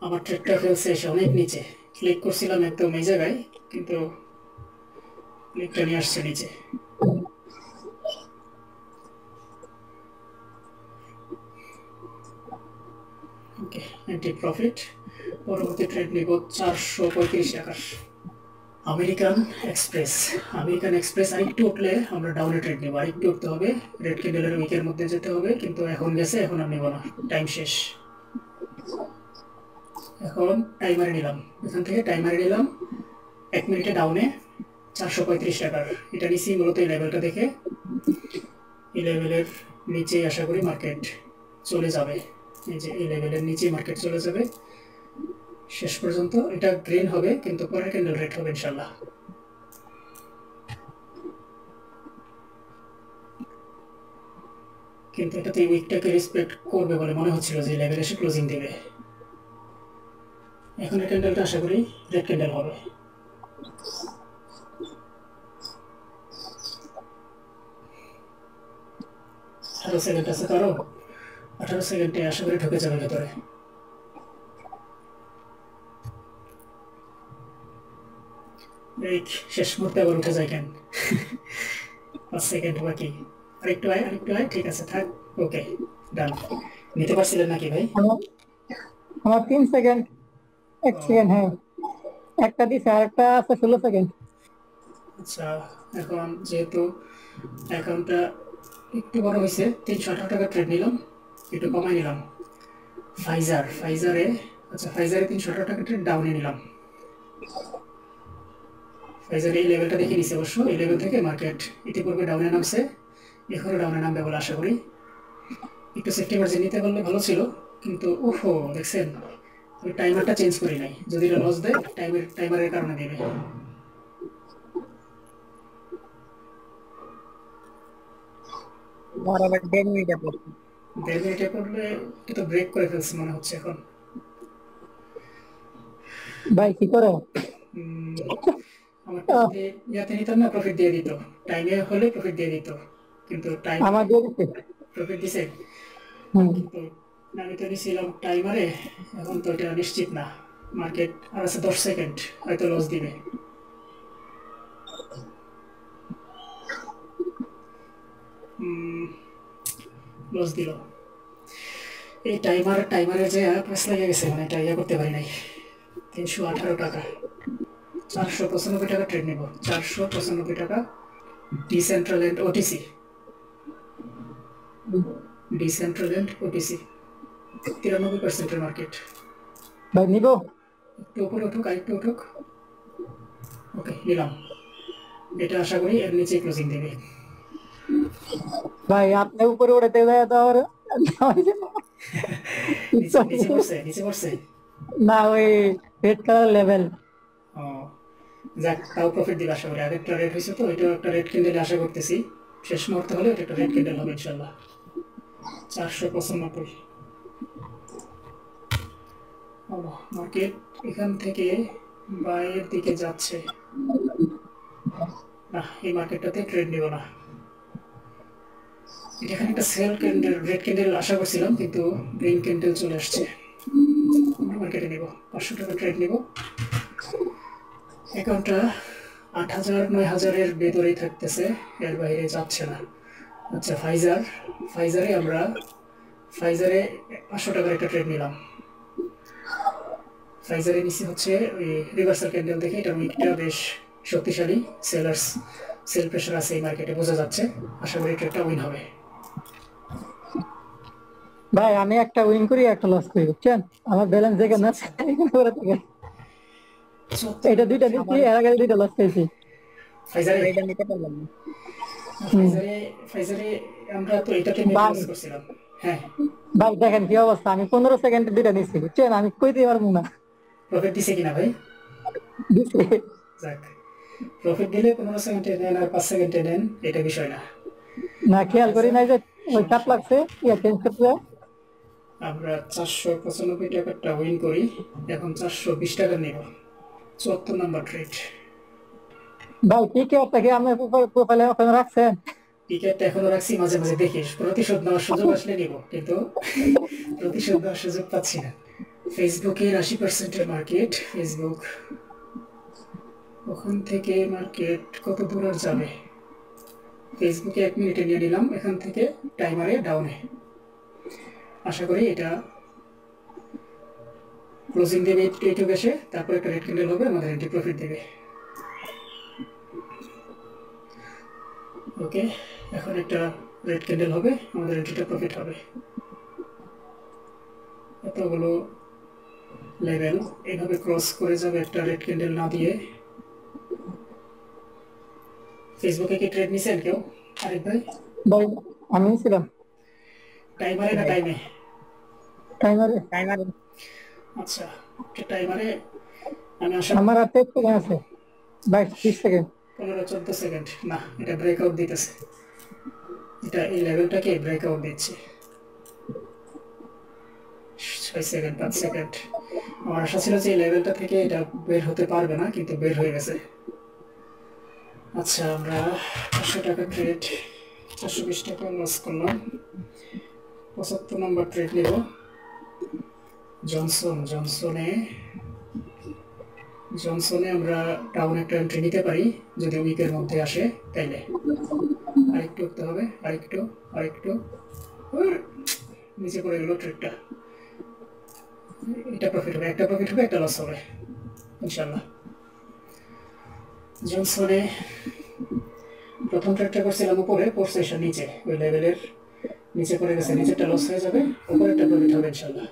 আমার ট্রেডটা ফেলসে এসে অনেক নিচে। ক্লিক করছিলাম একদম এই জায়গায়, কিন্তু ক্লিকটা নিয়ে আসছে নিচে। ওকে, এন্টি প্রফিট। পরবর্তী ট্রেড নিব 435 টাকার। American express. আমেরিকান এক্সপ্রেস আরেকটু উঠলে আমরা ডাউনে ট্রেড নেব, আরেকটু উঠতে হবে, রেড ক্যান্ডেলের উইকের মধ্যে যেতে হবে, কিন্তু এখন গেছে, এখন আর নেব না, টাইম শেষ। এখন টাইমারে নিলাম, এখান থেকে টাইমারে নিলাম 1 মিনিটে ডাউনে 435 টাকার। এটা নিচ্ছি মূলত এই লেভেলটা দেখে। এই লেভেলের নিচেই আশা করি মার্কেট চলে যাবে। এই যে এই লেভেলের নিচেই মার্কেট চলে যাবে শেষ পর্যন্ত। এটা গ্রিন হবে, কিন্তু পরের ক্যান্ডেল রেড হবে ইনশাল্লাহ। কিন্তু এটাতে উইকটাকে রেসপেক্ট করবে বলে মনে হচ্ছিল, যে লেভেল এসে ক্লোজিং দেবে। এখন এই ক্যান্ডেলটা আশা করি রেড ক্যান্ডেল হবে। আঠারো সেকেন্ড আছে কারো, 18 সেকেন্ডে আশা করি ঢুকে যাবে ভেতরে। এই শেষ মুহূর্তে আবার উঠে যায় কেন? 5 সেকেন্ড বাকি, আরেকটু আয়, আরেকটু আয়, ঠিক আছে থাক। ওকে, ডান। নিতে পারছিলেন নাকি ভাই? আমার 3 সেকেন্ড, 1 সেকেন্ড, হ্যাঁ একটা দিছে আর একটা আছে 16 সেকেন্ড। আচ্ছা, এখন যেহেতু অ্যাকাউন্টটা একটু বড় হয়েছে, 318 টাকা ট্রেড নিলাম, একটু কমাই নিলাম। ফাইজারে, আচ্ছা ফাইজারে 318 টাকা ট্রেড ডাউনে নিলাম। ফাইজার এই লেভেলটা দেখে নিছে অবশ্য, এই লেভেল থেকে মার্কেট ইতিপূর্বে ডাউনে নামছে, এখনও ডাউনে নামবে বলে আশা করি। একটু সেফটি মার্জিন নিতে পারলে ভালো ছিল, কিন্তু ওহো দেখছেন ওই টাইমারটা চেঞ্জ করি নাই, যদি এটা লস দেয় টাইমারের কারণে দেবে। আমার আবার 1.5 মিনিটে পড়ছে। 1.5 মিনিটে করলে তো ব্রেক করে ফেলছে মনে হচ্ছে এখন। ভাই কি করে আমারটা যদি ইয়াতে নিতাম না প্রফিট দিয়ে দিত, টাইমে হলে প্রফিট দিয়ে দিত, কিন্তু টাইম আমার দিয়ে দিচ্ছে প্রফিট দিছে। হুম কিন্তু আমি তো নিয়েছিলাম টাইমারে, এখন তো এটা নিশ্চিত না, মার্কেট আর আছে 10 সেকেন্ড, হয়তো লস দিবে। লস দিল। এই টাইমারে যে প্রেস লেগে গেছে, মানে এটা ইয়ে করতে পারি নাই। 318 টাকা, 495 টাকা ট্রেড নেব, 495 টাকা। Decentraland OTC, Decentraland OTC 93% market. ভাই নিব একটু উপরে উঠুক, আরেকটু উঠুক। ওকে নিলাম, এটা আশা করি এর নিচে ক্লোজিং দেবে। ভাই আপনি উপরে উড়াতে যায় তো আর নিচে পড়ছে, নিচে পড়ছে। না ওই রেড কালার লেভেল। ও যাক, তাও প্রফিট দিবে আশা করি। আরেকটা রেড হয়েছে তো, এটা একটা রেড ক্যান্ডেল আশা করতেছি, শেষ মুহূর্তে হলে এটা একটা রেড ক্যান্ডেল হবে ইনশাল্লাহ। 495। মার্কেট এখান থেকে বাইরের দিকে যাচ্ছে না, এই মার্কেটটাতে ট্রেড নিব না। এখানে একটা সেল ক্যান্ডেল, রেড ক্যান্ডেল আশা করছিলাম, কিন্তু গ্রিন ক্যান্ডেল চলে আসছে। মার্কেটে নিব 500 টাকা ট্রেড নিব। অ্যাকাউন্টটা 8,000 9,000-এর ভেতরেই থাকতেছে, এর বাইরে যাচ্ছে না। আচ্ছা ফাইজারে 500 টাকার একটা ট্রেড নিলাম। ফাইজারে নিচে হচ্ছে ওই রিভার্সাল ক্যান্ডেল দেখে, এটা উইকটা বেশ শক্তিশালী, সেল প্রেশার আছে এই মার্কেটে বোঝা যাচ্ছে। আশা করি ট্রেডটা উইন হবে। ভাই আমি একটা উইন করি একটা লস করি, বুঝছেন? আমার ব্যালেন্স দেখে না এটা দুইটা দিচ্ছি, এর আগে দুইটা লস খেয়েছি। ফাইজারে এটা নিতে পারলাম না। ফাইজারে আমরা তো এটাতে লস করছিলাম। হ্যাঁ ভাই দেখেন কি অবস্থা, আমি 15 সেকেন্ডে দুইটা নিচ্ছি, বুঝছেন? আমি কইতে পারবো না প্রফিট দিছে কিনা ভাই? দিচ্ছি। যাক, প্রফিট দিলে 15 সেকেন্ডে নেন আর 5 সেকেন্ডে নেন, এটা বিষয় না। না খেয়াল করি নাই যে ওই চাপ লাগছে, ইয়া চেঞ্জ করতে। আমরা 495 টাকাটা উইন করি, এখন 420 টাকা নেব। 74 নাম্বার ট্রেড। ভাই কি কে আপনাকে আমি প্রোফাইলে ওখানে রাখছেন? টিকেটটা এখনো রাখছি, মাঝে মাঝে দেখি প্রতিশোধ নেওয়ার সুযোগ আসলে নিব, কিন্তু প্রতিশোধ নেওয়ার সুযোগ পাচ্ছি না। ফেসবুকের 80%-এর মার্কেট, ফেসবুক ওখান থেকে মার্কেট কত দূর আর যাবে? ফেসবুকে 1 মিনিটে নিয়ে নিলাম এখান থেকে, টাইমারে ডাউনে। আশা করি এটা ক্লোজিং দেবে একটু বেশি, তারপর একটা রেড ক্যান্ডেল হবে, আমাদের এন্ট্রি প্রফিট দেবে। ওকে, এখন একটা রেড ক্যান্ডেল হবে, আমাদের এন্ট্রিটা প্রফিট হবে। এতগুলো লেভেল এইভাবে ক্রস করে যাবে একটা রেড ক্যান্ডেল না দিয়ে। ফেসবুকে কি ট্রেড নিছেন কেউ? আরিফ ভাই ভাই আমি ছিলাম টাইমারে না টাইমে? টাইমারে। আচ্ছা, টাইমারে আমি আশা আমার হাতে একটু আছে 22-20 সেকেন্ড। 15-14 সেকেন্ড না, এটা ব্রেকআউট দিতেছে, এটা এই লেভেলটাকে ব্রেকআউট দিচ্ছে। 6 সেকেন্ড 5 সেকেন্ড। আমার আশা ছিল যে এই লেভেলটা থেকে এটা বের হতে পারবে না, কিন্তু বের হয়ে গেছে। আচ্ছা, আমরা 500 টাকা ট্রেড, 420 টাকা লস করলাম। 75 নম্বর ট্রেড নেব। জনসনে আমরা ডাউন একটা এন্ট্রি নিতে পারি যদি উইকের মধ্যে আসে, তাইলে আরেকটু উঠতে হবে, আরেকটু নিচে পড়ে গেল ট্রেডটা। এটা প্রফিট হবে, একটা প্রফিট হবে, একটা লস হবে ইনশাল্লাহ। জনসনে প্রথম ট্রেডটা করছিলাম উপরে, পড়ছে এসে নিচে, ওই লেভেলের নিচে পড়ে গেছে, নিচেরটা লস হয়ে যাবে, উপরে একটা প্রফিট হবে ইনশাল্লাহ।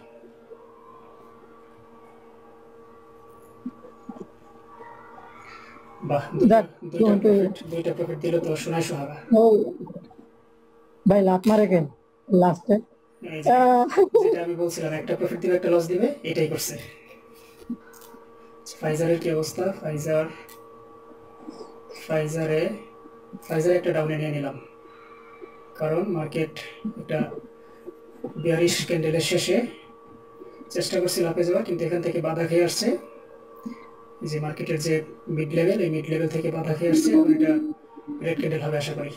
বাহ, দুইটা প্রফিট দিল তো, শোনায় সোহাগা। ভাই লাভ মারে কেন লাস্টে? এই যে যেটা আমি বলছিলাম একটা প্রফিট দিবে একটা লস দিবে, এটাই করছে। ফাইজারের কি অবস্থা? ফাইজারে একটা ডাউনে নিয়ে নিলাম, কারণ মার্কেট একটা বিয়ারিশ ক্যান্ডেলের শেষে চেষ্টা করছিল আপে যাওয়ার, কিন্তু এখান থেকে বাধা খেয়ে আসছে। এই যে মার্কেটের যে মিড লেভেল, এই মিড লেভেল থেকে বাধা খেয়ে আসছে, এবং এটা রেড ক্যান্ডেল হবে আশা করি।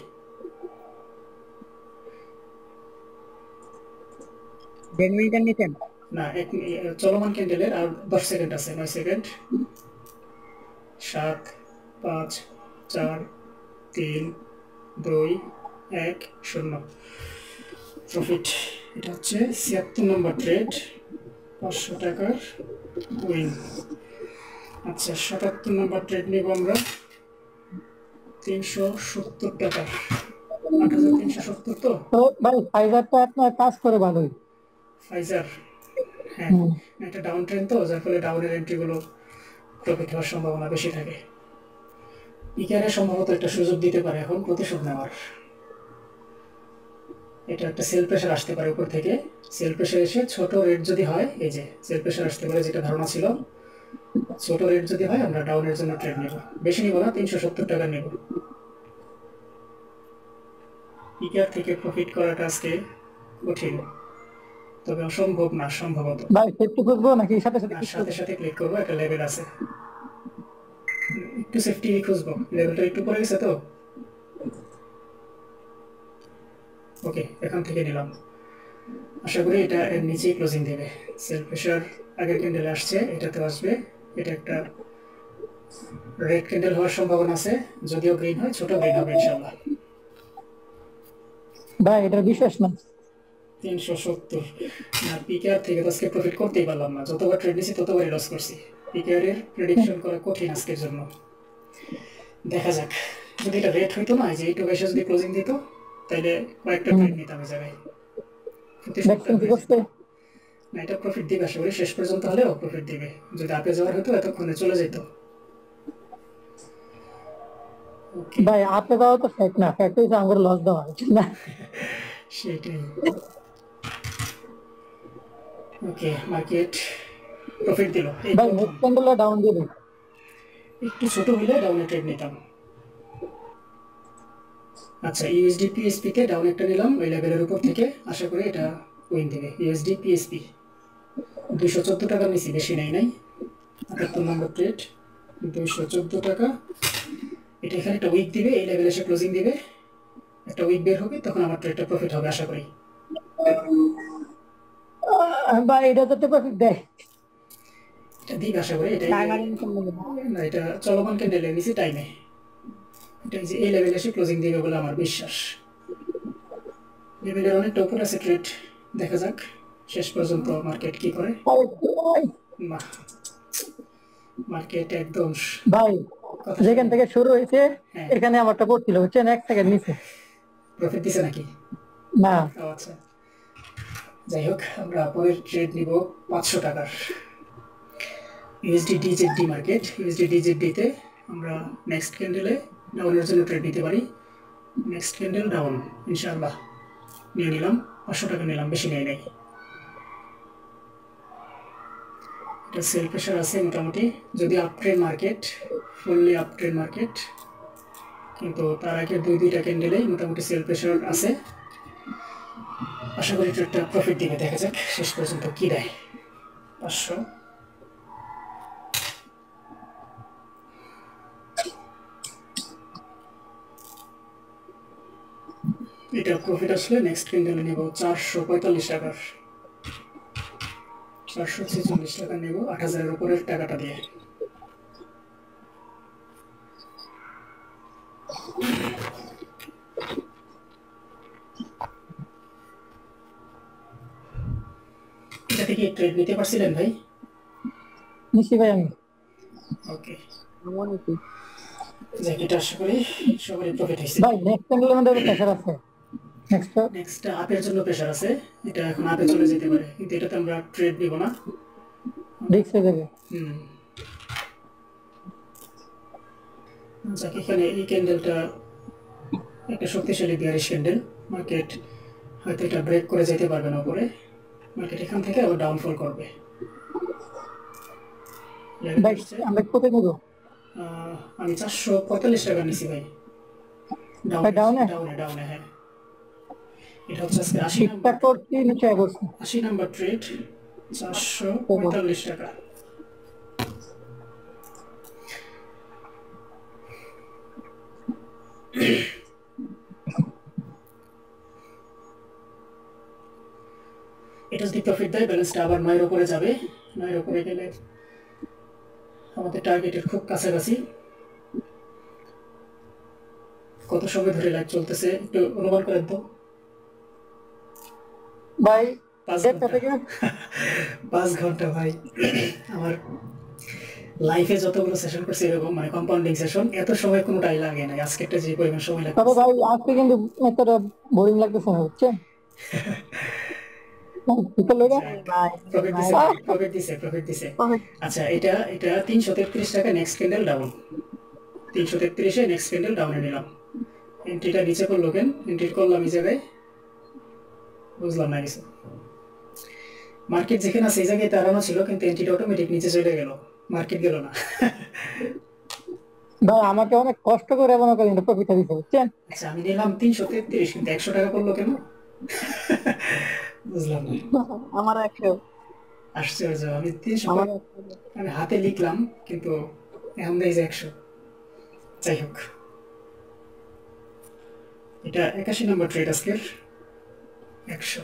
ব্যাডমিন্টন নিতেন না, চলমান ক্যান্ডেলের আর 10 সেকেন্ড আছে। 9 সেকেন্ড। 7, 5, 4, 3, 2, 1, 0 প্রফিট। এটা হচ্ছে 76 নম্বর ট্রেড, 500 টাকার উইন। আচ্ছা, 77 নম্বর ট্রেড নিব আমরা 370 টাকা, 8370। তো তো ভাই ফাইবারটা আপনার কাজ করে ভালোই। ফাইজার, হ্যাঁ, একটা ডাউন ট্রেন্ড তো, যার ফলে ডাউনের এন্ট্রিগুলো প্রফিট হওয়ার সম্ভাবনা বেশি থাকে। পিকারে সম্ভবত একটা সুযোগ দিতে পারে এখন প্রতিশোধ নেওয়ার। এটা একটা সেল প্রেশার আসতে পারে উপর থেকে। সেল প্রেশার এসে ছোট রেট যদি হয়, এই যে সেল প্রেশার আসতে পারে, যেটা ধারণা ছিল, ছোট রেট যদি হয় আমরা ডাউনের জন্য ট্রেড নেব। বেশি নিব না, 370 টাকা নেব। পিকার থেকে প্রফিট করাটা আজকে কঠিন, তবে অসম্ভব না সম্ভবত। ভাই সেফটি খুঁজবো নাকি সাথে সাথে না, সাথে সাথে ক্লিক করবো, একটা লেভেল আছে, একটু সেফটি খুঁজবো। লেভেলটা একটু পড়ে গেছে তো। ওকে, এখান থেকে নিলাম। আশা করি এটা এর নিচেই ক্লোজিং দেবে। সেল প্রেশার আগের ক্যান্ডেলে আসছে, এটাতেও আসবে। এটা একটা রেড ক্যান্ডেল হওয়ার সম্ভাবনা আছে, যদিও গ্রিন হয়, ছোট গ্রিন হবে ইনশাল্লাহ। ভাই এটা বিশ্বাস না। 370 না, পিকেআর থেকে তো আজকে প্রফিট করতেই পারলাম না। যতবার ট্রেড নিয়েছি ততবারই লস করছি। পিকেআরের প্রেডিকশন করা কঠিন আজকের জন্য। দেখা যাক, যদি এটা রেট হইতো না, যে এইটুকু এসে যদি ক্লোজিং দিত, তাহলে কয়েকটা ট্রেড নিতাম এই জায়গায়। দেখছেন কি করছে? না, এটা প্রফিট দিবে আশা করি, শেষ পর্যন্ত হলেও প্রফিট দিবে। যদি আপে যাওয়ার হতো এতক্ষণে চলে যেত। ওকে, ভাই আপনি যাওয়া তো ফ্যাক্ট না, ফ্যাক্ট হচ্ছে আমার লস দেওয়া ঠিক না। সেটাই। ওকে, মার্কেট প্রফিট দিল। এই ভাই প্রথম। নেক্সট ক্যান্ডেলে ডাউন দিয়ে দিন। একটু ছোট হলে ডাউনে ট্রেড নিতাম। আচ্ছা, ইউএসডি পিএসপি তে ডাউন একটা নিলাম ওই লেভেলের উপর থেকে, আশা করি এটা উইন দিবে। ইউএসডি পিএসপি 214 টাকা নিছি, বেশি নেই নাই। 78 নম্বর ট্রেড, 214 টাকা। এটা এখানে একটা উইক দিবে, এই লেভেলে এসে ক্লোজিং দিবে, একটা উইক বের হবে, তখন আমার ট্রেডটা প্রফিট হবে আশা করি। ভাই এটা তো প্রফিট দেয়। এটা দিক আশা করি। এটা না, এটা চলমান ক্যান্ডেলে নিছি টাইমে। এটা যে এই লেভেলে এসে ক্লোজিং দিবে বলে আমার বিশ্বাস। লেভেলের অনেকটা উপরে আছে ট্রেড, দেখা যাক শেষ পর্যন্ত মার্কেট কি করে। না, মার্কেট একদম ভাই যেখান থেকে শুরু হয়েছে হ্যাঁ। এখানে আমারটা পড়ছিল বুঝছেন, 1 সেকেন্ড নিচে। প্রফিট দিছে নাকি? না ও আচ্ছা, যাই হোক, আমরা পরের ট্রেড নিব 500 টাকার ইউএসডি ডিজেডডি মার্কেট। ইউএসডি ডিজেডডি তে আমরা নেক্সট ক্যান্ডেলে ডাউনের জন্য ট্রেড নিতে পারি। নেক্সট ক্যান্ডেল ডাউন ইনশাআল্লাহ নিয়ে নিলাম। 500 টাকা নিলাম, বেশি নেই নাই। এটা সেল প্রেশার আছে মোটামুটি, যদি up trend market, fully up trend market, কিন্তু তার আগে দুইটা ক্যান্ডেলেই মোটামুটি সেল প্রেশার আছে। আশা করি ট্রেডটা প্রফিট দিবে, দেখা যাক শেষ পর্যন্ত কি দেয়। 500। এটা প্রফিট আসলে নেক্সট ক্যান্ডেলে নেব 445 টাকার, 446 টাকা নেব 8000-এর উপরের টাকাটা দিয়ে। এটা থেকে ট্রেড নিতে পারছিলেন ভাই? নিশ্চয়ই ভাই আমি। ওকে, যাক, এটা আশা করি সবারই প্রফিট হয়েছে। ভাই নেক্সট ক্যান্ডেলের মধ্যে প্রেসার আছে। নেক্সট আপের জন্য প্রেশার আছে, এটা এখন আপে চলে যেতে পারে, কিন্তু এটাতে আমরা ট্রেড নিব না, রিস্ক হয়ে যাবে। যাক, এখানে এই ক্যান্ডেলটা একটা শক্তিশালী বিয়ারিশ ক্যান্ডেল। মার্কেট হয়তো এটা ব্রেক করে যেতে পারবে না উপরে, মার্কেট এখান থেকে আবার ডাউনফল করবে। ভাই আমরা কোথায় নেবো? আমি 445 টাকা নিছি ভাই, ভাই ডাউনে ডাউনে ডাউনে। হ্যাঁ, এটা হচ্ছে আজকে 80 ঠিকঠাক নাম্বার, করছি, নিচে বসছি। 80 নাম্বার ট্রেড, 445 টাকা। এটা যদি প্রফিট দেয় ব্যালেন্সটা আবার 9 এর উপরে যাবে, 9 এর উপরে গেলে আমাদের টার্গেটের খুব কাছাকাছি। কত সময় ধরে লাইভ চলতেছে একটু অনুমান করেন তো? ভাই 5 দেড়টা ঘন্টা। থেকে 5 ঘন্টা ভাই। আমার লাইফে যতগুলো সেশন করছি এরকম, মানে কম্পাউন্ডিং সেশন, এত সময় কোনোটাই লাগে না। আজকেরটা যে পরিমাণ সময় লাগে। তবে ভাই আজকে কিন্তু এতটা বোরিং লাগতেছে না, বুঝছেন? প্রফিট দিছে। আচ্ছা, এটা 333 টাকা নেক্সট ক্যান্ডেল ডাউন, 333-এ নেক্সট ক্যান্ডেল ডাউনে নিলাম। এন্ট্রিটা নিচে করলো কেন? এন্ট্রি করলাম এই জায়গায়, বুঝলাম না কিছু। মার্কেট যেখানে আছে এই জায়গায় দাঁড়ানো ছিল, কিন্তু এন্ট্রিটা অটোমেটিক নিচে চলে গেল, মার্কেট গেল না। ভাই আমাকে অনেক কষ্ট করে মনে করেন প্রফিটটা দিতে, বুঝছেন? আচ্ছা, আমি নিলাম 333, কিন্তু 100 টাকা করলো কেন? বুঝলাম না। আমার 100, আশ্চর্য। আমি 300, আমার আমি হাতে লিখলাম কিন্তু এখন দেখি যে 100। যাই হোক, এটা 81 নম্বর ট্রেড আজকের, 100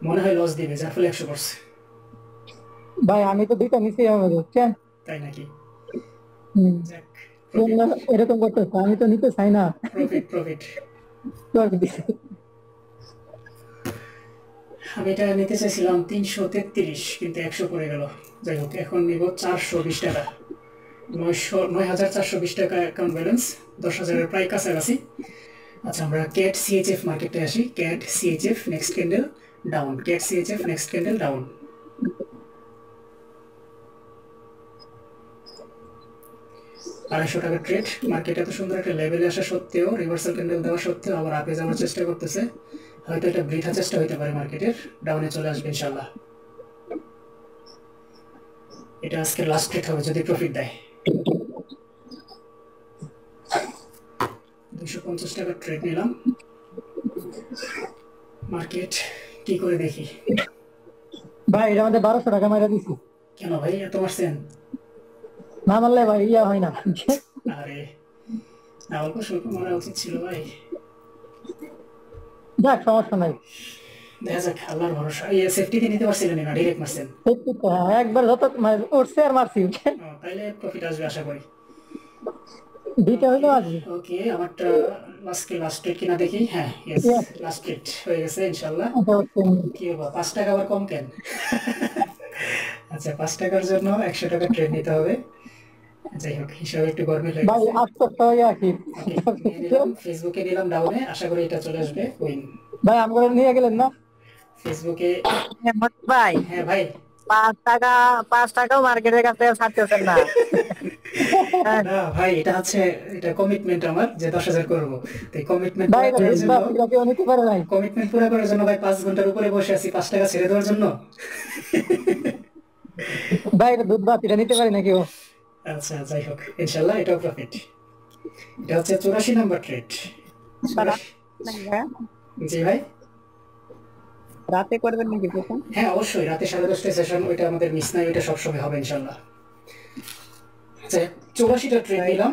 মনে হয় লস দিবে, যার ফলে 100 পড়ছে। ভাই আমি তো দুইটা নিচে আমাদের, বুঝছেন? তাই নাকি? যাক, এরকম করতেছে, আমি তো নিতে চাই না। প্রফিট। আমি এটা নিতে চাইছিলাম 333, কিন্তু 100 পড়ে গেল। যাই হোক, এখন নিব 420 টাকা, 9,420 টাকা অ্যাকাউন্ট ব্যালেন্স, 10,000-এর প্রায় কাছাকাছি। আচ্ছা, আমরা ক্যাট সিএইচএফ মার্কেটে আসি। Cat CHF next candle down, cat CHF next candle down. টাকা ট্রেড। মার্কেট এত সুন্দর একটা লেভেলে আসা সত্ত্বেও, রিভার্সাল ক্যান্ডেল দেওয়া সত্ত্বেও আবার আপে যাওয়ার চেষ্টা করতেছে। হয়তো এটা বৃথা চেষ্টা হইতে পারে, মার্কেটের ডাউনে চলে আসবে ইনশাল্লাহ। এটা আজকে লাস্ট ট্রেড হবে যদি প্রফিট দেয়। 250 টাকা ট্রেড নিলাম। মার্কেট কি করে দেখি। ভাই এটা আমাদের 1200 টাকা মাইরা দিছি। কেন ভাই এত মারছেন? না মারলে ভাই ইয়া হয় না। আরে না, অল্প স্বল্প মারা উচিত ছিল ভাই। যাক, সমস্যা নাই, দেখা যাক, আল্লাহর ভরসা। এই সেফটিতে নিতে পারছিলেন না, ডাইরেক্ট মারছেন? একবার যত উঠছে আর মারছি। তাইলে প্রফিট আসবে আশা করি। দুইটা হইলো আসবে। ওকে, আমারটা লাস্ট ট্রেড কিনা দেখি। হ্যাঁ, ইয়েস, লাস্ট ট্রেড হয়ে গেছে ইনশাআল্লাহ। কি হবে, 5 টাকা আবার কম কেন? আচ্ছা, 5 টাকার জন্য 100 টাকা ট্রেড নিতে হবে। যাই হোক, হিসাবে একটু গরমিল হয়ে গেছে। ফেসবুকে নিলাম ডাউনে, আশা করি এটা চলে আসবে উইন। ভাই আমরা নিয়ে গেলেন না ফেসবুকে? ভাই হ্যাঁ ভাই, 5 টাকাও মার্কেটের কাছে ছাড়তেছেন না। না ভাই, এটা হচ্ছে, এটা কমিটমেন্ট আমার যে 10,000 করবো। তো কমিটমেন্ট পুরো করার জন্য ভাই 5 ঘন্টার উপরে বসে আছি 5 টাকা ছেড়ে দেওয়ার জন্য। ভাই এটা দুধ ভাত, এটা নিতে পারি নাকি? আচ্ছা, যাই হোক, ইনশাল্লাহ এটাও প্রফিট। এটা হচ্ছে 84 নাম্বার ট্রেড। জি ভাই, রাতে করবেন নাকি প্রথম? হ্যাঁ অবশ্যই, রাতে 10:30টায় সেশন, ওইটা আমাদের মিস নাই, ওইটা সবসময় হবে ইনশাল্লাহ। আচ্ছা, 84টা ট্রেড নিলাম।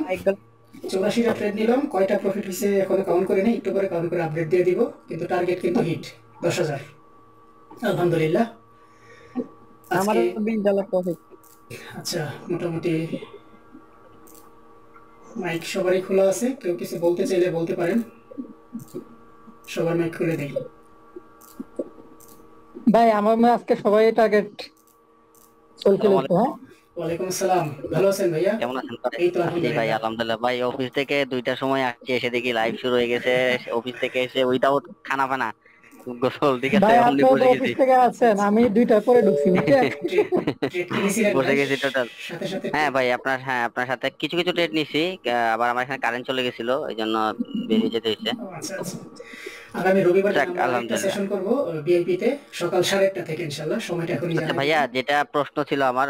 84টা ট্রেড নিলাম। কয়টা প্রফিট হয়েছে এখনো কাউন্ট করে নেই, একটু করে কাউন্ট করে আপডেট দিয়ে দিব। কিন্তু টার্গেট কিন্তু হিট 10,000, আলহামদুলিল্লাহ। আমার $20 প্রফিট। আচ্ছা, মোটামুটি মাইক সবারই খোলা আছে, কেউ কিছু বলতে চাইলে বলতে পারেন। সবার মাইক খুলে দেই। ভাই আমার আজকে সবাই টার্গেট চলছে। হ্যাঁ, ওয়ালাইকুম আসসালাম, ভালো আছেন ভাইয়া? কেমন আছেন? এই তো ভাই আলহামদুলিল্লাহ। ভাই অফিস থেকে 2টার সময় আসছি, এসে দেখি লাইভ শুরু হয়ে গেছে। অফিস থেকে এসে উইদাউট খানা ফানা গোসল দিকে বসে গেছি। আমি 2টার পরে ঢুকছি, বসে গেছি টোটাল। হ্যাঁ ভাই, আপনার সাথে কিছু ট্রেড নিছি, আবার আমার এখানে কারেন্ট চলে গেছিল, এই জন্য বেরিয়ে যেতে হয়েছে। আগামী রবিবার যাক, আমরা একটা আলহামদুলিল্লাহ। সেশন করব ভিআইপি তে সকাল 1:30 থেকে ইনশাআল্লাহ। সময়টা এখনই আচ্ছা জানাই ভাইয়া, দিলাম। যেটা প্রশ্ন ছিল আমার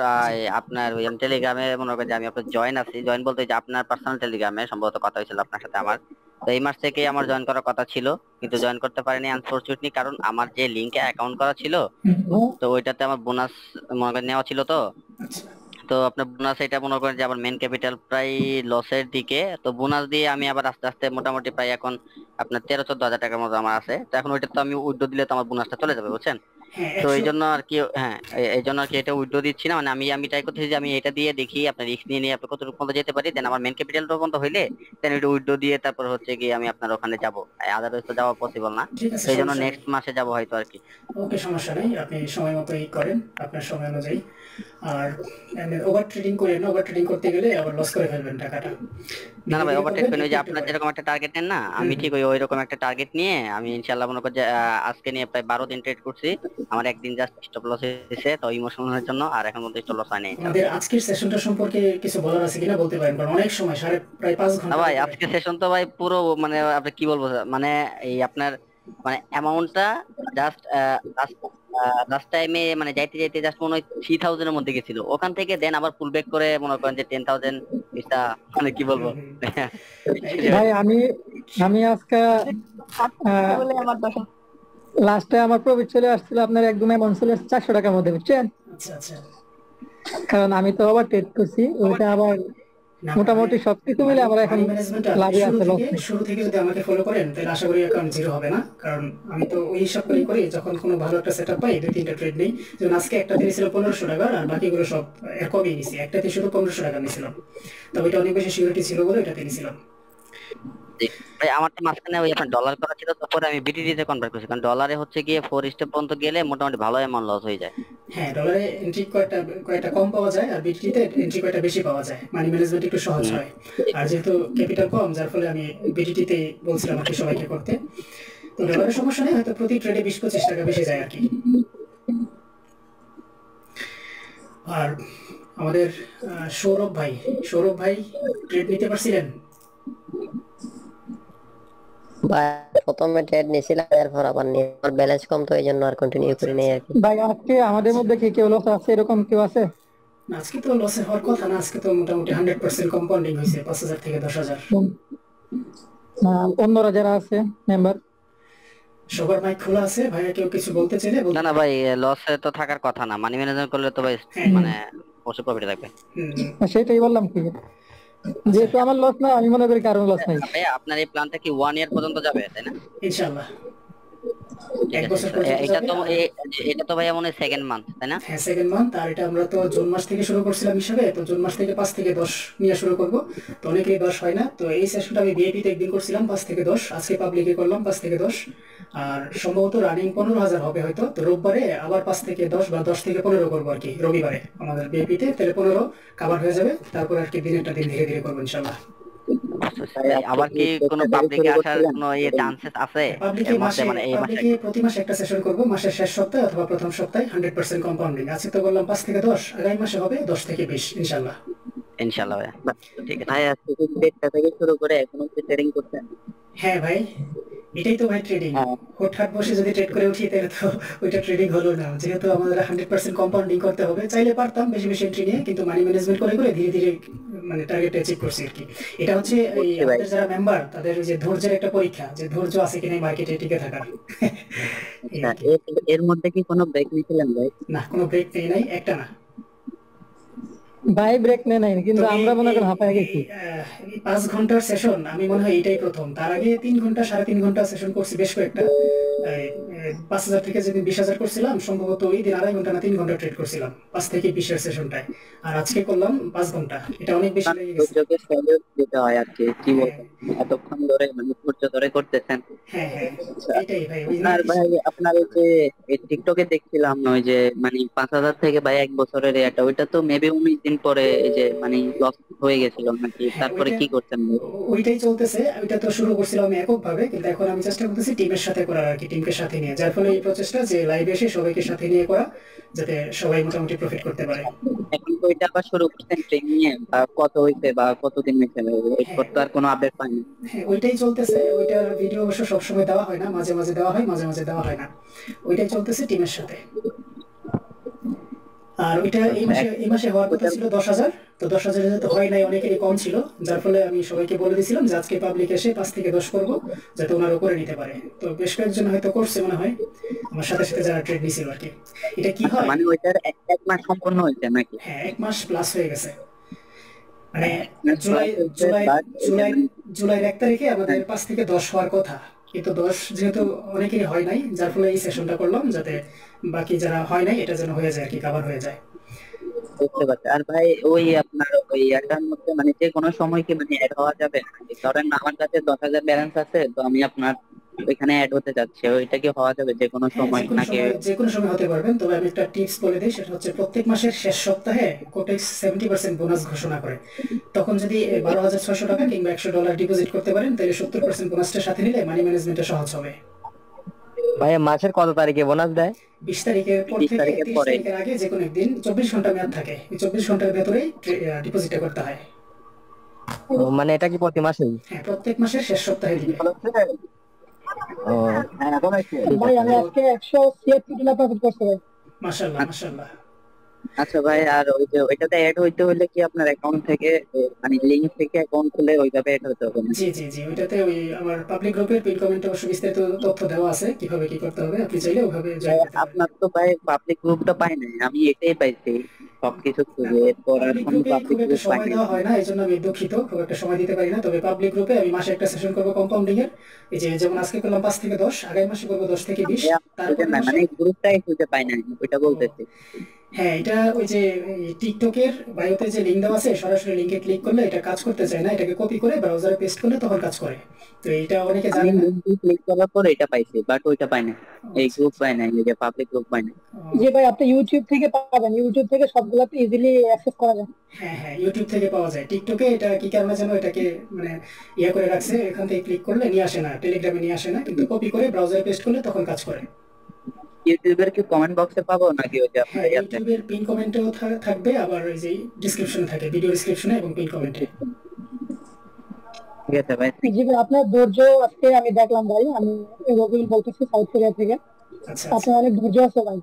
আপনার ওই টেলিগ্রামে মনে করেন যে আমি আপনার জয়েন আছি, জয়েন বলতে যে আপনার পার্সোনাল টেলিগ্রামে সম্ভবত কথা হয়েছিল আপনার সাথে আমার। তো এই মাস থেকে আমার জয়েন করার কথা ছিল, কিন্তু জয়েন করতে পারিনি আনফরচুনেটলি, কারণ আমার যে লিংকে অ্যাকাউন্ট করা ছিল তো ওইটাতে আমার বোনাস মনে করেন নেওয়া ছিল। তো আচ্ছা তো আপনার বোনাস এটা মনে করেন যে আমার মেন ক্যাপিটাল প্রায় লসের দিকে, তো বোনাস দিয়ে আমি আবার আস্তে আস্তে মোটামুটি প্রায় এখন আপনার 13-14 হাজার টাকার মতো আমার আছে। তো এখন ওইটা তো আমি উইথড্র দিলে তো আমার বোনাসটা চলে যাবে, বুঝছেন? হ্যাঁ তো এই 100 জন্য আর কি, হ্যাঁ এই জন্য আর কি এটা উইথড্র দিচ্ছি না, মানে আমি ট্রাই করতেছি যে আমি এটা দিয়ে দেখি আপনার রিস্ক নিয়ে নিয়ে আপনি কতটুকু পর্যন্ত যেতে পারি, দেন আমার মেন ক্যাপিটালটা পর্যন্ত হইলে দেন ওইটা উইথড্র দিয়ে তারপর হচ্ছে কি আমি আপনার ওখানে যাবো। আদারওয়াইজ তো যাওয়া পসিবল না, ঠিক আছে, তো এই জন্য সমস্যা নেই। নেক্সট মাসে যাবো হয়তো আর কি। ওকে, সমস্যা নেই, আপনি সময় মতোই করেন আপনার সময় অনুযায়ী। আর ওভার ট্রেডিং করেন না, ওভার ট্রেডিং করতে গেলে আবার লস করে ফেলবেন টাকাটা। না না ভাই, ধীরে ধীরে ওভারটেক করবেন, পেন ওই একটু যে একটু আপনার করে। যেরকম একটা টার্গেট নেন না, আমি ঠিক ওই রকম একটা টার্গেট নিয়ে আমি ইনশাআল্লাহ মনে করি যে আজকে নিয়ে প্রায় 12 দিন ট্রেড করছি। আমার একদিন জাস্ট স্টপ লস হয়েছে তো ইমোশনাল জন্য, আর এখন মধ্যে স্টপ লস হয় নাই আমাদের ইনশাআল্লাহ। আজকের সেশনটা সম্পর্কে কিছু বলার আছে কিনা বলতে পারেন, কারণ অনেক সময় প্রায় 5 না ঘন্টা ভাই, হতে পারে। আজকে সেশন তো ভাই পুরো মানে আপনি কি বলবো, মানে এই আপনার মানে অ্যামাউন্টটা জাস্ট লাস্ট টাইমে মানে যাইতে যাইতে জাস্ট মনে হয় 3000 এর মধ্যে গেছিল, ওখান থেকে দেন আবার পুল ব্যাক করে মনে করেন যে 10,000 এটা মানে কি বলবো। হুম, হুম। এই যে ভাই আমি আমি আজকে লাস্টে আমার প্রফিট চলে আসছিল আপনার একদম অ্যামাউন্ট চলে আসছে 400 টাকার মধ্যে, বুঝছেন? আচ্ছা আচ্ছা, কারণ আমি তো আবার ট্রেড করছি ওইটা আবার না মোটামুটি সবকিছু মিলে আমার এখন মানি ম্যানেজমেন্ট আপনি লাভে আছে, লস নেই। শুরু থেকে যদি আমাকে ফলো করেন তাহলে আশা করি অ্যাকাউন্ট জিরো হবে না, কারণ আমি তো ওই হিসাব করেই করি, যখন কোনো ভালো একটা সেটআপ পাই 2-3টা ট্রেড নেই। যেমন আজকে একটা ছিল 1500 টাকা, আর বাকিগুলো সব এর কমই নিছি, একটাতে শুধু 1500 টাকা নিয়েছিলাম, তবে এটা অনেক বেশি সিকিউরিটি ছিল বলে এটাতে নিয়েছিলাম। জি। ভাই আমার তো মাঝখানে ওই আপনার ডলার করা ছিল, তারপরে আমি বিটিডি তে কনভার্ট করছি, কারণ ডলারে হচ্ছে গিয়ে 4 স্টেপ পর্যন্ত গেলে মোটামুটি ভালো অ্যামাউন্ট লস হয়ে যায়। হ্যাঁ, ডলারে এন্ট্রি কয়টা কম পাওয়া যায়, আর বিটিতে এন্ট্রি কয়টা বেশি পাওয়া যায়, মানি ম্যানেজমেন্ট একটু সহজ হুম। হয়। আর যেহেতু ক্যাপিটাল কম, যার ফলে আমি বিটিতে বলছিলাম আর কি সবাইকে করতে। তো ডলারের সমস্যা নেই, হয়তো প্রতি ট্রেডে 20-25 টাকা বেশি যায় আর কি। আর আমাদের সৌরভ ভাই ট্রেড নিতে পারছিলেন? ভাই প্রথমে ট্রেড নিয়েছিলাম, এরপর আবার নিয়ে আমার ব্যালেন্স কম, তো এই জন্য আর কন্টিনিউ করি নাই আর কি। ভাই আজকে আমাদের মধ্যে কি কেউ লস আছে, এরকম কেউ আছে? না, আজকে তো লসের হওয়ার কথা না, আজকে তো মোটামুটি 100% কম্পাউন্ডিং হয়েছে 5000 থেকে 10,000। না, অন্যরা যারা আছে মেম্বার? সবার মাইক খোলা আছে, ভাইয়া কেউ কিছু বলতে চাইলে না বলতে না ভাই, লসে তো থাকার কথা না, মানি ম্যানেজমেন্ট করলে তো ভাই মানে প্রচুর প্রফিট থাকবে। সেটাই বললাম কি, যেহেতু আমার লস না, আমি মনে করি কারণ লস নাই। ভাই আপনার এই প্ল্যানটা কি 1 ইয়ার পর্যন্ত যাবে, তাই না? ইনশাআল্লাহ ঠিক 1 আছে, বছর পর্যন্ত এটা যাবে। তো এটা তো ভাইয়া মনে হয় সেকেন্ড মান্থ, তাই না? হ্যাঁ, সেকেন্ড মান্থ। আর এটা আমরা তো জুন মাস থেকে শুরু করছিলাম হিসাবে, তো জুন মাস থেকে 5 থেকে 10 নিয়ে শুরু করব। তো অনেকেই 10 হয় না, তো এই সেশনটা আমি ভিআইপি তে একদিন করছিলাম 5 থেকে 10, আজকে পাবলিকে করলাম 5 থেকে 10। আর সম্ভবত রানিং 15,000 হবে হয়তো। তো রোববারে আবার 5 থেকে 10 বা 10 থেকে 15 করবো আর কি, রবিবারে আমাদের ভিআইপি তে, তাহলে 15 কভার হয়ে যাবে। তারপর আর কি দিনেরটা দিন ধীরে ধীরে করবো ইনশাআল্লাহ। আবার কি কোনো পাবলিকে আসার কোনো চান্সেস আছে পাবলিকে এর মধ্যে, মানে এই মাসে? প্রতি মাসে একটা সেশন করবো, মাসের শেষ সপ্তাহে অথবা প্রথম সপ্তাহে 100% কম্পাউন্ডিং আছে। তো বললাম 5 থেকে 10, আগামী মাসে হবে 10 থেকে 20 ইনশাআল্লাহ। ইনশাআল্লাহ ভাইয়া, ঠিক আছে। ভাই আজকে ট্রেডটা থেকে শুরু করে এখন হচ্ছে ট্রেডিং করতেন? হ্যাঁ ভাই, এটাই তো ভাই ট্রেডিং। হুটহাট বসে যদি ট্রেড করে উঠি তাহলে তো ওইটা ট্রেডিং হলো না। যেহেতু আমাদের 100% কম্পাউন্ডিং করতে হবে, চাইলে পারতাম বেশি বেশি এন্ট্রি নিয়ে, কিন্তু মানি ম্যানেজমেন্ট করে করে ধীরে ধীরে মানে টার্গেট অ্যাচিভ করছি আর কি। এটা হচ্ছে এই আমাদের যারা মেম্বার তাদের যে ধৈর্যের একটা পরীক্ষা, যে ধৈর্য আছে কিনা মার্কেটে টিকে থাকার। এই আর কি। এর মধ্যে কি কোনো ব্রেক নিয়েছিলেন ভাই? না, কোনো ব্রেক নেই, নাই একটা না। ভাই ব্রেক নেই নাই, কিন্তু তো আমরা মনে করেন হাঁপায় গেছি। এই 5 ঘন্টার সেশন আমি মনে হয় এটাই প্রথম। তার আগে 3 ঘন্টা 3.5 ঘন্টা সেশন করছি বেশ কয়েকটা। 5,000 থেকে যেদিন 20,000 করছিলাম, সম্ভবত ওই দিন 2.5 ঘন্টা না 3 ঘন্টা ট্রেড করছিলাম 5 থেকে 20 এর সেশনটায়। আর আজকে করলাম 5 ঘন্টা, এটা অনেক বেশি লেগে গেছে। ধৈর্যকে সহযোগ দিতে হয় আর কি, কি বলবো, এতক্ষণ ধরে মানে ধৈর্য ধরে করতেছেন। হ্যাঁ হ্যাঁ, এটাই ভাই। ওই আর ভাই আপনার এই যে টিকটকে দেখছিলাম ওই যে মানে 5,000 থেকে ভাই 1 বছরের এটা, ওইটা তো মেবি 19 দিন পরে এই যে মানে লস হয়ে গেছিল নাকি, হ্যাঁ, তারপরে কি করছেন ভাই? ওইটাই চলতেছে। ওইটা তো শুরু করছিলাম আমি এককভাবে, কিন্তু এখন আমি চেষ্টা করতেছি টিমের সাথে করার আর কি, টিমকে সাথে নিয়ে। যার ফলে এই প্রচেষ্টা যে লাইভে এসে সবাইকে সাথে নিয়ে করা, যাতে সবাই মোটামুটি প্রফিট করতে পারে। এখন ওইটা আবার শুরু করছেন ট্রেনিং এ, বা কত হইছে বা কতদিন হয়েছে, ওই তো আর কোনো আপডেট পাইনি। হ্যাঁ, ওইটাই চলতেছে। ওইটার ভিডিও অবশ্য সবসময় দেওয়া হয় না, মাঝে মাঝে দেওয়া হয়, মাঝে মাঝে দেওয়া হয় না। ওইটাই চলতেছে টিমের সাথে। আর ওইটা এই মাসে হওয়ার কথা ছিল 10,000। তো 10,000 যেহেতু হয় নাই, অনেকেরই কম ছিল, যার ফলে আমি সবাইকে বলে দিয়েছিলাম যে আজকে পাবলিক এসে 5 থেকে 10 করবো, যাতে ওনারা করে নিতে পারে। তো বেশ কয়েকজন হয়তো করছে মনে হয়, আমার সাথে সাথে যারা ট্রেড নিছিল আর কি। এটা কি আচ্ছা, হয়, মানে ওইটার এক মাস সম্পূর্ণ হয়েছে নাকি? হ্যাঁ 1 মাস প্লাস হয়ে গেছে। মানে এক মাস জুলাই plus হয়েছে, জুলাই but এটা জুলাই জুলাইয়ের 1 তারিখে আমাদের 5 থেকে 10 হওয়ার কথা, কিন্তু 10 যেহেতু অনেকেরই হয় নাই, যার ফলে এই সেশনটা করলাম, যাতে বাকি যারা হয় নাই এটা যেন হয়ে যায় আর কি, কভার হয়ে যায়। বুঝতে পারছি। আর ভাই ওই আপনার ওই এটার মধ্যে মানে যে কোনো সময় কি মানে অ্যাড হওয়া যাবে নাকি? ধরেন আমার কাছে 10,000 ব্যালেন্স আছে, তো আমি আপনার ওইখানে অ্যাড হতে যাচ্ছি, ওইটা কি হওয়া যাবে যে কোনো হ্যাঁ, সময় নাকি? যে কোনো সময় হতে পারবেন, তবে আমি একটা টিপস বলে দিই, সেটা হচ্ছে প্রত্যেক মাসের শেষ সপ্তাহে কোটেক্স 70% বোনাস ঘোষণা করে। তখন যদি 12,600 টাকা কিংবা $100 ডিপোজিট করতে পারেন, তাহলে 70% বোনাসটা সাথে নিলে মানি ম্যানেজমেন্টে সহজ হবে। ভাই মাসের কত তারিখে বোনাস দেয়? 20 তারিখের পর 20 থেকে তারিখের 30 পরে? তারিখের আগে যে কোনো একদিন 24 ঘন্টা মেয়াদ থাকে, এই 24 ঘন্টার ভেতরেই ডিপোজিটটা করতে হয়। মানে এটা কি প্রতি মাসেই? হ্যাঁ, প্রত্যেক মাসের শেষ সপ্তাহে দিবে। ও ভাই আমি আজকে 176 প্রফিট করছি ভাই। মাশাআল্লাহ, মাশাআল্লাহ। আচ্ছা ভাই, আর ওই যে ওইটাতে অ্যাড হইতে হলে কি আপনার অ্যাকাউন্ট থেকে মানে লিংক থেকে অ্যাকাউন্ট খুলে ওইভাবে অ্যাড হতে হবে না? জি জি জি, ওইটাতে ওই আমার পাবলিক গ্রুপের পিন কমেন্টে অবশ্য বিস্তারিত তথ্য দেওয়া আছে কিভাবে কি করতে হবে, আপনি চাইলে ওইভাবে জয়েন করতে পারেন। আপনার তো ভাই পাবলিক গ্রুপটা পাই নাই, আমি এটাই পাইছি সবকিছু খুঁজে, এরপর আর পাবলিক কোনো গ্রুপে খুব পাবলিক একটা গ্রুপ পাই সময় নাই। দেওয়া হয় না, এই জন্য আমি দুঃখিত, খুব একটা সময় দিতে পারি না। তবে পাবলিক গ্রুপে আমি মাসে একটা সেশন করবো কম্পাউন্ডিং এর, এই যে যেমন আজকে করলাম 5 থেকে 10, আগামী মাসে করবো 10 থেকে 20, আমি খুঁজে তারপরের নাই, মাসে। মানে গ্রুপটাই খুঁজে পাই নাই, ওইটা বলতেছি। হ্যাঁ, এটা ওই যে টিকটকের বায়োতে যে লিঙ্ক দেওয়া আছে, সরাসরি লিঙ্কে ক্লিক করলে এটা কাজ করতে চায় না, এটাকে কপি করে ব্রাউজারে পেস্ট করলে তখন কাজ করে। তো এটা অনেকে আমি জানে না। লিঙ্কে ক্লিক করার পর এটা পাইছি, বাট ওইটা পাই নাই, এই আচ্ছা, গ্রুপ আচ্ছা। পাই নাই, এই যে পাবলিক গ্রুপ পাই নাই। যে ভাই আপনি ইউটিউব থেকে পাবেন, ইউটিউব থেকে সবগুলোতে ইজিলি অ্যাক্সেস করা যায়। হ্যাঁ হ্যাঁ, ইউটিউব থেকে পাওয়া যায়। টিকটকে এটা কি কারণে যেন এটাকে মানে ইয়ে করে রাখছে, এখান থেকে ক্লিক করলে নিয়ে আসে না, টেলিগ্রামে নিয়ে আসে না, কিন্তু কপি করে ব্রাউজারে পেস্ট করলে তখন কাজ করে। ইউটিউবের কি কমেন্ট বক্সে পাবো নাকি ওই যে আপনার হ্যাঁ, ইয়াতে? ইউটিউবের পিন কমেন্টেও থাকবে, আবার ওই যে ডিসক্রিপশনে থাকে, ভিডিও ডিসক্রিপশনে এবং পিন কমেন্টে। ঠিক আছে ভাই। জি ভাই, আপনার ধৈর্য আজকে আমি দেখলাম ভাই, আমি রবিউল বলতেছি সাউথ কোরিয়া থেকে। আচ্ছা আপনার আচ্ছা অনেক ধৈর্য আছে ভাই।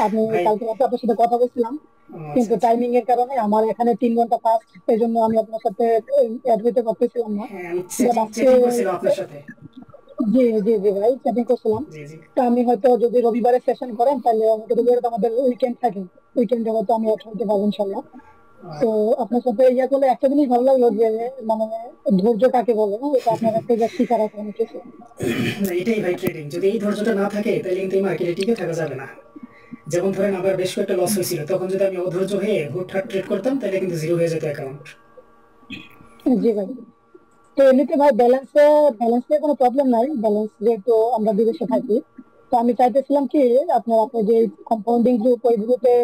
আপনি ভাই। কালকে রাতে আপনার সাথে কথা বলছিলাম, ও আচ্ছা কিন্তু আচ্ছা। টাইমিং এর কারণে আমার এখানে 3 ঘন্টা ফাস্ট, এই জন্য আমি আপনার সাথে অ্যাড হইতে পারতেছিলাম না। হ্যাঁ, আমি বাট সেটিং আজকে সেটিং করছিলাম আপনার সাথে। জি জি জি ভাই, চ্যাটিং করছিলাম। জি জি। তো আমি হয়তো যদি রবিবারে সেশন করেন, তাহলে আমাদের রবিবারে তো আমাদের উইকেন্ড থাকে, উইকেন্ডে হয়তো আমি অ্যাড হইতে পারবো ইনশাল্লাহ। তো আপনার সাথে ইয়া করলে একটা জিনিস ভালো লাগলো যে মানে ধৈর্য কাকে বলে, এটা আপনার একটা যা শিখার আছে অনেক কিছু। না, এটাই ভাই ট্রেডিং, যদি এই ধৈর্যটা না থাকে তাহলে কিন্তু এই মার্কেটে টিকে থাকা যাবে না। যেমন ধরেন আমার বেশ কয়েকটা লস হয়েছিল, তখন যদি আমি অধৈর্য হয়ে হুটহাট ট্রেড করতাম তাহলে কিন্তু জিরো হয়ে যেত অ্যাকাউন্ট। জি ভাই। তো এমনিতে ভাই ব্যালেন্স নিয়ে কোনো প্রবলেম নাই, ব্যালেন্স যেহেতু আমরা বিদেশে থাকি। তো আমি চাইতেছিলাম কি, আপনার যে কম্পাউন্ডিং গ্রুপ, ওই গ্রুপে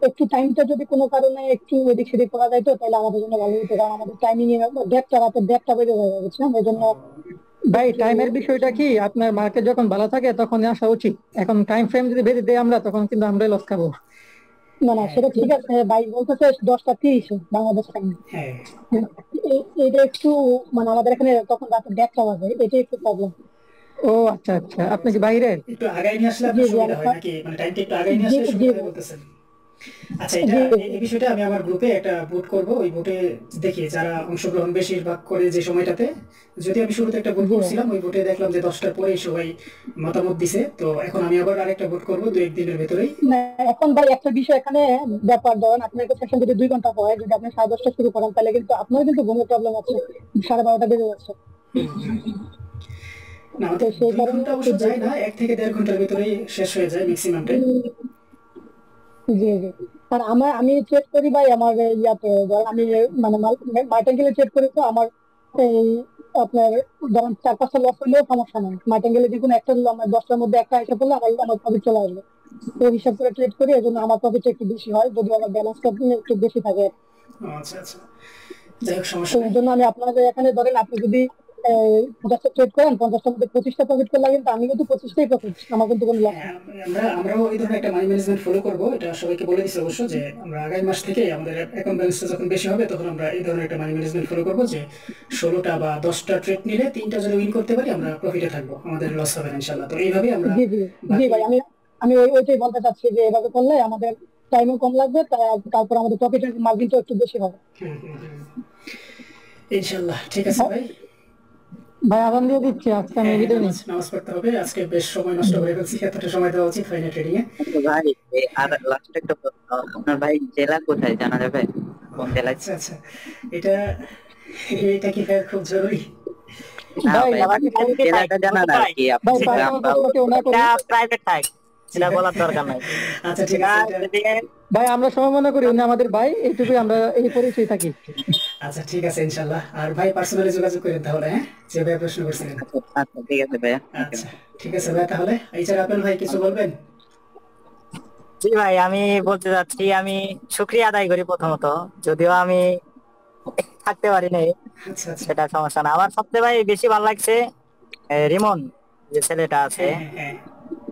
একটু টাইমটা যদি কোনো কারণে একটু এদিক সেদিক করা যায়, তো তাহলে আমাদের জন্য ভালো হতো, কারণ আমাদের টাইমিং এ রাতের ডেটটা বেড়ে যাবে, বুঝছেন? এই জন্য ভাই টাইমের বিষয়টা কি, আপনার মার্কেট যখন ভালো থাকে তখন আসা উচিত। এখন টাইম ফ্রেম যদি বেঁধে দেই আমরা, তখন কিন্তু আমরাই লস খাবো। না না, সেটা ঠিক আছে, ভাই বলতেছে 10টা 30 বাংলাদেশ টাইম। হ্যাঁ, এটা একটু মানে আমাদের এখানে তখন রাতের 1:30 বাজে, এটাই একটু প্রবলেম। ও আচ্ছা আচ্ছা, আপনি কি বাইরে? একটু আগাই নিয়ে আসলে জি আপনার জি সুবিধা হয় নাকি, মানে টাইমটা একটু আগাই নিয়ে জি আসলে জি সুবিধা হয় বলতেছেন? আচ্ছা, এটা এই বিষয়টা আমি আমার গ্রুপে একটা ভোট করব, ওই ভোটে দেখি যারা অংশগ্রহণ বেশিরভাগ করে যে সময়টাতে। যদি আমি শুরুতে একটা ভোট জি। করছিলাম, ওই ভোটে দেখলাম যে 10টার পরেই সবাই মতামত দিছে, তো এখন আমি আবার আরেকটা ভোট করব 2-1 দিনের ভেতরেই। না, এখন ভাই একটা বিষয় এখানে ব্যাপার, ধরেন আপনার একটা সেশন যদি 2 ঘন্টা হয়, যদি আপনি 10:30 শুরু করেন, তাহলে কিন্তু আপনার কিন্তু ঘুমের প্রবলেম আছে, 12:30 বেজে যাচ্ছে। না, তো আমাদের সেই 2 কারণে ঘন্টা অবশ্য যায় না, 1 থেকে 1.5 ঘন্টার ভেতরেই শেষ হয়ে যায় ম্যাক্সিমাম টাইম। জি জি। আর আমি চেক করি ভাই, আমার ইয়াতে ধর আমি মানে মার্টেঙ্গেলে চেক করি, তো আমার এই আপনার ধরেন 4-5টা লস হলেও সমস্যা নেই, মার্টেঙ্গেলে যে কোনো একটা আমার 10টার মধ্যে একটা এসে পড়লে আমার প্রফিট চলে আসবে। তো হিসাব করে ট্রেড করি, এই জন্য আমার প্রফিট একটু বেশি হয়, যদি আমার ব্যালেন্সটা একটু বেশি থাকে। ও আচ্ছা আচ্ছা, যাই হোক, তো সমস্যা এই নেই। জন্য আমি আপনাদের এখানে ধরেন, আপনি যদি 50টা ট্রেড করেন, 50টার মধ্যে 25টা প্রফিট করলে কিন্তু আমি কিন্তু 25টাই প্রফিট, আমার কিন্তু কোনো লস হ্যাঁ, নেই। আমরাও এই ধরনের একটা মানি ম্যানেজমেন্ট ফলো করব, এটা সবাইকে বলে দিচ্ছি অবশ্য, যে আমরা আগামী মাস থেকে আমাদের অ্যাকাউন্ট ব্যালেন্সটা যখন বেশি হবে তখন আমরা এই ধরনের একটা মানি ম্যানেজমেন্ট ফলো করব, যে 16টা বা 10টা ট্রেড নিলে 3টা যদি উইন করতে পারি আমরা প্রফিটে থাকবো, আমাদের লস হবে না ইনশাআল্লাহ। তো এইভাবে আমরা জি জি জি ভাই, আমি আমি ওইটাই বলতে চাচ্ছি যে এভাবে করলে আমাদের টাইমও কম লাগবে, তারপর আমাদের প্রফিটের মার্জিনটা একটু বেশি হবে। হুম, হুম, হুম। ইনশাআল্লাহ ঠিক আছে ভাই। ভাই আজান দিয়ে দিচ্ছে, আজকে আমি হ্যাঁ, বিদায় নিই। নামাজ পড়তে হবে, আজকে বেশ সময় নষ্ট করে ফেলছি, এতটা সময় দেওয়া উচিত হয়নি ট্রেডিং এ। তো ভাই আর লাস্ট একটা প্রশ্ন, আপনার ভাই জেলা কোথায় জানা যাবে? কোন জেলায়? আচ্ছা আচ্ছা, এটা এটা কি ভাই খুব জরুরি? না ভাই, ভাই, মানে জেলাটা জানান আর কি, ভাই আপনি গ্রাম পার্সোনাল বা প্রশ্ন কেউ না করি। প্রাইভেট থাক, এটা বলার দরকার নাই। আচ্ছা ঠিক আছে, ভাই আমরা সবাই মনে করি উনি আমাদের ভাই, এইটুকুই আমরা এই পরিচয় থাকি। আচ্ছা ঠিক আছে ইনশাআল্লাহ। আর ভাই পার্সোনালি যোগাযোগ করেন তাহলে, হ্যাঁ, যে ভাই প্রশ্ন করছিলেন। আচ্ছা ঠিক আছে ভাইয়া। আচ্ছা ঠিক আছে ভাই, তাহলে এই যে আপেল ভাই কিছু বলবেন? জি ভাই, আমি বলতে চাচ্ছি, আমি শুকরিয়া আদায় করি প্রথমত, যদিও আমি থাকতে পারি নাই, আচ্ছা আচ্ছা, সেটা সমস্যা না। আমার সবচেয়ে ভাই বেশি ভালো লাগছে রিমন, যে ছেলেটা আছে, হ্যাঁ হ্যাঁ হ্যাঁ,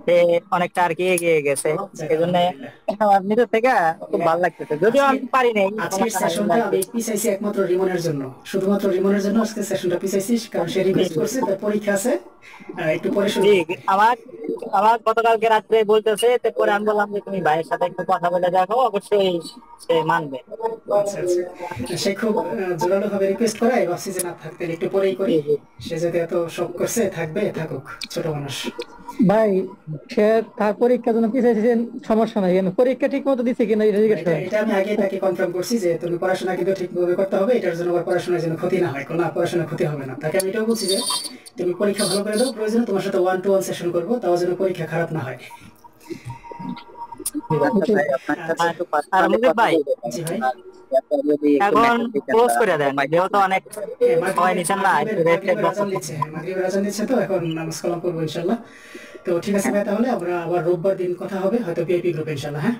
সে অনেকটা আর কি এগিয়ে গেছে, যাক এই জন্য আলহামদুলিল্লাহ। আমার নিজের থেকে খুব ভালো লাগতেছে, যদিও আমি পারি নাই, আজকের সেশনটা আমি পিছাইছি একমাত্র রিমনের জন্য, শুধুমাত্র রিমনের জন্য আজকে সেশনটা পিছাইছি, কারণ সে রিকোয়েস্ট করছে, তার পরীক্ষা আছে, একটু পরে শুরু জি, করবে। আমার আমার গতকালকে রাত্রে বলতেছে, তারপরে আমি বললাম যে তুমি ভাইয়ের সাথে একটু কথা বলে দেখো, অবশ্যই সে মানবে। আচ্ছা আচ্ছা, সে খুব জোরালো ভাবে রিকোয়েস্ট করায়, ভাবছি যে না থাকতে একটু পরেই করি, সে যদি এত শখ করছে থাকবে, থাকুক, ছোট মানুষ। ভাই সে তার পরীক্ষার জন্য পিছিয়েছে, সমস্যা নাই, কেন পরীক্ষা ঠিক মতো দিচ্ছে কিনা এটা জিজ্ঞেস এটা করেন। এটা আমি আগে তাকে কনফার্ম করছি যে তুমি পড়াশোনা কিন্তু ঠিকভাবে করতে হবে, এটার জন্য আবার পড়াশোনার জন্য ক্ষতি না হয়, কোনো পড়াশোনার ক্ষতি হবে না। তাকে আমি এটাও বলছি যে তুমি পরীক্ষা ভালো করে দাও, প্রয়োজনে তোমার সাথে 1-to-1 সেশন করবো, তাও যেন পরীক্ষা খারাপ না হয়। আচ্ছা ভাই, আপনার সাথে একটু আর পার্সোনালি মুজিব কথা ভাই, বলবো। জি ভাই। আর আপনার যদি একটু এখন মেসেজ দিতেন ক্লোজ বা করে দেন, প্রোফাইল যেহেতু অনেক হ্যাঁ, সময় নিচ্ছেন না, একটু রেট মাগরিবের আজান বক্তব্য। দিচ্ছে, হ্যাঁ মাগরিবের আজান দিচ্ছে, তো এখন নামাজ কালাম করবো ইনশাল্লাহ। তো ঠিক আছে ভাই, তাহলে আমরা আবার রোববার দিন কথা হবে, হয়তো ভিআইপি গ্রুপে ইনশাল্লাহ। হ্যাঁ,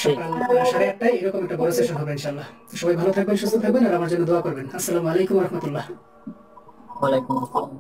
সকাল 8:30 এরকম একটা বড় সেশন হবে ইনশাল্লাহ। তো সবাই ভালো থাকবেন, সুস্থ থাকবেন, আর আমার জন্য দোয়া করবেন। আসসালামু আলাইকুম রহমতুল্লাহ। ওয়ালাইকুম আসসালাম।